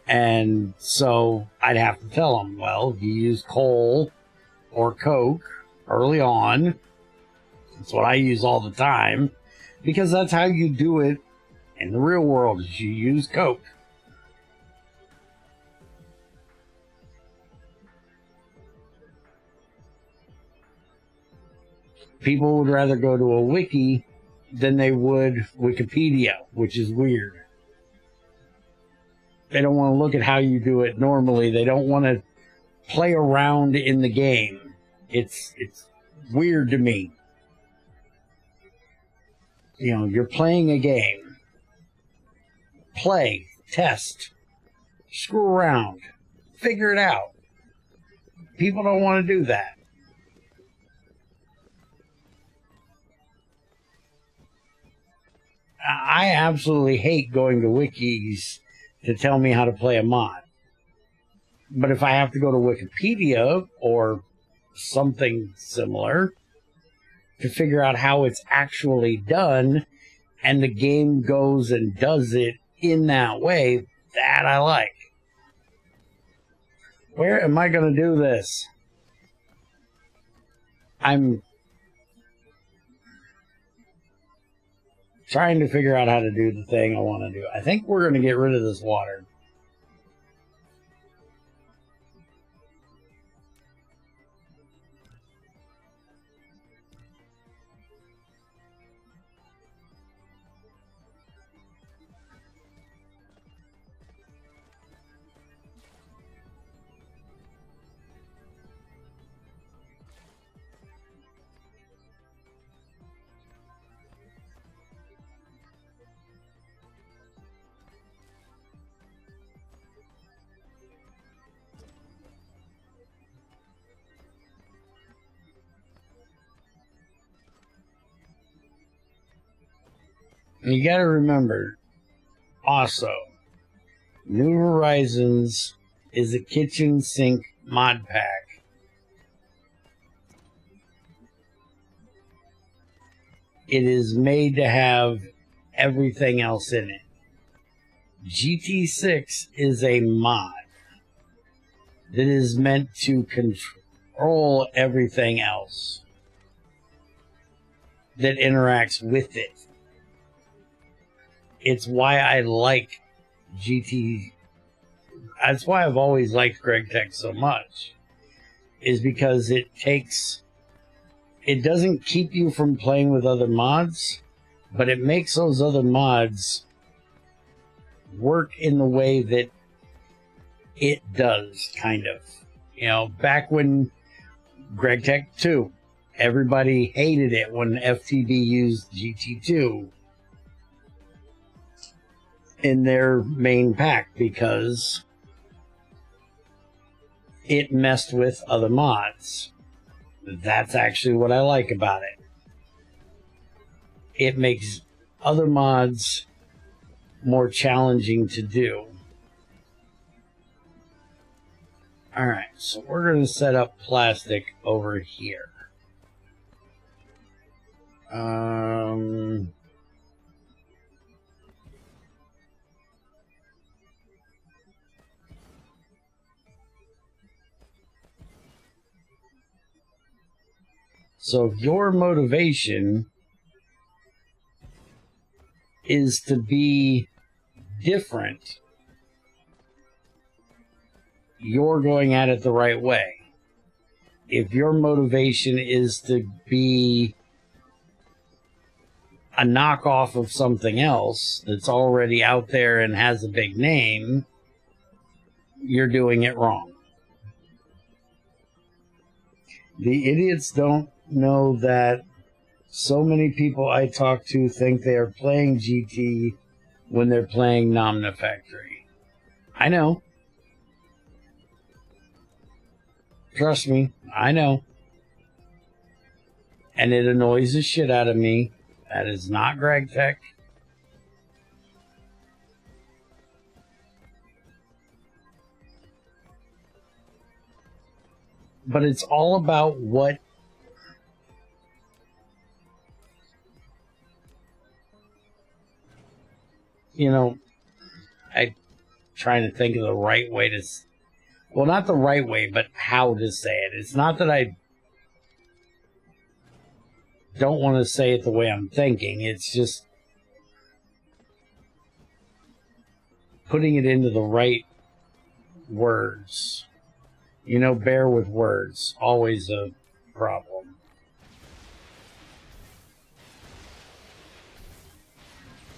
And so I'd have to tell them, well, you use coal or coke early on. That's what I use all the time, because that's how you do it in the real world, is you use coke. People would rather go to a wiki than they would Wikipedia, which is weird. They don't want to look at how you do it normally. They don't want to play around in the game. It's weird to me. You know, you're playing a game. Play, test, screw around, figure it out. People don't want to do that. I absolutely hate going to wikis to tell me how to play a mod. But if I have to go to Wikipedia or something similar to figure out how it's actually done, and the game goes and does it in that way, that I like. Where am I going to do this? I'm trying to figure out how to do the thing I want to do. I think we're going to get rid of this water. And you got to remember, also, New Horizons is a kitchen sink mod pack. It is made to have everything else in it. GT6 is a mod that is meant to control everything else that interacts with it. It's why I like GT. That's why I've always liked GregTech so much, is because it doesn't keep you from playing with other mods, but it makes those other mods work in the way that it does, kind of. You know, back when GregTech 2, everybody hated it when FTB used GT2 in their main pack because it messed with other mods. That's actually what I like about it. It makes other mods more challenging to do. Alright, so we're going to set up plastic over here. So if your motivation is to be different, you're going at it the right way. If your motivation is to be a knockoff of something else that's already out there and has a big name, you're doing it wrong. The idiots don't know that so many people I talk to think they are playing GT when they're playing Nomna Factory. I know. Trust me, I know. And it annoys the shit out of me. That is not GregTech. But it's all about what I'm trying to think of the right way to, well, not the right way, but how to say it. It's not that I don't want to say it the way I'm thinking. It's just putting it into the right words. Bear with words. Always a problem.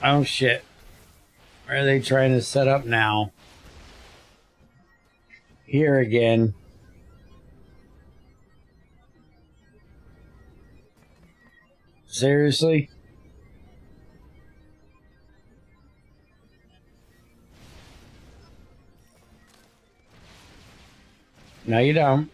Oh, shit. Where are they trying to set up now? Here again. Seriously? No, you don't.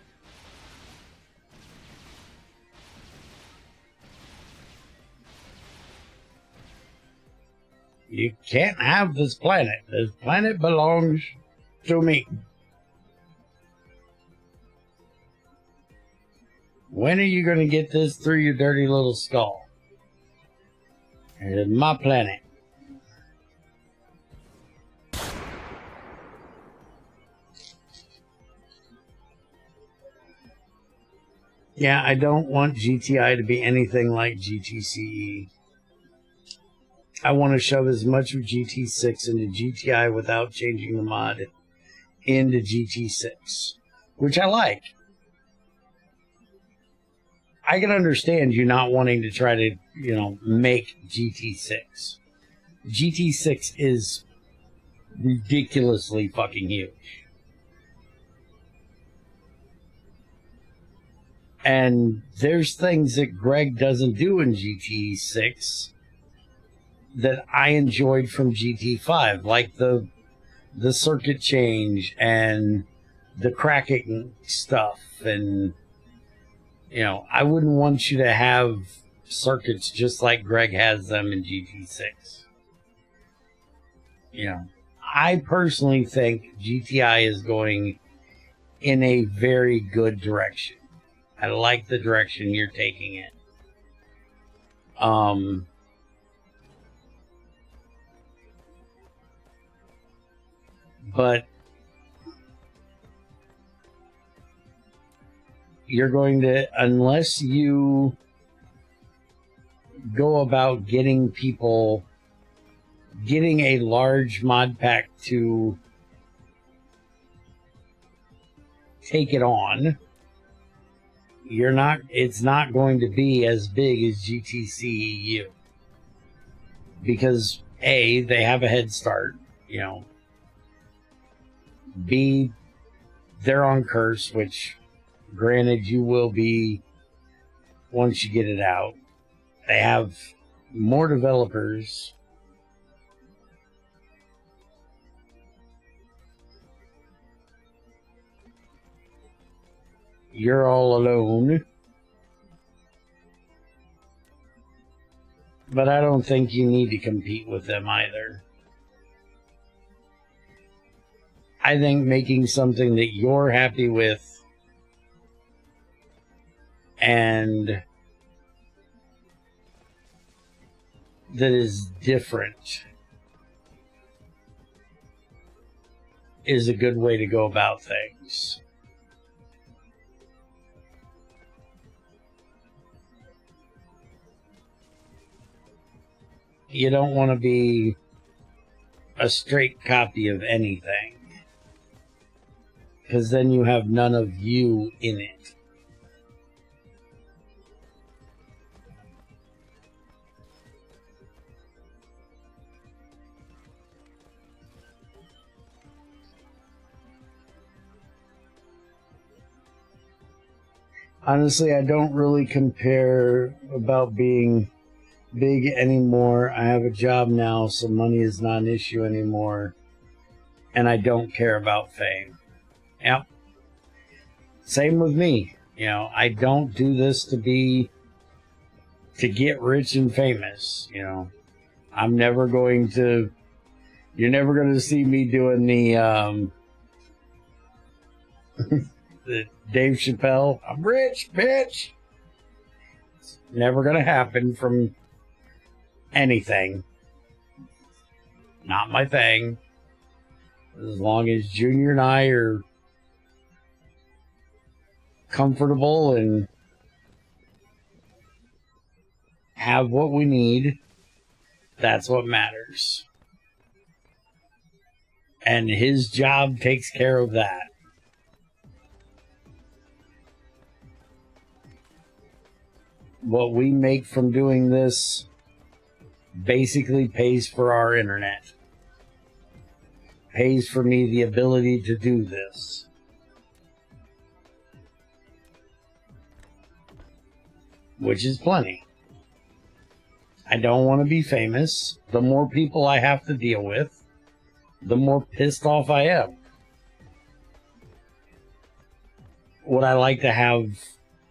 You can't have this planet. This planet belongs to me. When are you going to get this through your dirty little skull? It is my planet. Yeah, I don't want GTI to be anything like GTCE. I want to shove as much of GT6 into GTI without changing the mod into GT6, which I like. I can understand you not wanting to try to, make GT6. GT6 is ridiculously fucking huge. And there's things that Greg doesn't do in GT6 that I enjoyed from GT5, like the circuit change and the cracking stuff. And, I wouldn't want you to have circuits just like Greg has them in GT6. I personally think GTI is going in a very good direction. I like the direction you're taking it. But you're going to, unless you go about getting a large mod pack to take it on, it's not going to be as big as GTCEU. Because A, they have a head start, B, they're on Curse, which granted you will be once you get it out. They have more developers. You're all alone. But I don't think you need to compete with them either. I think making something that you're happy with and that is different is a good way to go about things. You don't want to be a straight copy of anything, because then you have none of you in it. Honestly, I don't really compare about being big anymore. I have a job now, so money is not an issue anymore. And I don't care about fame. Yep. Same with me. You know, I don't do this to get rich and famous. You know, I'm never going to, you're never going to see me doing the Dave Chappelle, I'm rich, bitch. It's never going to happen from anything. Not my thing. As long as Junior and I are comfortable and have what we need, that's what matters. And his job takes care of that. What we make from doing this basically pays for our internet. Pays for me the ability to do this. Which is plenty. I don't want to be famous. The more people I have to deal with, the more pissed off I am. Would I like to have,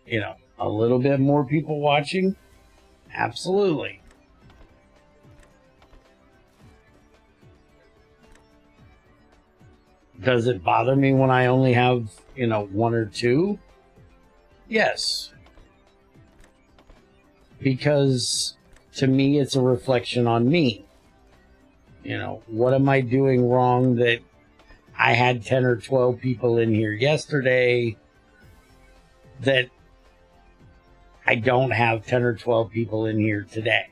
you know, a little bit more people watching? Absolutely. Does it bother me when I only have, you know, one or two? Yes. Because to me, it's a reflection on me. You know, what am I doing wrong that I had 10 or 12 people in here yesterday that I don't have 10 or 12 people in here today?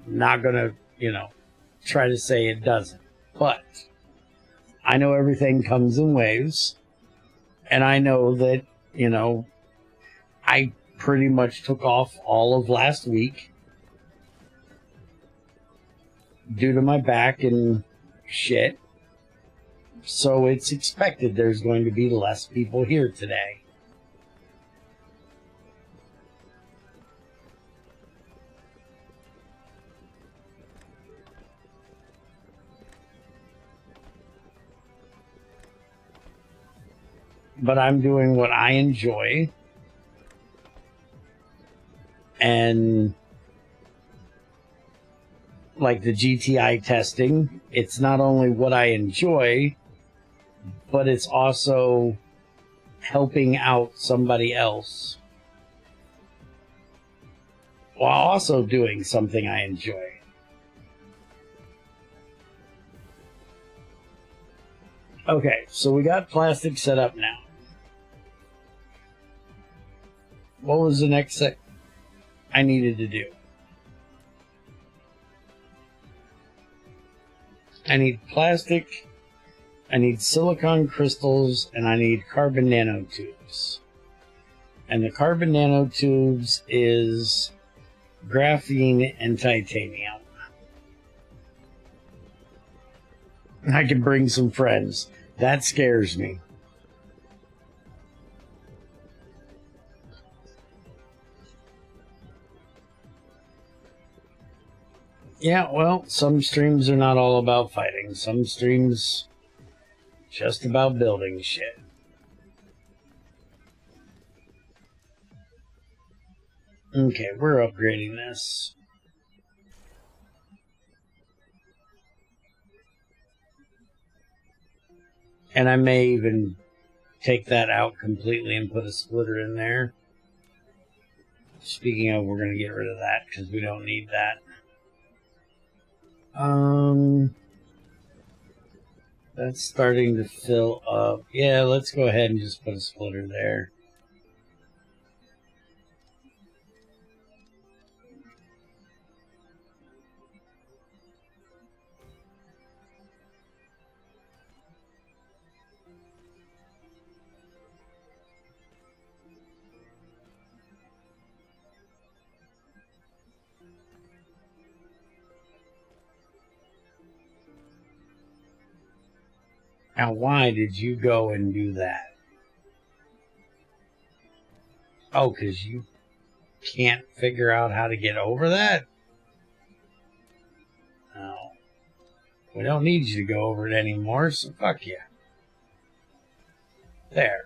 I'm not going to, you know, try to say it doesn't. But I know everything comes in waves. And I know that, you know, I pretty much took off all of last week due to my back and shit. So it's expected there's going to be less people here today. But I'm doing what I enjoy. And like the GTI testing, it's not only what I enjoy, but it's also helping out somebody else while also doing something I enjoy. Okay, so we got plastic set up now. What was the next set I needed to do? I need plastic, I need silicon crystals, and I need carbon nanotubes. And the carbon nanotubes is graphene and titanium. I can bring some friends. That scares me. Yeah, well, some streams are not all about fighting. Some streams just about building shit. Okay, we're upgrading this. And I may even take that out completely and put a splitter in there. Speaking of, we're going to get rid of that because we don't need that. That's starting to fill up. Yeah, let's go ahead and just put a splitter there. Now, why did you go and do that? Oh, because you can't figure out how to get over that? No. We don't need you to go over it anymore, so fuck you. There.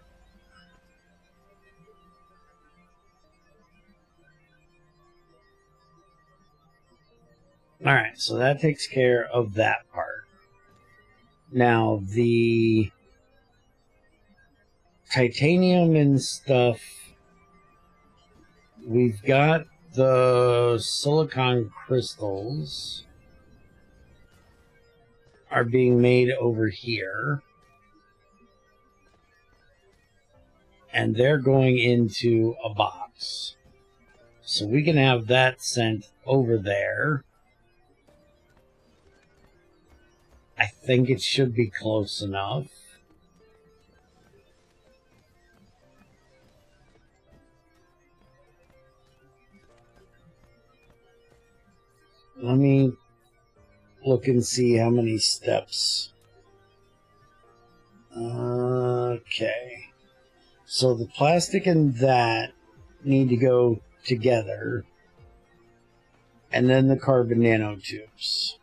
Alright, so that takes care of that part. Now, the titanium and stuff, we've got the silicon crystals are being made over here. And they're going into a box. So we can have that sent over there. I think it should be close enough. Let me look and see how many steps. Okay. So the plastic and that need to go together. And then the carbon nanotubes.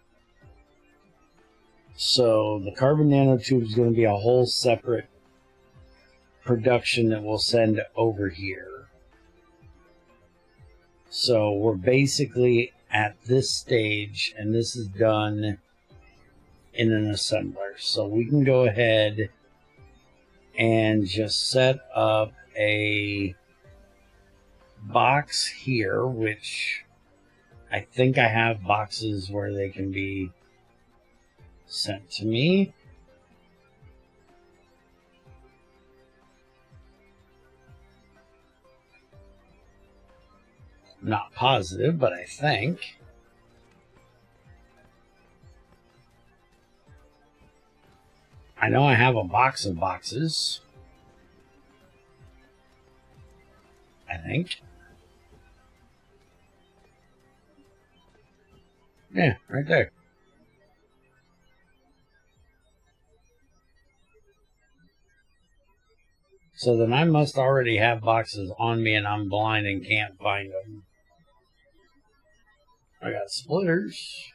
So the carbon nanotube is going to be a whole separate production that we'll send over here. So we're basically at this stage, and this is done in an assembler. So we can go ahead and just set up a box here, which I think I have boxes where they can be sent to me. Not positive, but I think. I know I have a box of boxes. I think. Yeah, right there. So then I must already have boxes on me and I'm blind and can't find them. I got splitters.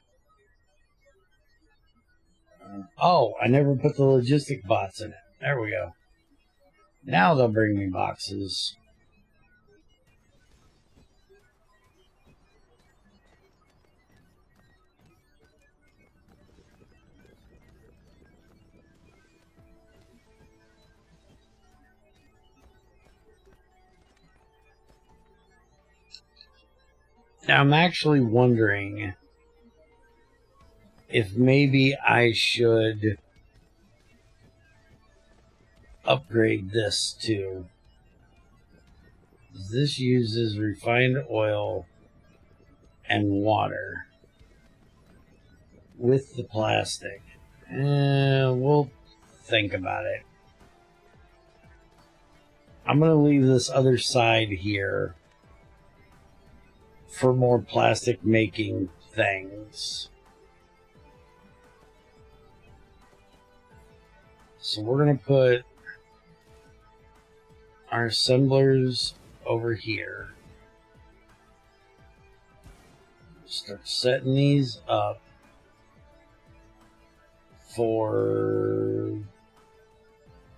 Oh, I never put the logistic bots in it. There we go. Now they'll bring me boxes. Now I'm actually wondering if maybe I should upgrade this too. This uses refined oil and water with the plastic. We'll think about it. I'm going to leave this other side here for more plastic making things. So we're going to put our assemblers over here. Start setting these up for...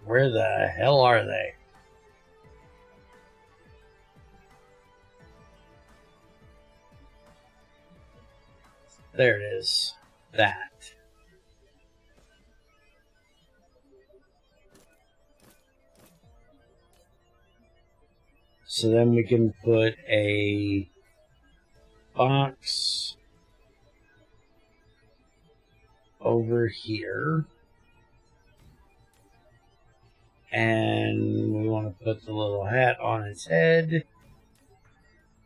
Where the hell are they? There it is. That. So then we can put a box over here. And we want to put the little hat on its head.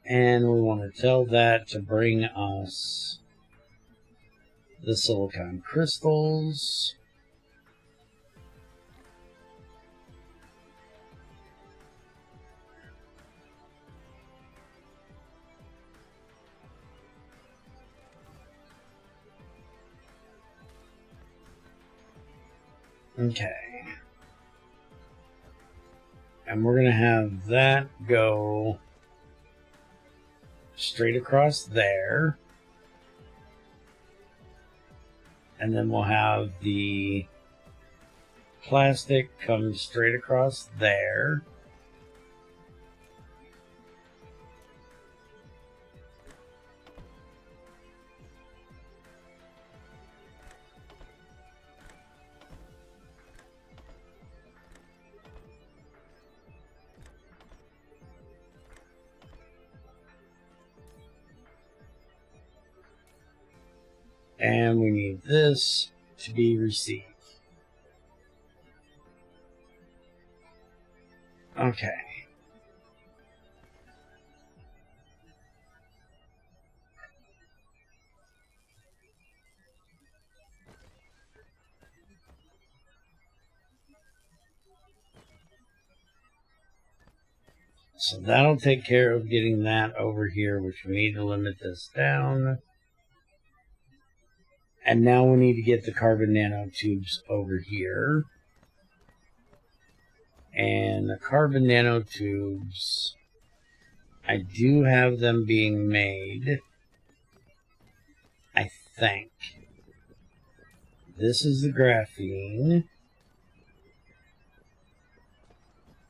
And we want to tell that to bring us the silicon crystals. Okay. And we're going to have that go straight across there. And then we'll have the plastic come straight across there. And we need this to be received. Okay. So that'll take care of getting that over here, which we need to limit this down. And now we need to get the carbon nanotubes over here. And the carbon nanotubes, I do have them being made. I think. This is the graphene.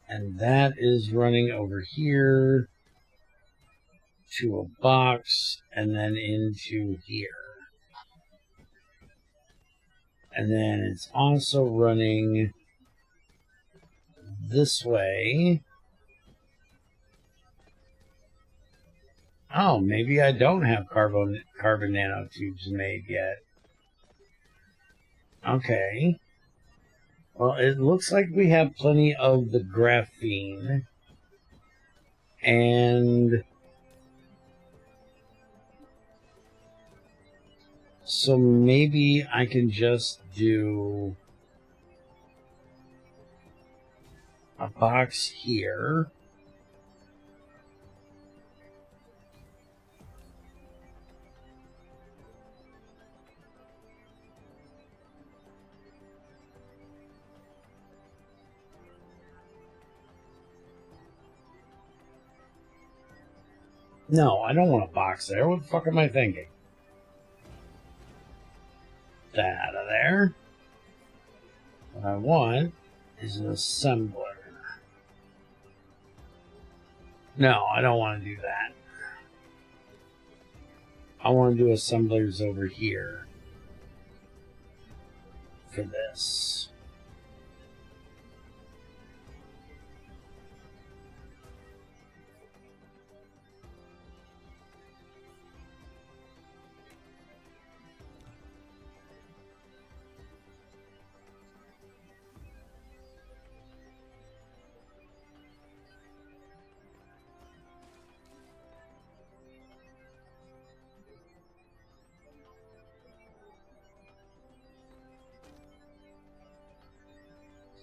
And that is running over here to a box and then into here. And then it's also running this way. Oh, maybe I don't have carbon nanotubes made yet. Okay. Well, it looks like we have plenty of the graphene. And so maybe I can just do a box here. No, I don't want a box there. What the fuck am I thinking? That out of there. What I want is an assembler. No, I don't want to do that. I want to do assemblers over here for this.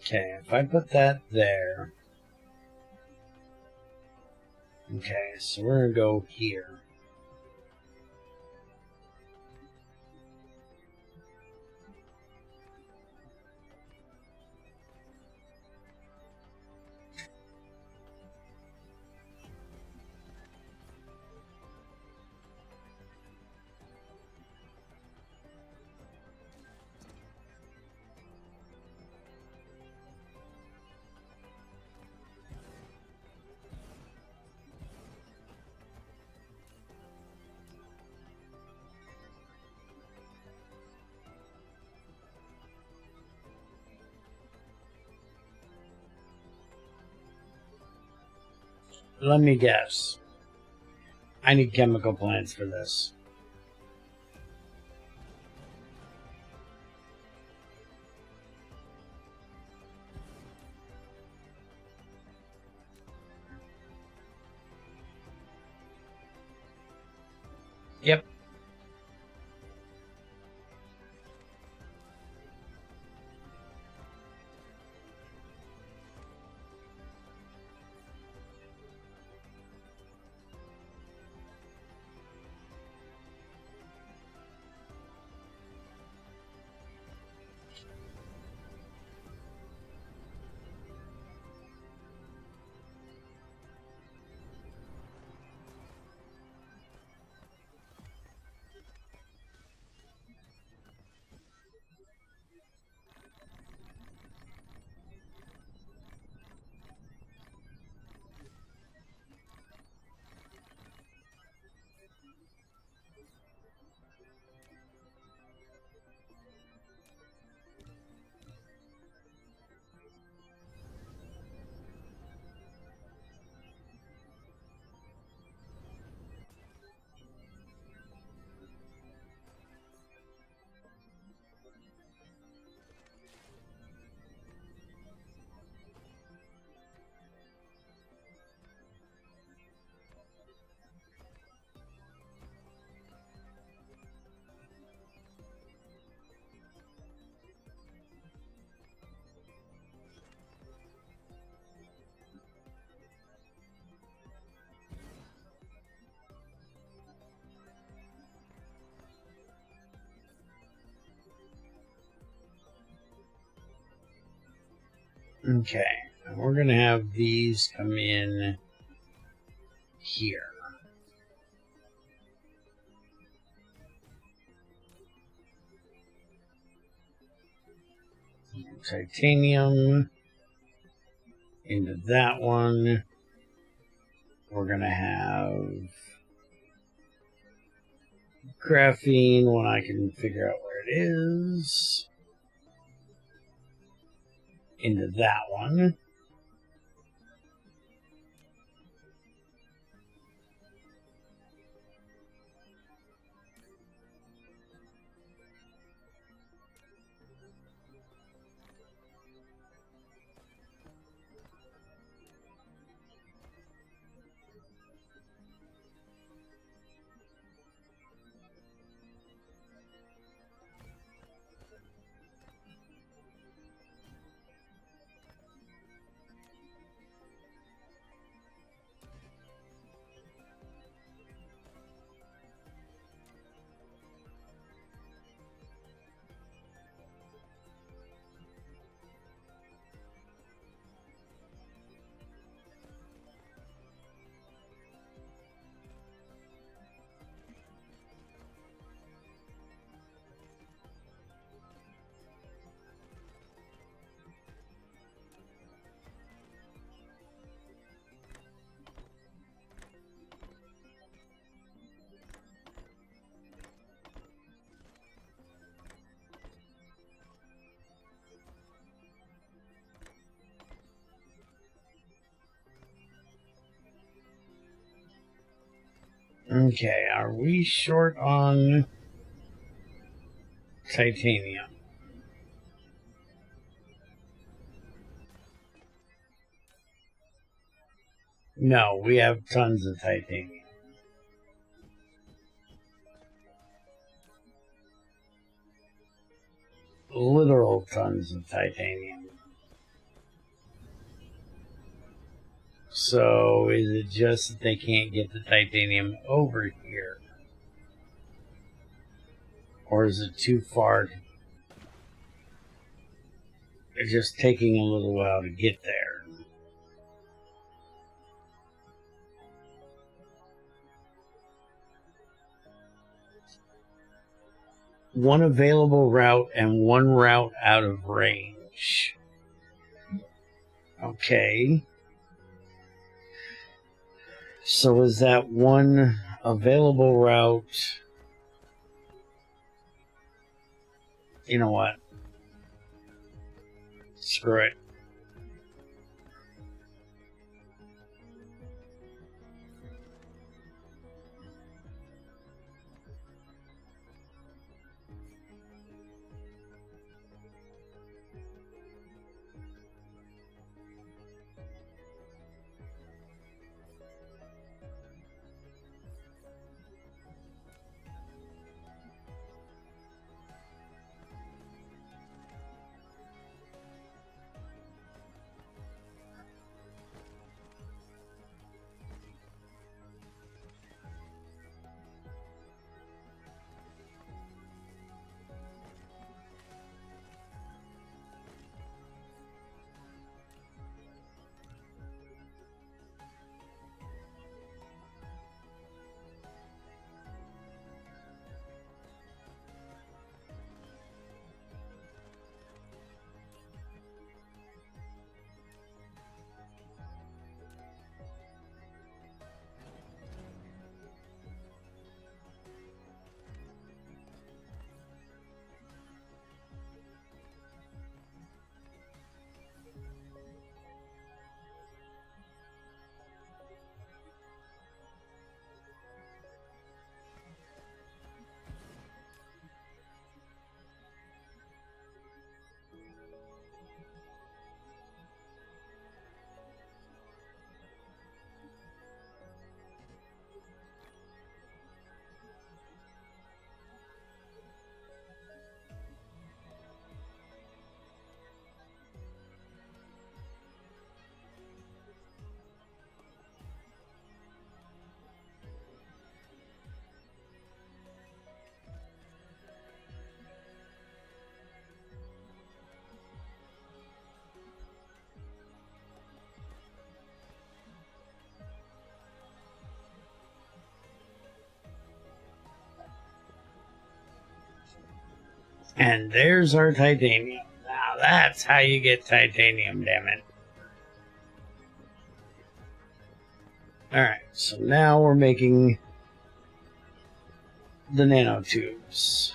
Okay, if I put that there. Okay, so we're going to go here. Let me guess. I need chemical plants for this. Yep. Okay, we're going to have these come in here. Titanium into that one. We're going to have graphene when I can figure out where it is. Into that one. Okay, are we short on titanium? No, we have tons of titanium. Literal tons of titanium. So is it just that they can't get the titanium over here? Or is it too far? It's just taking a little while to get there. One available route and one route out of range. Okay. So is that one available route? You know what? Screw it. And there's our titanium. Now that's how you get titanium, damn it. Alright, so now we're making the nanotubes.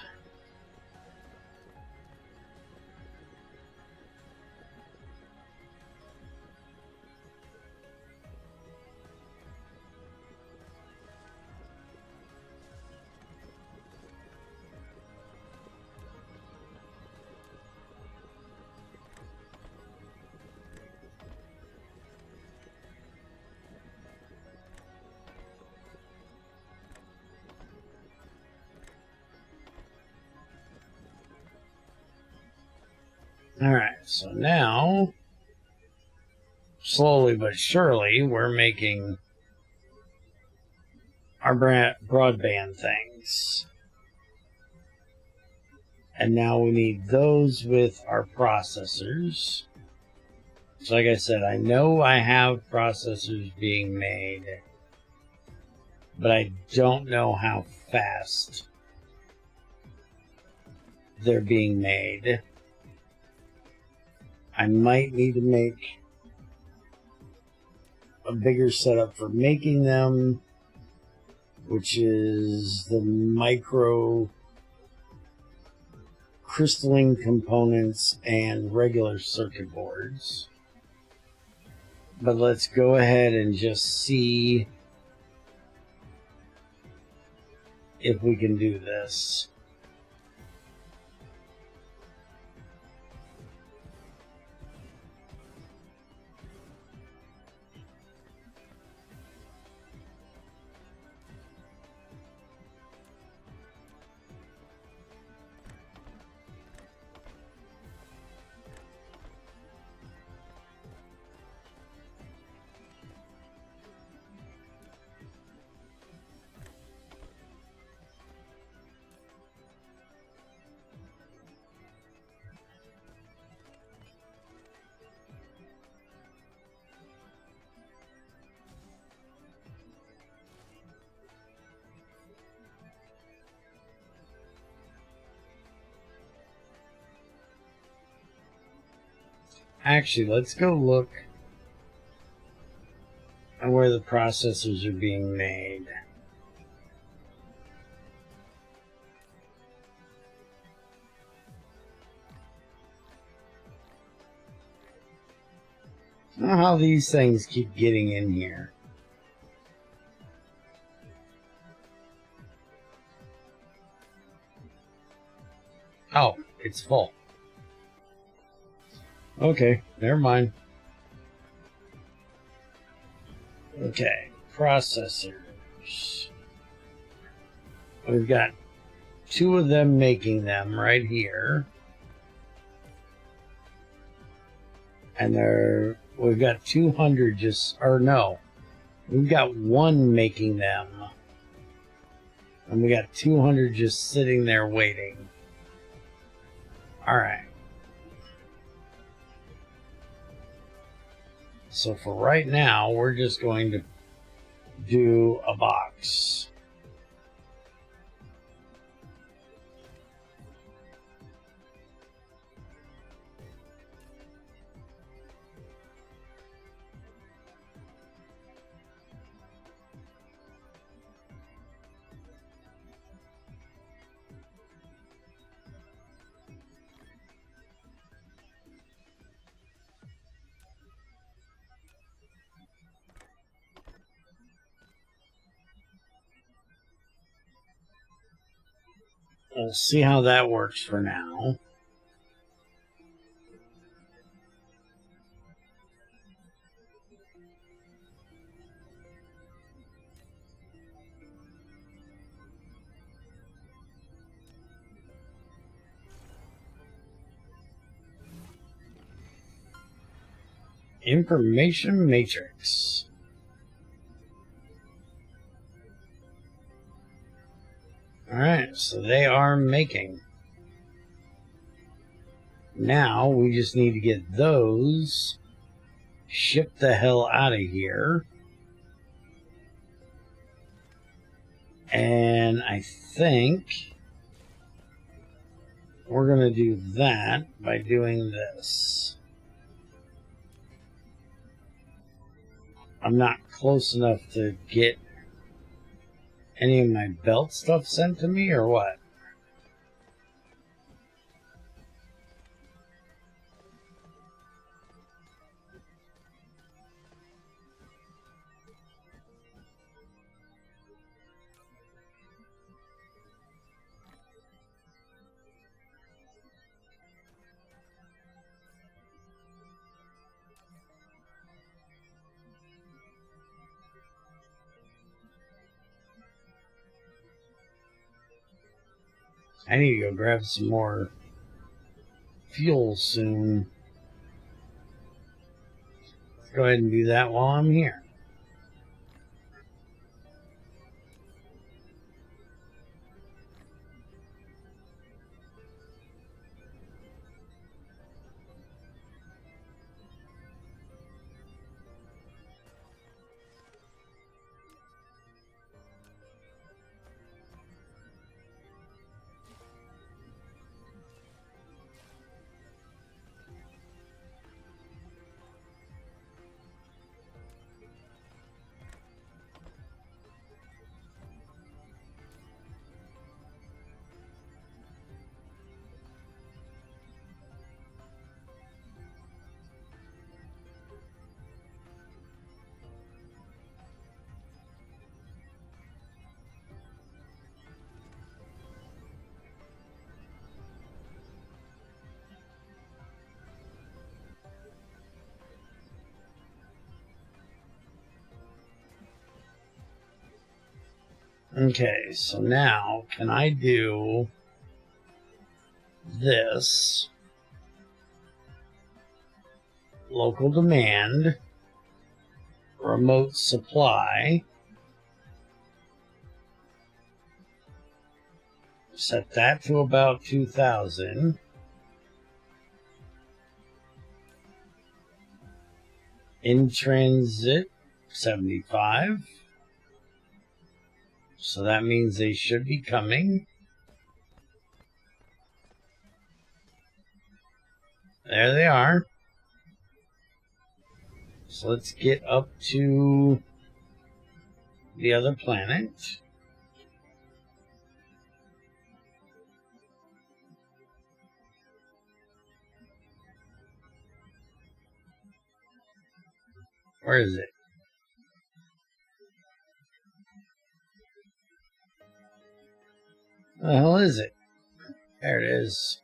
Alright, so now, slowly but surely, we're making our broadband things. And now we need those with our processors. So like I said, I know I have processors being made, but I don't know how fast they're being made. I might need to make a bigger setup for making them, which is the micro crystalline components and regular circuit boards. But let's go ahead and just see if we can do this. Actually, let's go look at where the processors are being made. I don't know how these things keep getting in here. Oh, it's full. Okay, never mind. Okay, processors. We've got 2 of them making them right here. And we've got 200 just, or no, we've got 1 making them. And we got 200 just sitting there waiting. Alright. So for right now, we're just going to do a box. We'll see how that works for now. Information matrix. Alright, so they are making. Now we just need to get those shipped the hell out of here. And I think we're going to do that by doing this. I'm not close enough to get any of my belt stuff sent to me, or what? I need to go grab some more fuel soon. Let's go ahead and do that while I'm here. Okay, so now can I do this? Local demand, remote supply, set that to about 2,000. In transit, 75. So that means they should be coming. There they are. So let's get up to the other planet. Where is it? Where the hell is it? There it is.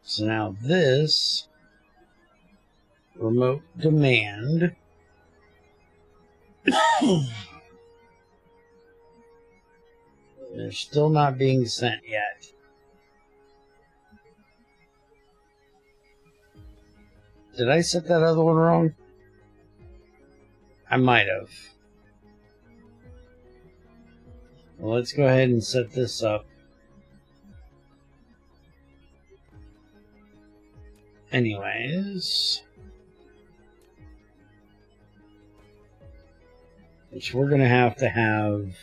So now this remote demand they're still not being sent yet. Did I set that other one wrong? I might have. Well, let's go ahead and set this up. Anyways, which we're going to have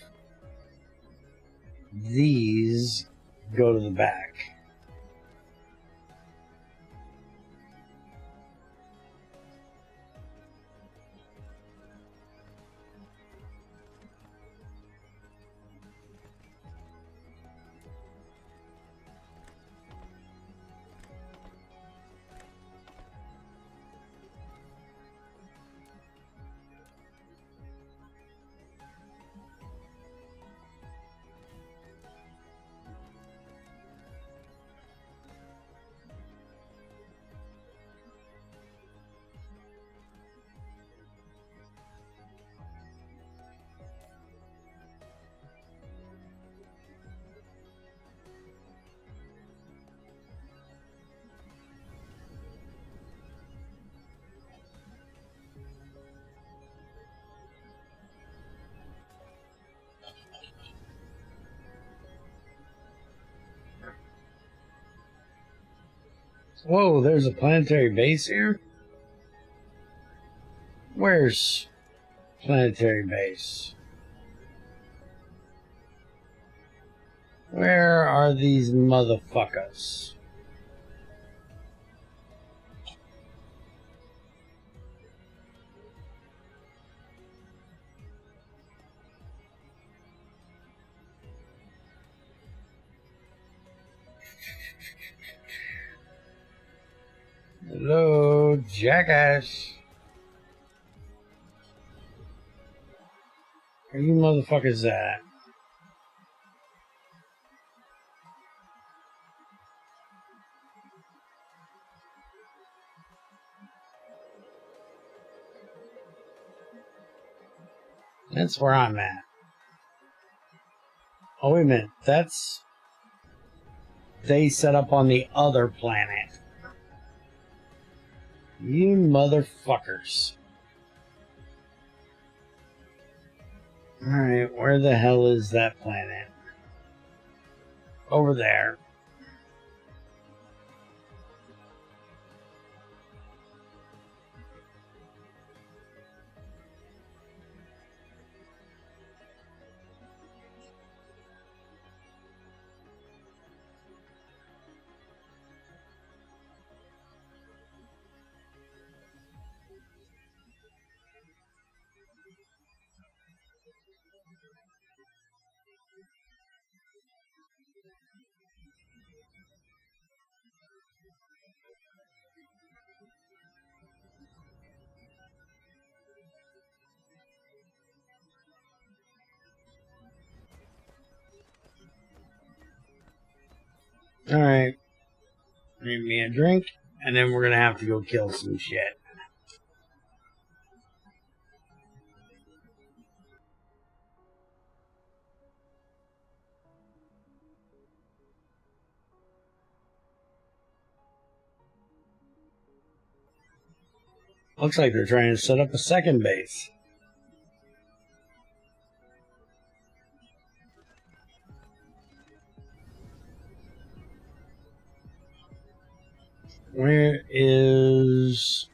these go to the back. Whoa, there's a planetary base here? Where's planetary base? Where are these motherfuckers? Hello, jackass. Where you motherfuckers at? That's where I'm at. Oh, wait a minute. That's... They set up on the other planet. You motherfuckers. Alright, where the hell is that planet? Over there. Alright. Give me a drink, and then we're gonna have to go kill some shit. Looks like they're trying to set up a second base. Where is...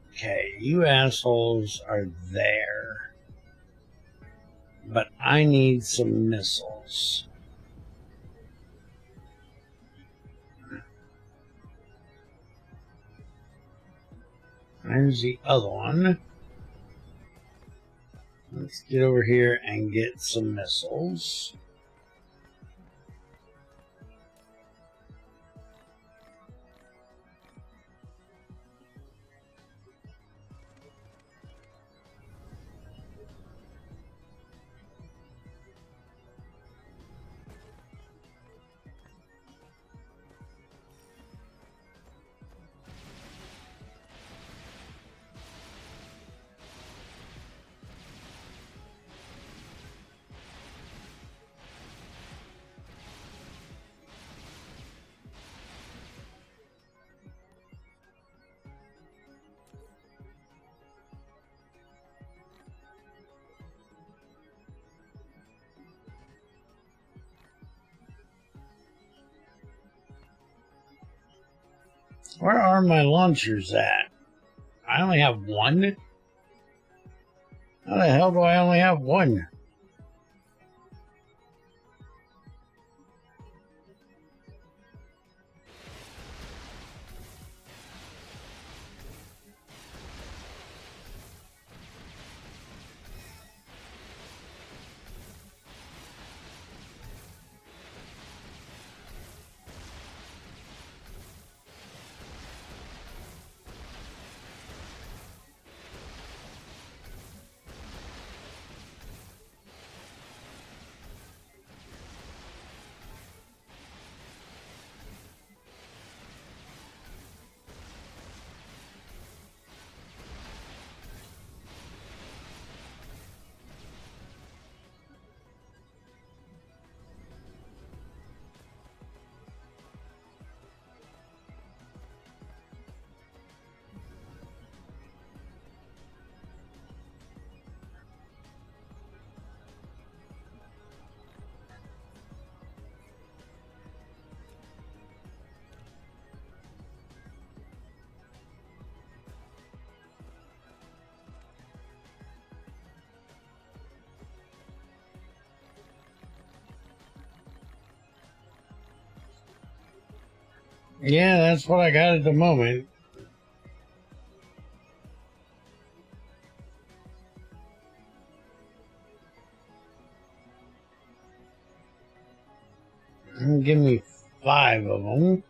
Okay, you assholes are there. But I need some missiles. There's the other one. Let's get over here and get some missiles. Where are my launchers at? I only have one? How the hell do I only have one? Yeah, that's what I got at the moment. Give me 5 of them.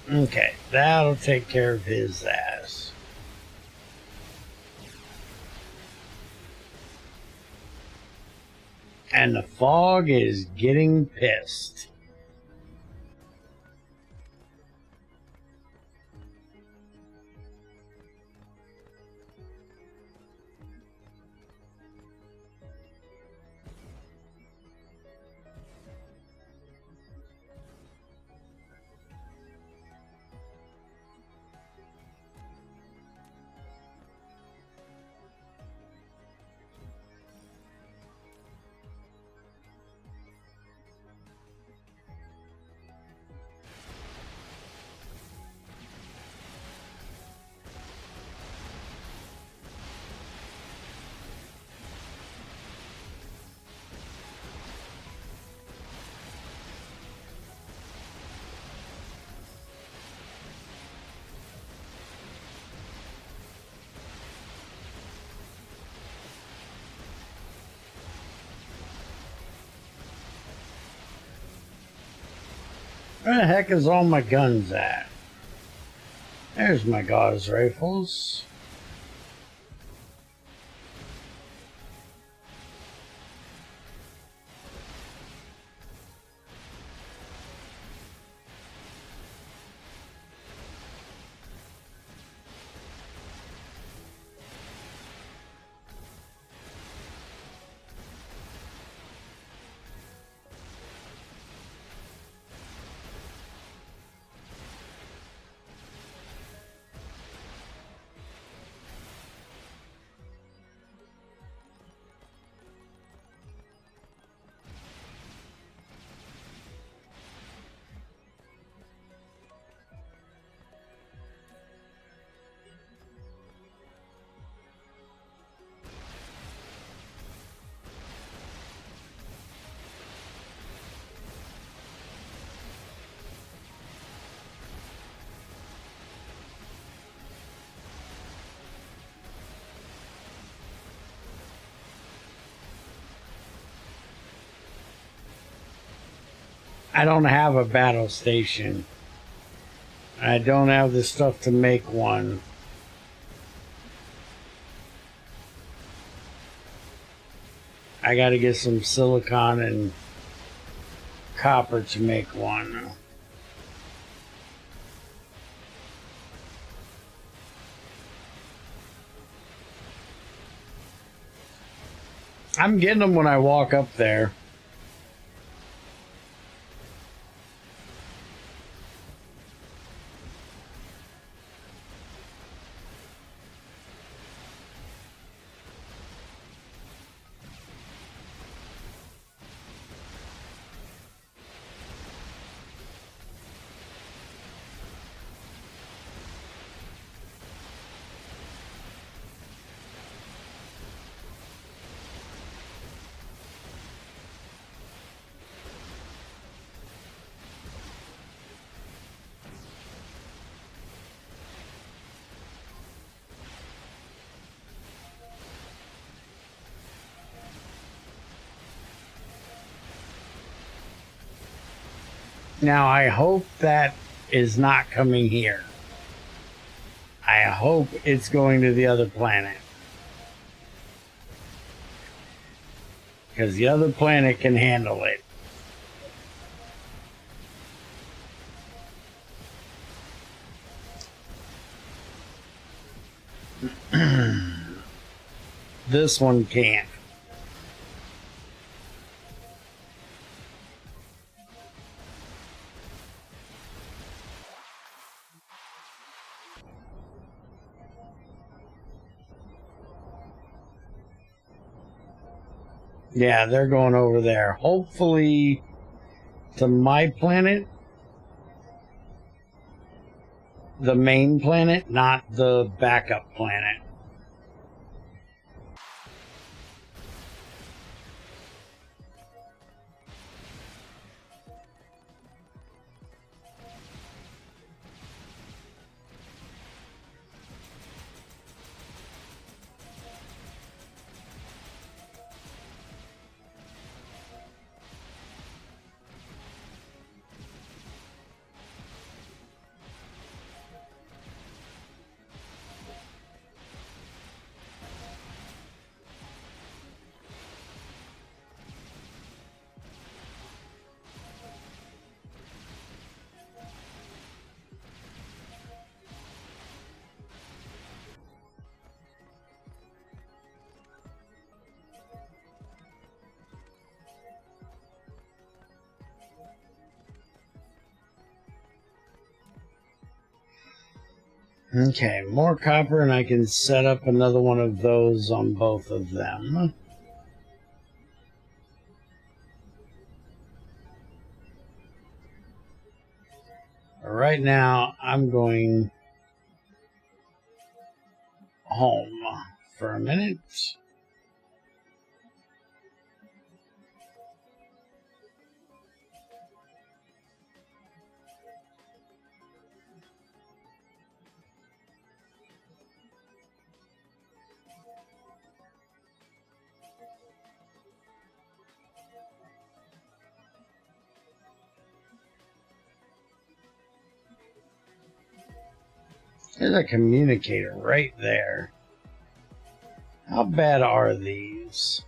Okay, that'll take care of his ass. And the fog is getting pissed. Where the heck is all my guns at? There's my gauze rifles. I don't have a battle station. I don't have the stuff to make one. I gotta get some silicon and copper to make one. I'm getting them when I walk up there. Now, I hope that is not coming here. I hope it's going to the other planet. Because the other planet can handle it. This one can't. Yeah, they're going over there. Hopefully to my planet. The main planet, not the backup planet. Okay, more copper, and I can set up another one of those on both of them. Right now, I'm going home for a minute. There's a communicator right there. How bad are these?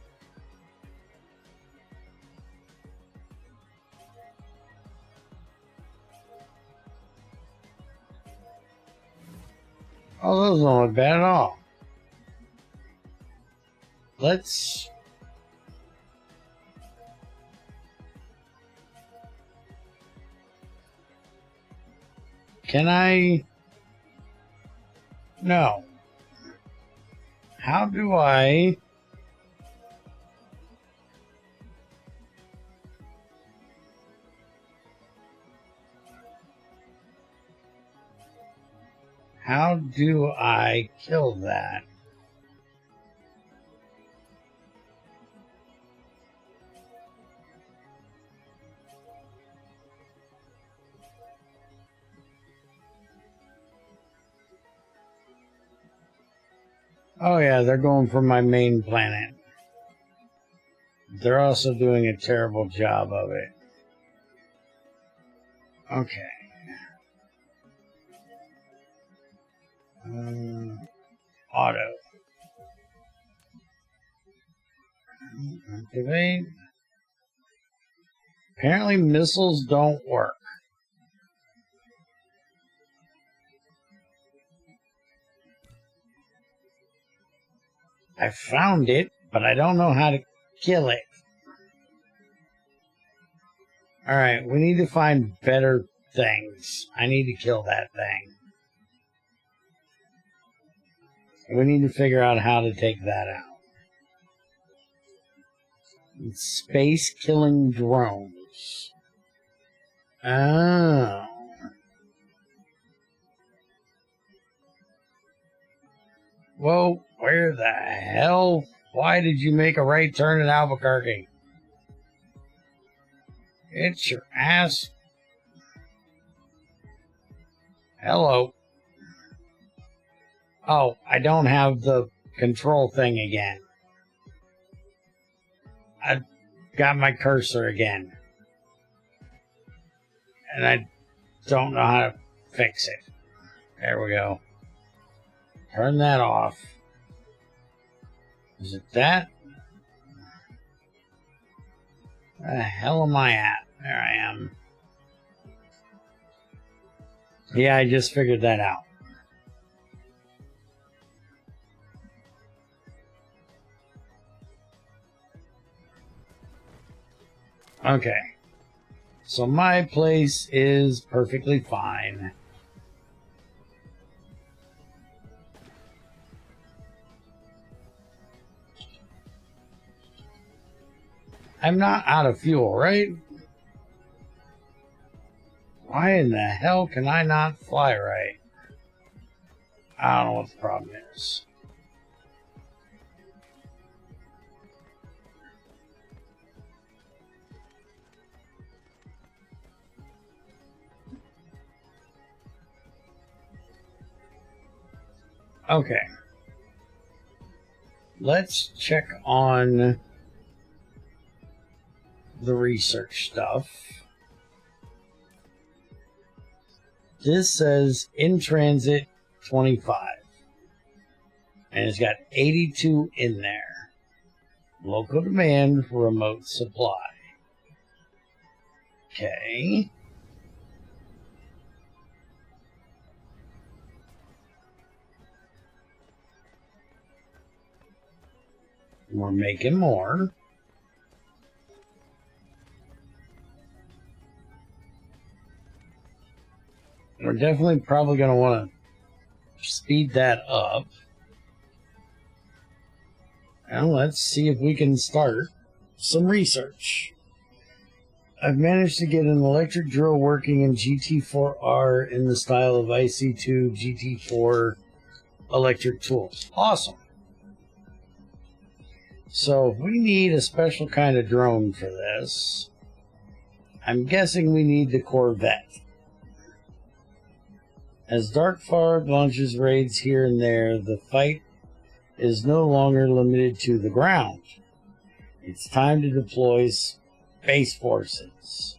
Oh, those don't look bad at all. Let's... Can I... No. How do I... How do I kill that? Oh yeah, they're going for my main planet. They're also doing a terrible job of it. Okay. Auto. Activate. Apparently missiles don't work. I found it, but I don't know how to kill it. Alright, we need to find better things. I need to kill that thing. We need to figure out how to take that out. Space killing drones. Oh. Well, where the hell? Why did you make a right turn in Albuquerque? It's your ass. Hello. Oh, I don't have the control thing again. I got my cursor again. and I don't know how to fix it. There we go. Turn that off. Is it that? Where the hell am I at? There I am. Yeah, I just figured that out. Okay. So my place is perfectly fine. I'm not out of fuel, right? Why in the hell can I not fly right? I don't know what the problem is. Okay. Let's check on the research stuff. This says in transit 25. And it's got 82 in there. Local demand, remote supply. Okay. We're making more. We're definitely probably going to want to speed that up. Now let's see if we can start some research. I've managed to get an electric drill working in GT4R in the style of IC2 GT4 electric tools. Awesome. So if we need a special kind of drone for this, I'm guessing we need the Corvette. As Darkfire launches raids here and there, the fight is no longer limited to the ground. It's time to deploy space forces.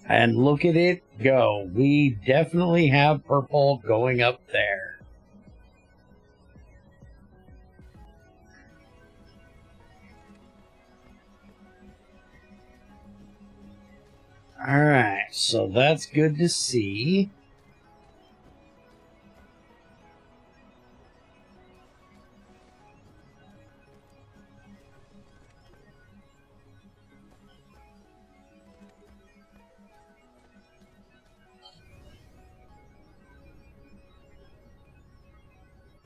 And look at it go. We definitely have purple going up there. Alright, so that's good to see.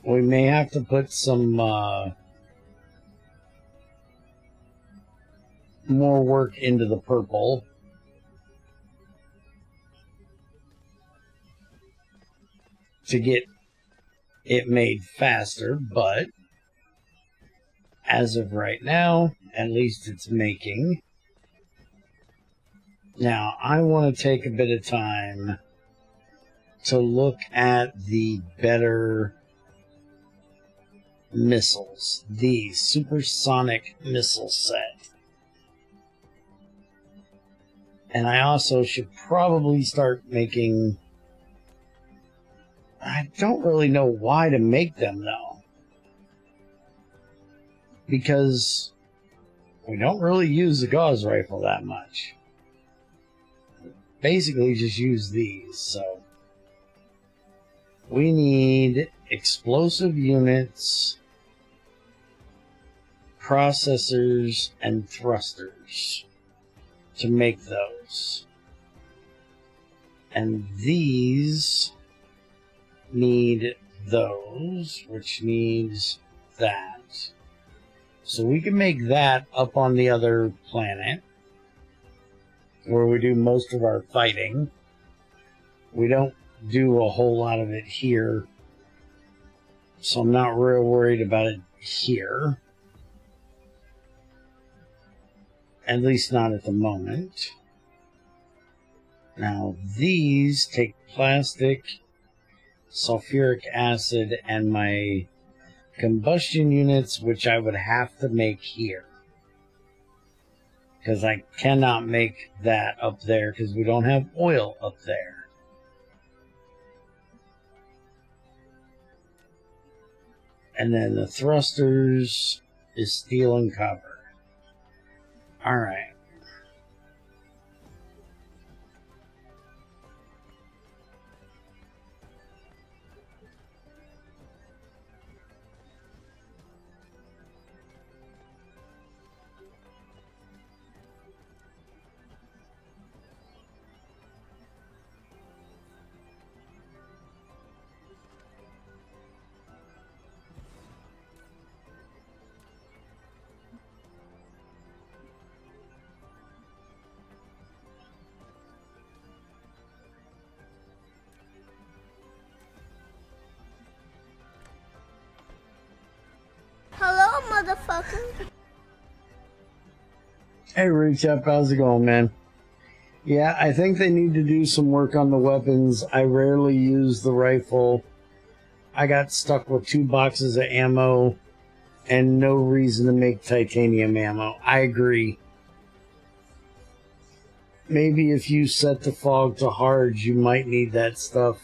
We may have to put some more work into the purple. To get it made faster, but as of right now, at least it's making. Now, I want to take a bit of time to look at the better missiles, the supersonic missile set. And I also should probably start making... I don't really know why to make them, though. Because we don't really use the Gauss rifle that much. Basically just use these, so... We need explosive units, processors, and thrusters to make those. And these... need those, which needs that. So we can make that up on the other planet where we do most of our fighting. We don't do a whole lot of it here, so I'm not real worried about it here. At least not at the moment. Now these take plastic, sulfuric acid, and my combustion units, which I would have to make here. because I cannot make that up there because we don't have oil up there. And then the thrusters is steel and copper. All right. Hello, motherfucker. Hey, Recep, how's it going, man? Yeah, I think they need to do some work on the weapons. I rarely use the rifle. I got stuck with 2 boxes of ammo and no reason to make titanium ammo. I agree. Maybe if you set the fog to hard, you might need that stuff.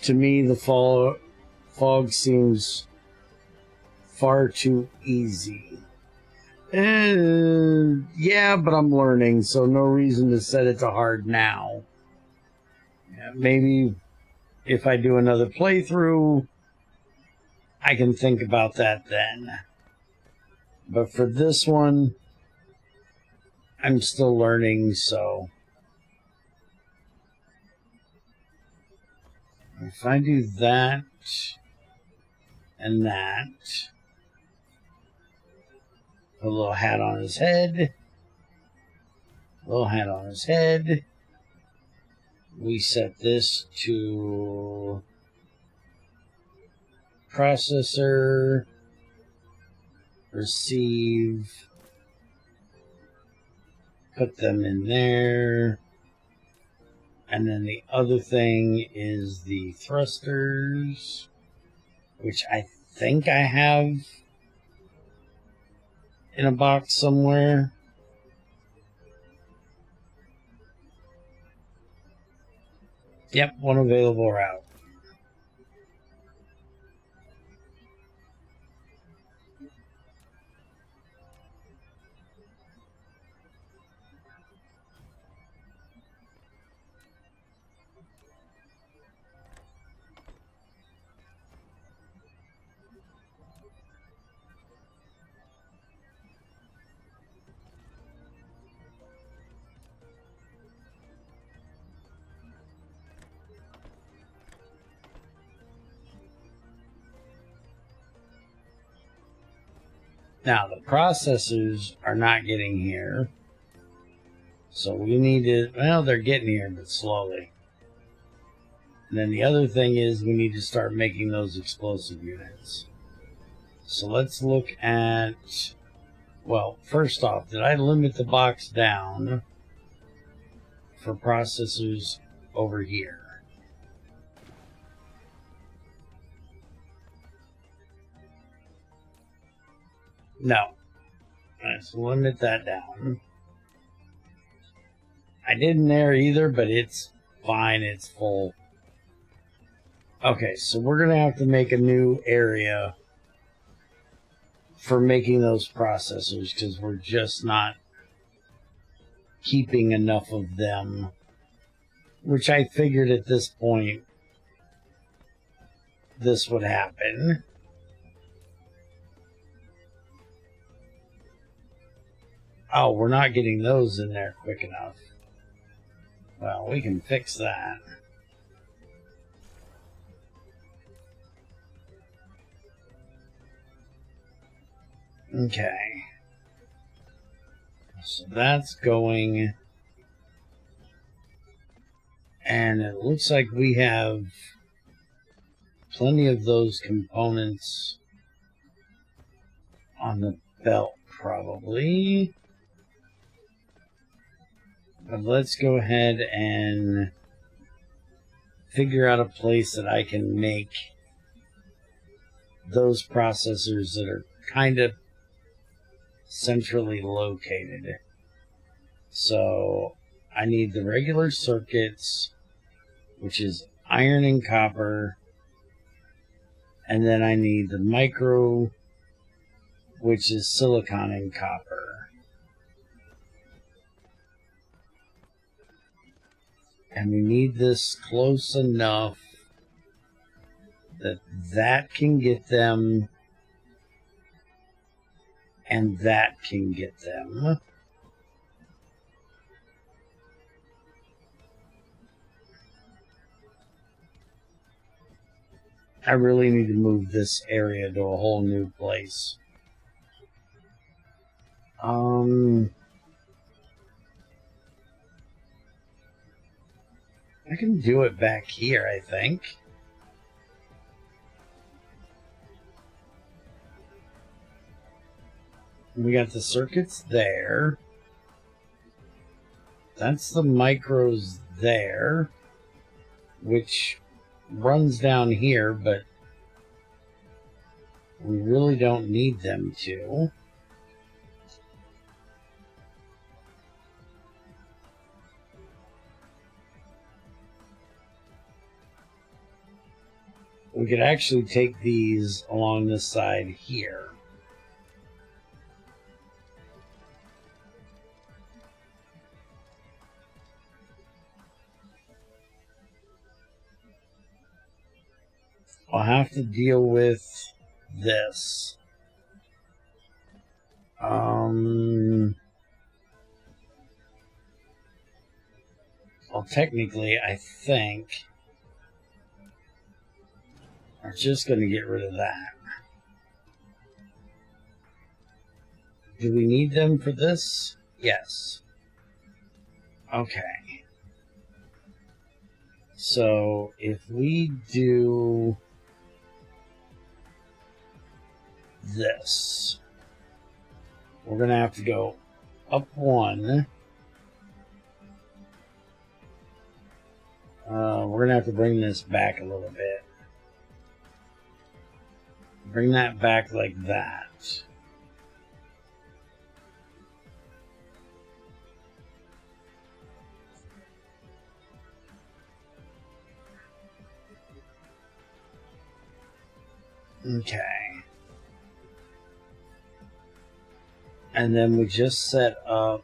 To me, the fog seems far too easy. Yeah, but I'm learning, so no reason to set it to hard now. Yeah, maybe if I do another playthrough, I can think about that then. But for this one, I'm still learning, so if I do that and that, put a little hat on his head, little hat on his head, we set this to processor, receive, put them in there, and then the other thing is the thrusters, which I think I have in a box somewhere. Yep, one available route. Now, the processors are not getting here. So we need to, well, they're getting here, but slowly. And then the other thing is we need to start making those explosive units. So let's look at, well, first off, did I limit the box down for processors over here? No. Let's limit that down. I didn't there either, but it's fine. It's full. Okay, so we're going to have to make a new area for making those processors because we're just not keeping enough of them, which I figured at this point this would happen. Oh, we're not getting those in there quick enough. Well, we can fix that. Okay. So that's going. And it looks like we have plenty of those components on the belt, probably. But let's go ahead and figure out a place that I can make those processors that are kind of centrally located. So I need the regular circuits, which is iron and copper, and then I need the micro, which is silicon and copper. And we need this close enough that that can get them and that can get them. I really need to move this area to a whole new place. I can do it back here, I think. We got the circuits there. That's the micros there, which runs down here, but we really don't need them to. We could actually take these along this side here. I'll have to deal with this. Well, technically, I think we're just going to get rid of that. Do we need them for this? Yes. Okay. So, if we do this, we're going to have to go up one. We're going to have to bring this back a little bit. Bring that back like that. Okay. And then we just set up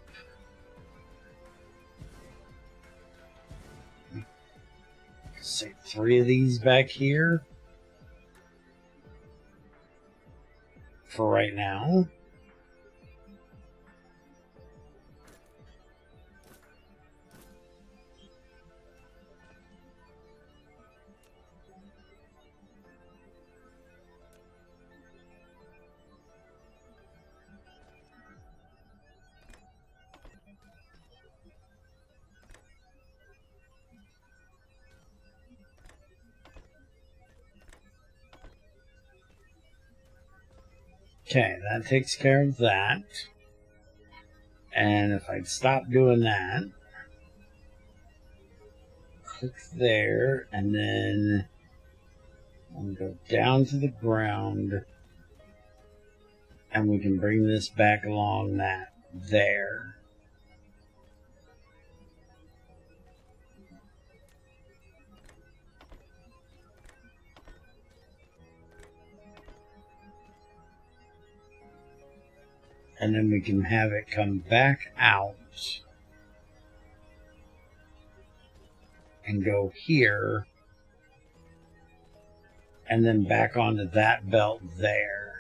say 3 of these back here for right now. Okay, that takes care of that. And if I'd stop doing that, click there, and then I'm going to go down to the ground, and we can bring this back along that there. And then we can have it come back out and go here and then back onto that belt there.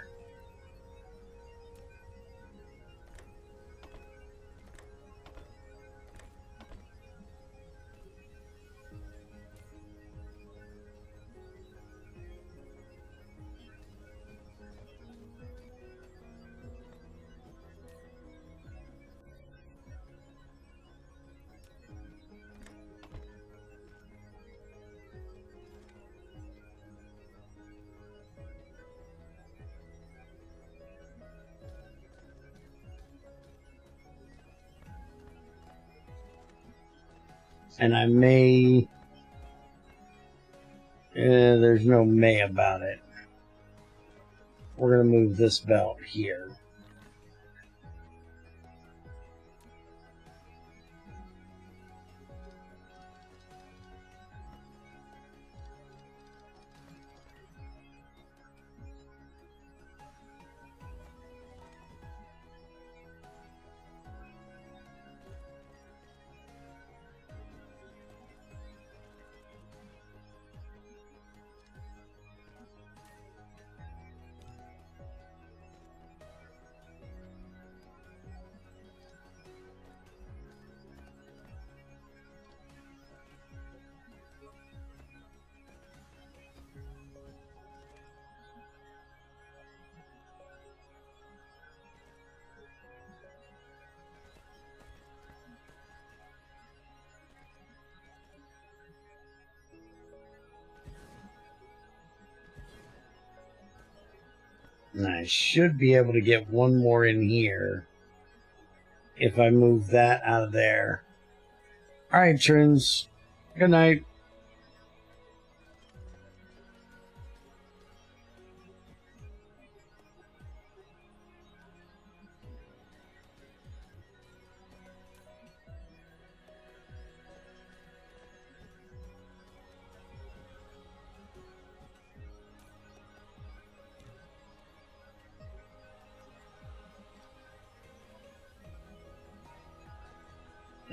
And I may, there's no may about it. We're going to move this belt here. And I should be able to get one more in here if I move that out of there. Alright, Trins. Good night.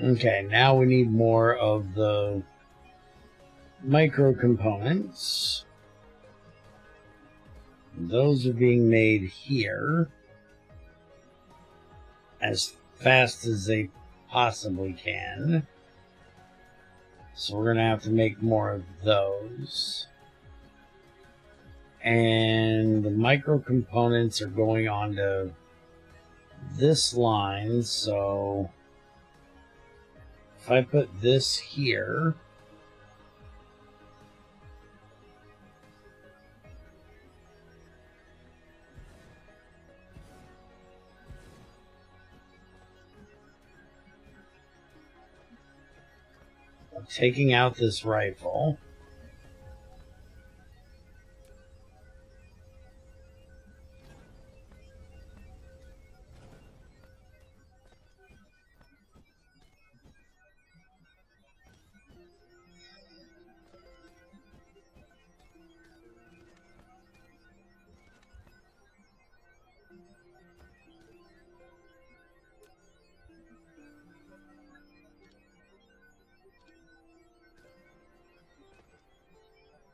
Okay, now we need more of the micro components. Those are being made here as fast as they possibly can. So we're going to have to make more of those. And the micro components are going onto this line, so if I put this here, I'm taking out this rifle.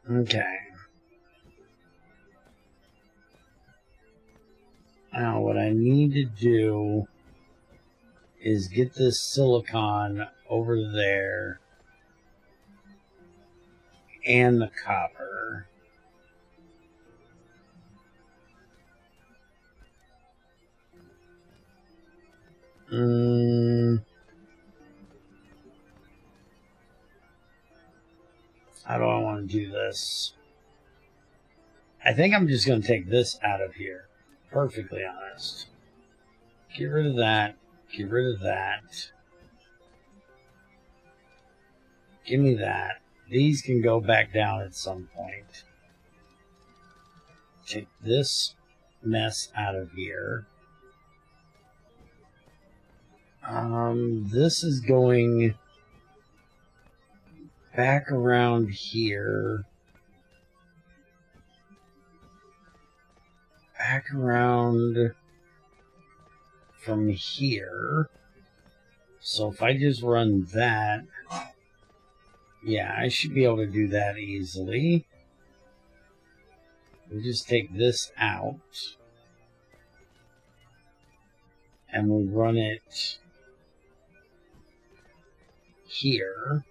Okay. Now what I need to do is get this silicon over there and the copper. How do I want to do this? I think I'm just going to take this out of here. Perfectly honest. Get rid of that. Get rid of that. Give me that. These can go back down at some point. Take this mess out of here. This is going back around here. Back around from here. So if I just run that, yeah, I should be able to do that easily. We'll just take this out. And we'll run it here.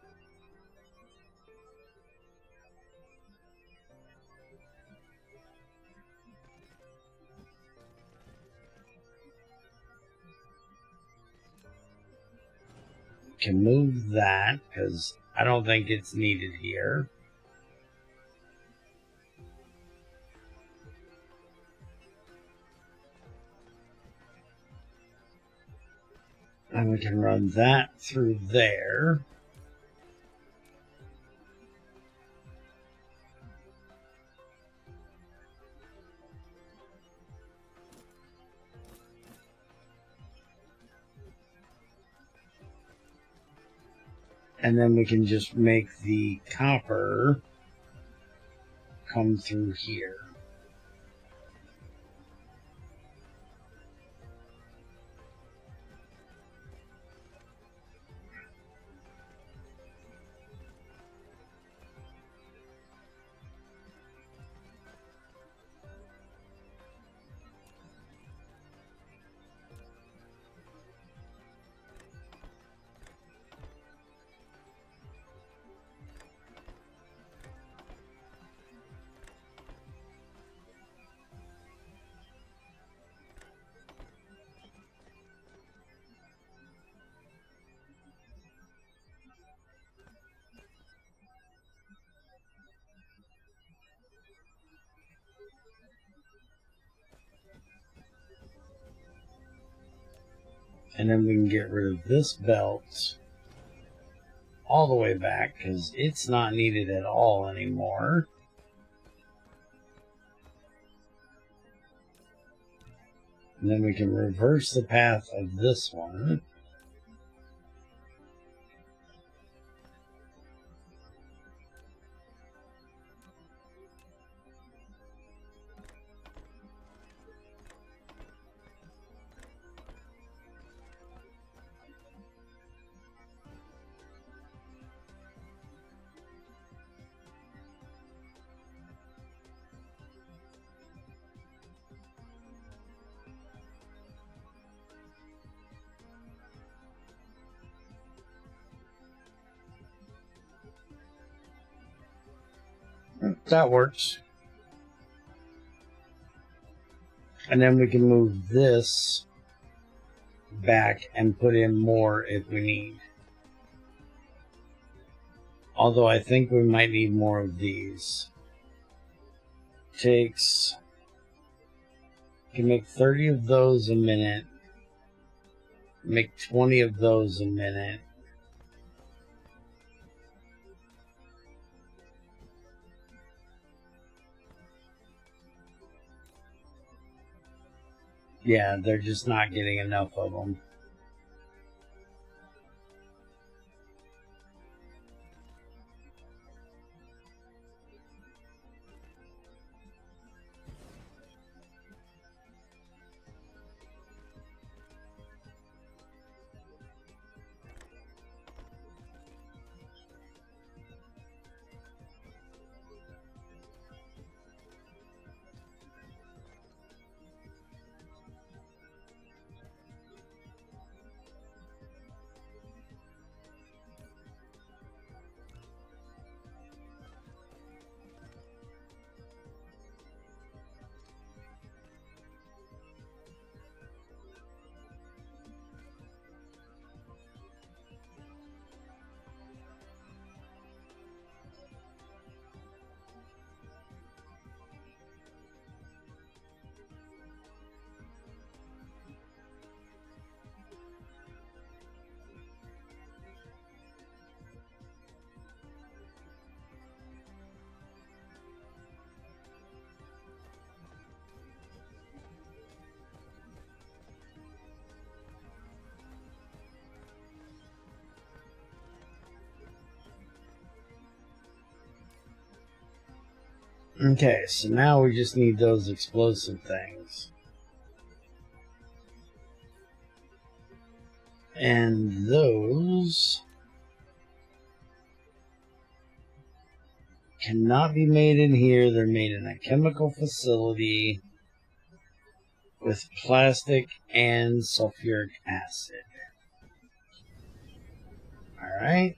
Can move that because I don't think it's needed here. And we can run that through there. And then we can just make the copper come through here. And then we can get rid of this belt all the way back because it's not needed at all anymore. And then we can reverse the path of this one. That works. And then we can move this back and put in more if we need. Although I think we might need more of these. Can make 30 of those a minute. Make 20 of those a minute. Yeah, they're just not getting enough of them. Okay, so now we just need those explosive things. And those cannot be made in here. They're made in a chemical facility with plastic and sulfuric acid. Alright.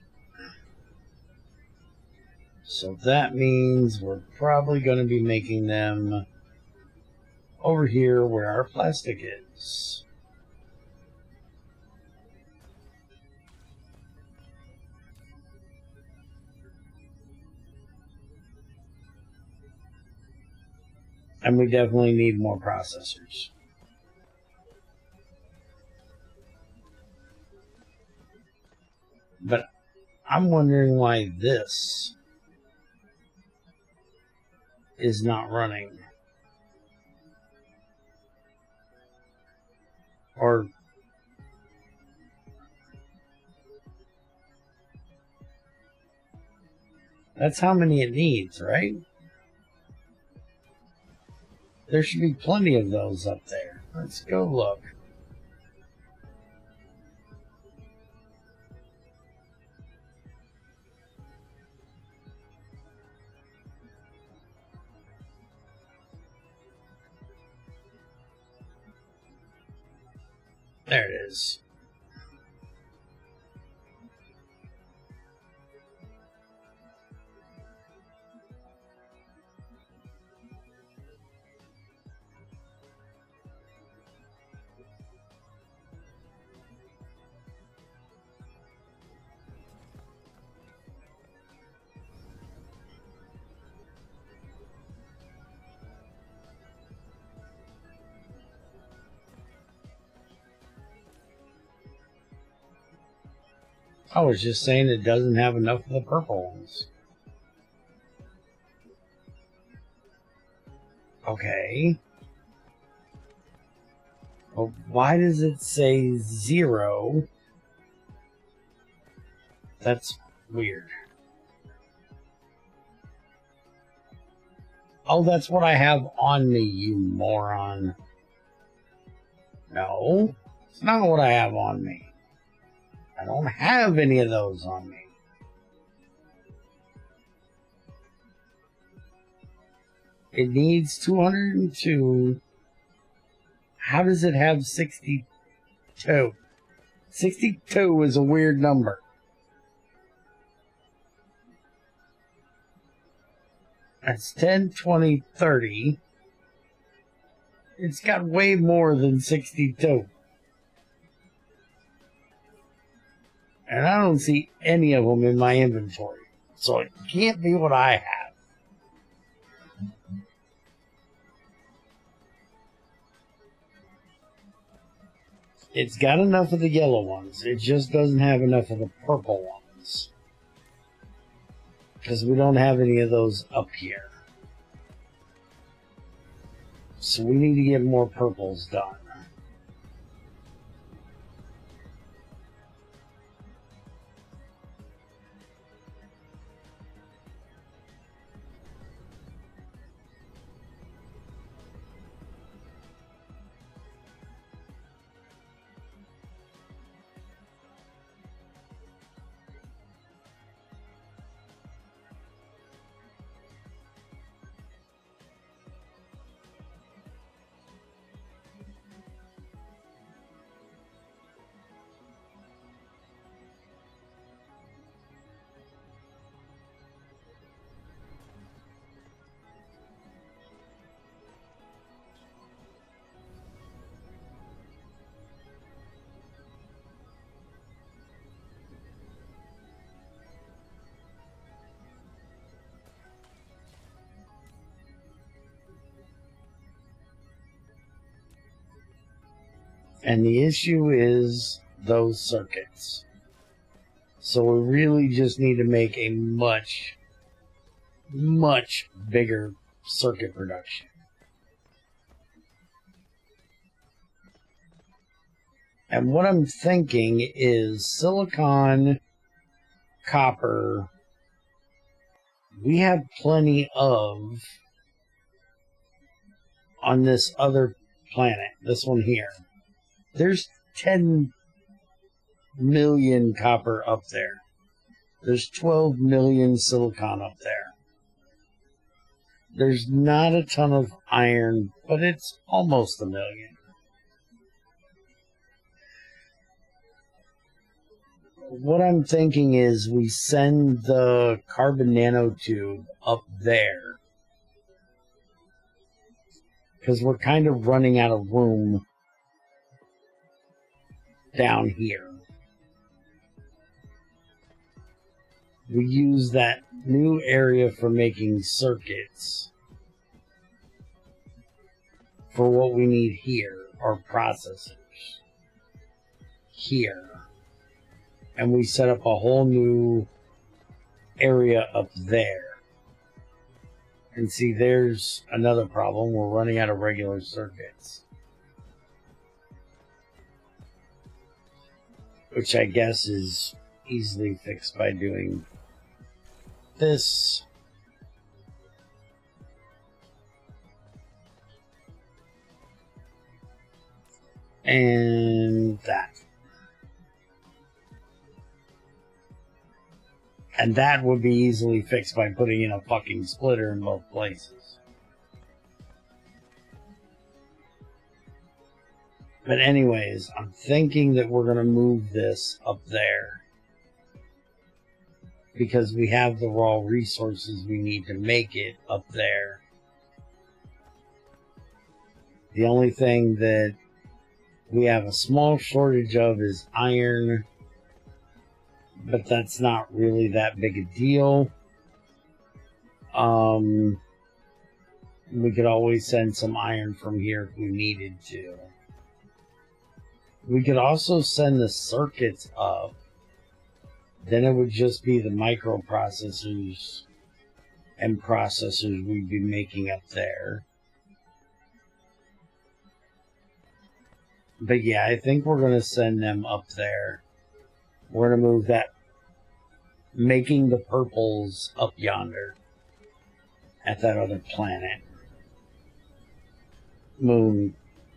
So that means we're probably going to be making them over here where our plastic is. And we definitely need more processors. But I'm wondering why this is not running. Or that's how many it needs, right? There should be plenty of those up there. Let's go look. There it is. I was just saying it doesn't have enough of the purple ones. Okay. Well, why does it say 0? That's weird. Oh, that's what I have on me, you moron. No, it's not what I have on me. I don't have any of those on me. It needs 202. How does it have 62? 62 is a weird number. That's 10, 20, 30. It's got way more than 62. And I don't see any of them in my inventory. So it can't be what I have. It's got enough of the yellow ones. It just doesn't have enough of the purple ones. Because we don't have any of those up here. So we need to get more purples done. And the issue is those circuits. So we really just need to make a much, much bigger circuit production. And what I'm thinking is silicon, copper, we have plenty of on this other planet, this one here. There's 10 million copper up there. There's 12 million silicon up there. There's not a ton of iron, but it's almost a million. What I'm thinking is we send the carbon nanotube up there. Because we're kind of running out of room down here. We use that new area for making circuits for what we need here, or processors here. And we set up a whole new area up there. And see, there's another problem. We're running out of regular circuits. Which I guess is easily fixed by doing this. And that. And that would be easily fixed by putting in a fucking splitter in both places. But anyways, I'm thinking that we're going to move this up there. Because we have the raw resources we need to make it up there. The only thing that we have a small shortage of is iron. But that's not really that big a deal. We could always send some iron from here if we needed to. We could also send the circuits up then it would just be the microprocessors and processors we'd be making up there. But yeah, I think we're going to send them up there. We're going to move that, making the purples up yonder at that other planet. Moon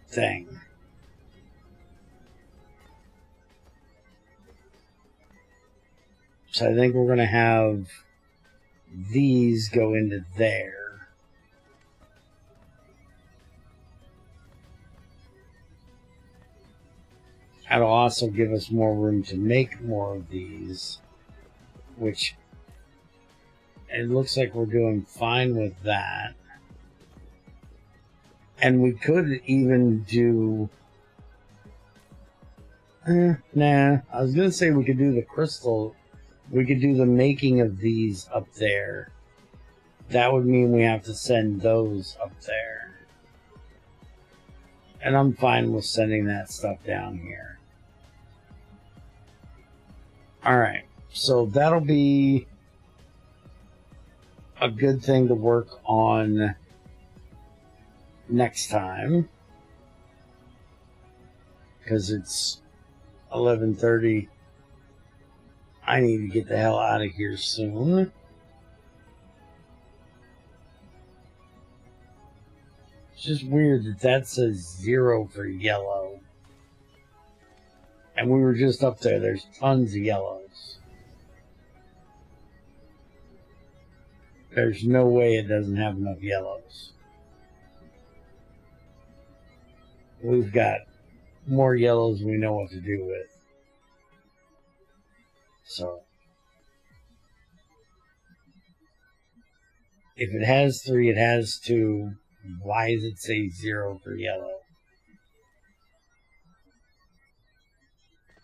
thing. So I think we're going to have these go into there. That'll also give us more room to make more of these, which it looks like we're doing fine with that. And we could even do... nah, I was going to say we could do the crystal. We could do the making of these up there. That would mean we have to send those up there. And I'm fine with sending that stuff down here. Alright, so that'll be a good thing to work on next time. Because it's 11:30. I need to get the hell out of here soon. It's just weird that that says 0 for yellow. And we were just up there. There's tons of yellows. There's no way it doesn't have enough yellows. We've got more yellows we know what to do with. So, if it has 3, it has 2. Why does it say 0 for yellow?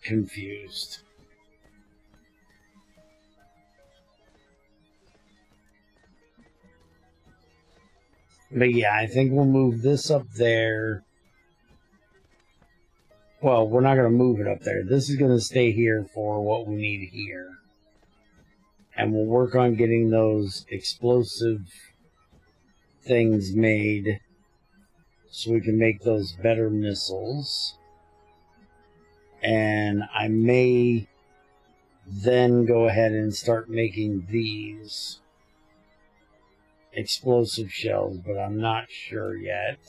Confused. But yeah, I think we'll move this up there. Well, we're not going to move it up there. This is going to stay here for what we need here. And we'll work on getting those explosive things made so we can make those better missiles. And I may then go ahead and start making these explosive shells, but I'm not sure yet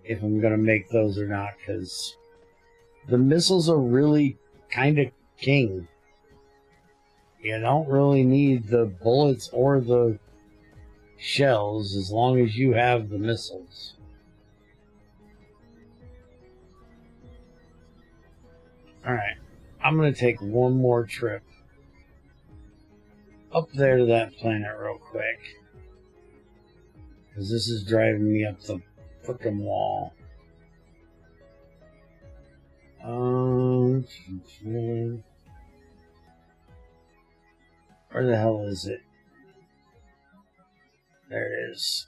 if I'm going to make those or not, because the missiles are really kind of king. You don't really need the bullets or the shells as long as you have the missiles. Alright, I'm going to take one more trip up there to that planet real quick, because this is driving me up the frickin' wall. Where the hell is it? There it is.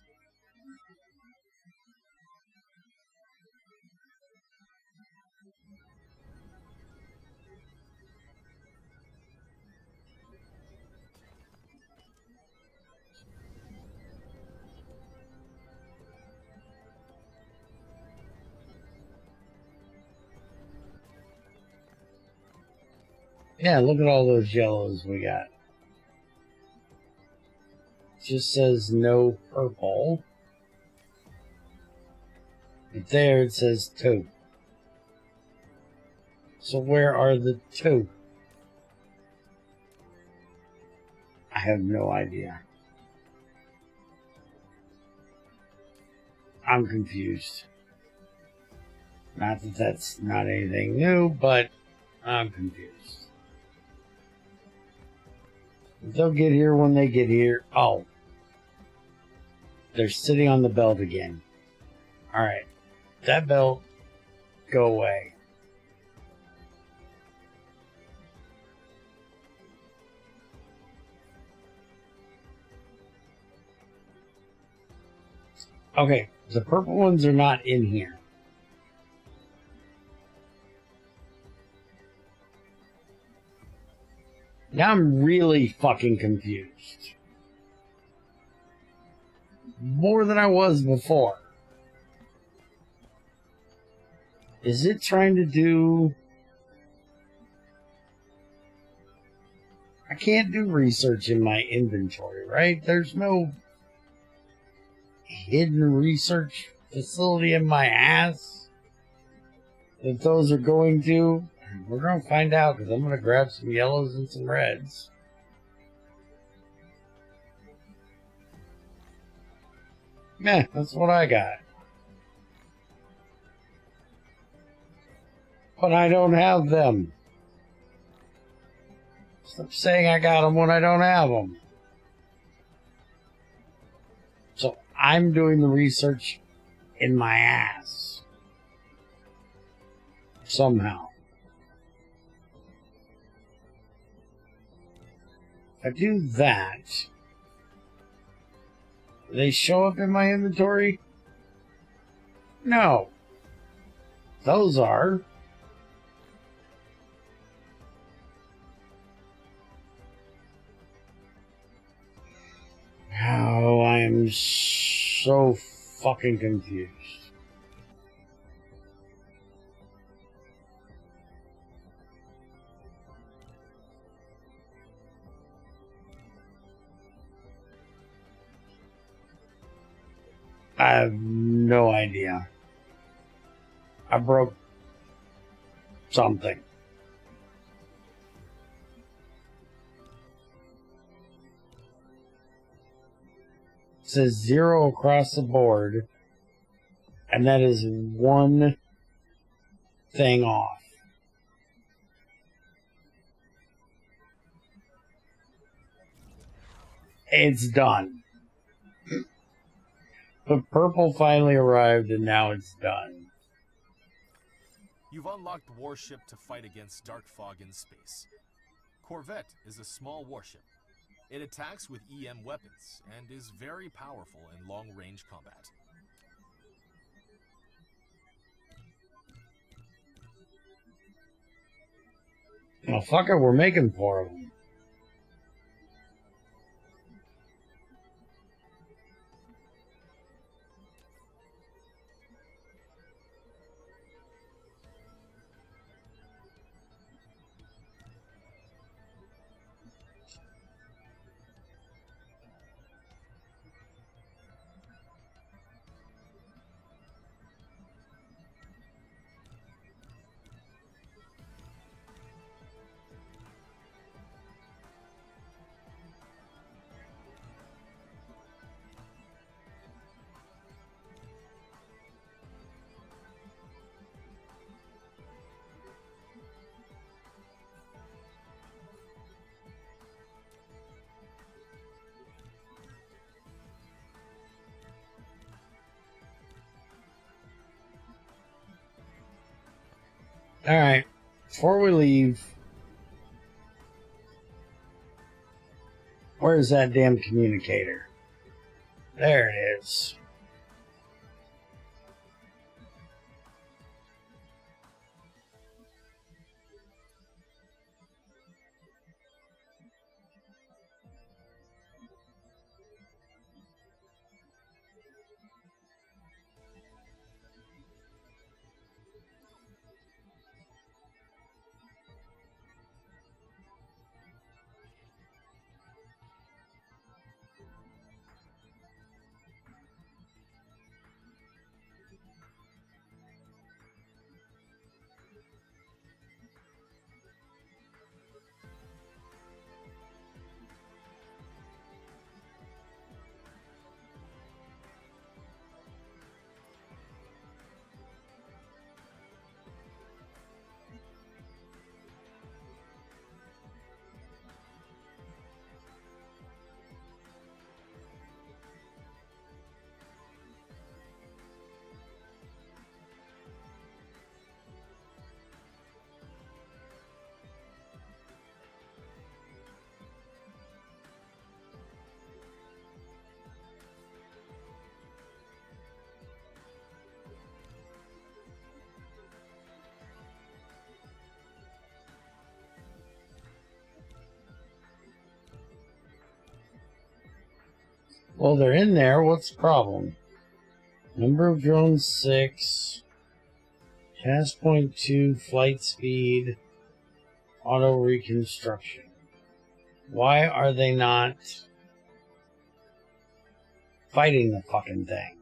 Yeah, look at all those yellows we got. It just says no purple. But there it says 2. So where are the 2? I have no idea. I'm confused. Not that that's not anything new, but I'm confused. They'll get here when they get here. Oh. They're sitting on the belt again. Alright. That belt, go away. Okay, the purple ones are not in here. Now I'm really fucking confused. More than I was before. Is it trying to do... I can't do research in my inventory, right? There's no hidden research facility in my ass that those are going to. We're going to find out, because I'm going to grab some yellows and some reds. Meh, that's what I got. But I don't have them. Stop saying I got them when I don't have them. So I'm doing the research in my ass. Somehow. If I do that, do they show up in my inventory? No. Those are. Oh, I am so fucking confused. I have no idea. I broke something. It says 0 across the board, and that is one thing off. It's done. The purple finally arrived, and now it's done. You've unlocked Warship to fight against Dark Fog in space. Corvette is a small warship. It attacks with EM weapons and is very powerful in long-range combat. Well, fuck it, we're making 4 of them. Alright, before we leave, where's that damn communicator? There it is. Well, they're in there. What's the problem? Number of drones 6. Task point 2. Flight speed. Auto reconstruction. Why are they not fighting the fucking thing?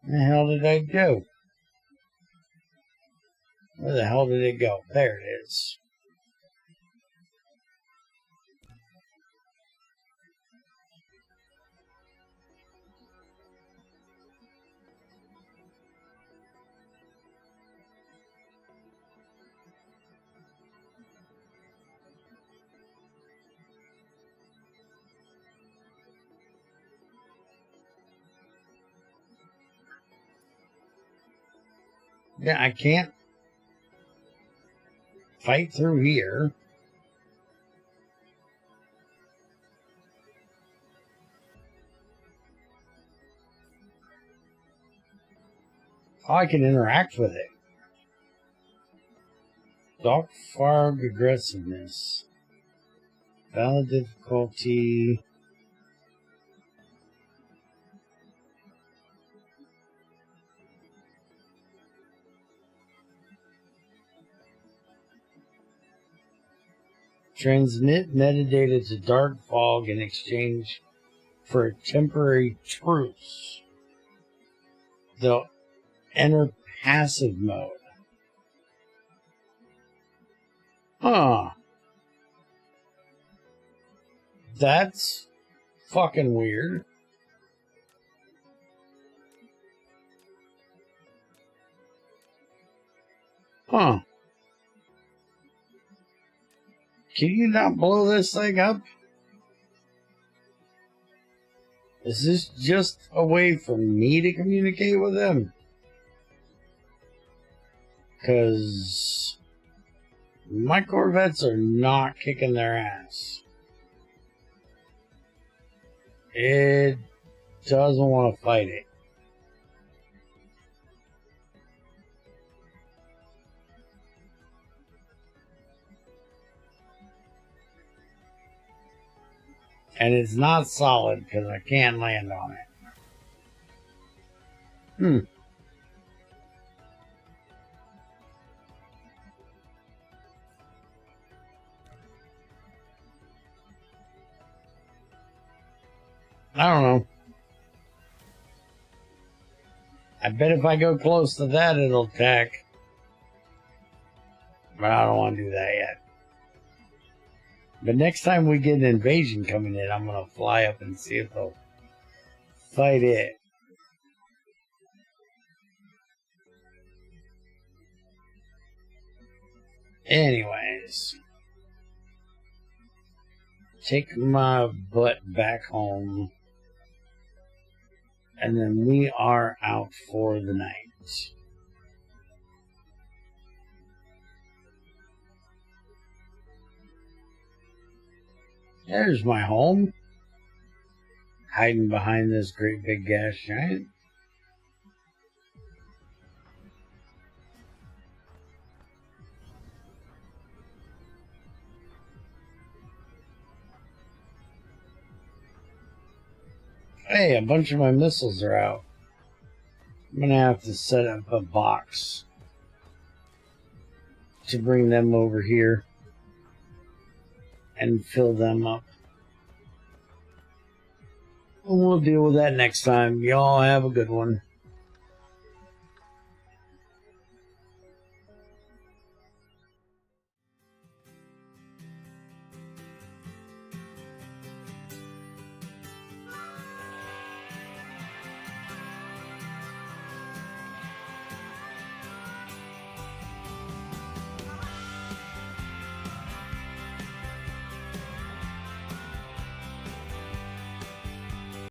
Where the hell did I go? Where the hell did it go? There it is. Yeah, I can't fight through here. Oh, I can interact with it. Dark fog aggressiveness. Valid difficulty. Transmit metadata to dark fog in exchange for a temporary truce. They'll enter passive mode. Huh. That's fucking weird. Huh. Can you not blow this thing up? Is this just a way for me to communicate with them? Because my Corvettes are not kicking their ass. It doesn't want to fight it. And it's not solid because I can't land on it. I don't know. I bet if I go close to that, it'll attack. But I don't want to do that yet. But next time we get an invasion coming in, I'm going to fly up and see if they'll fight it. Anyways. Take my butt back home. And then we are out for the night. There's my home. Hiding behind this great big gas giant. Hey, a bunch of my missiles are out. I'm gonna have to set up a box to bring them over here and fill them up. And we'll deal with that next time. Y'all have a good one.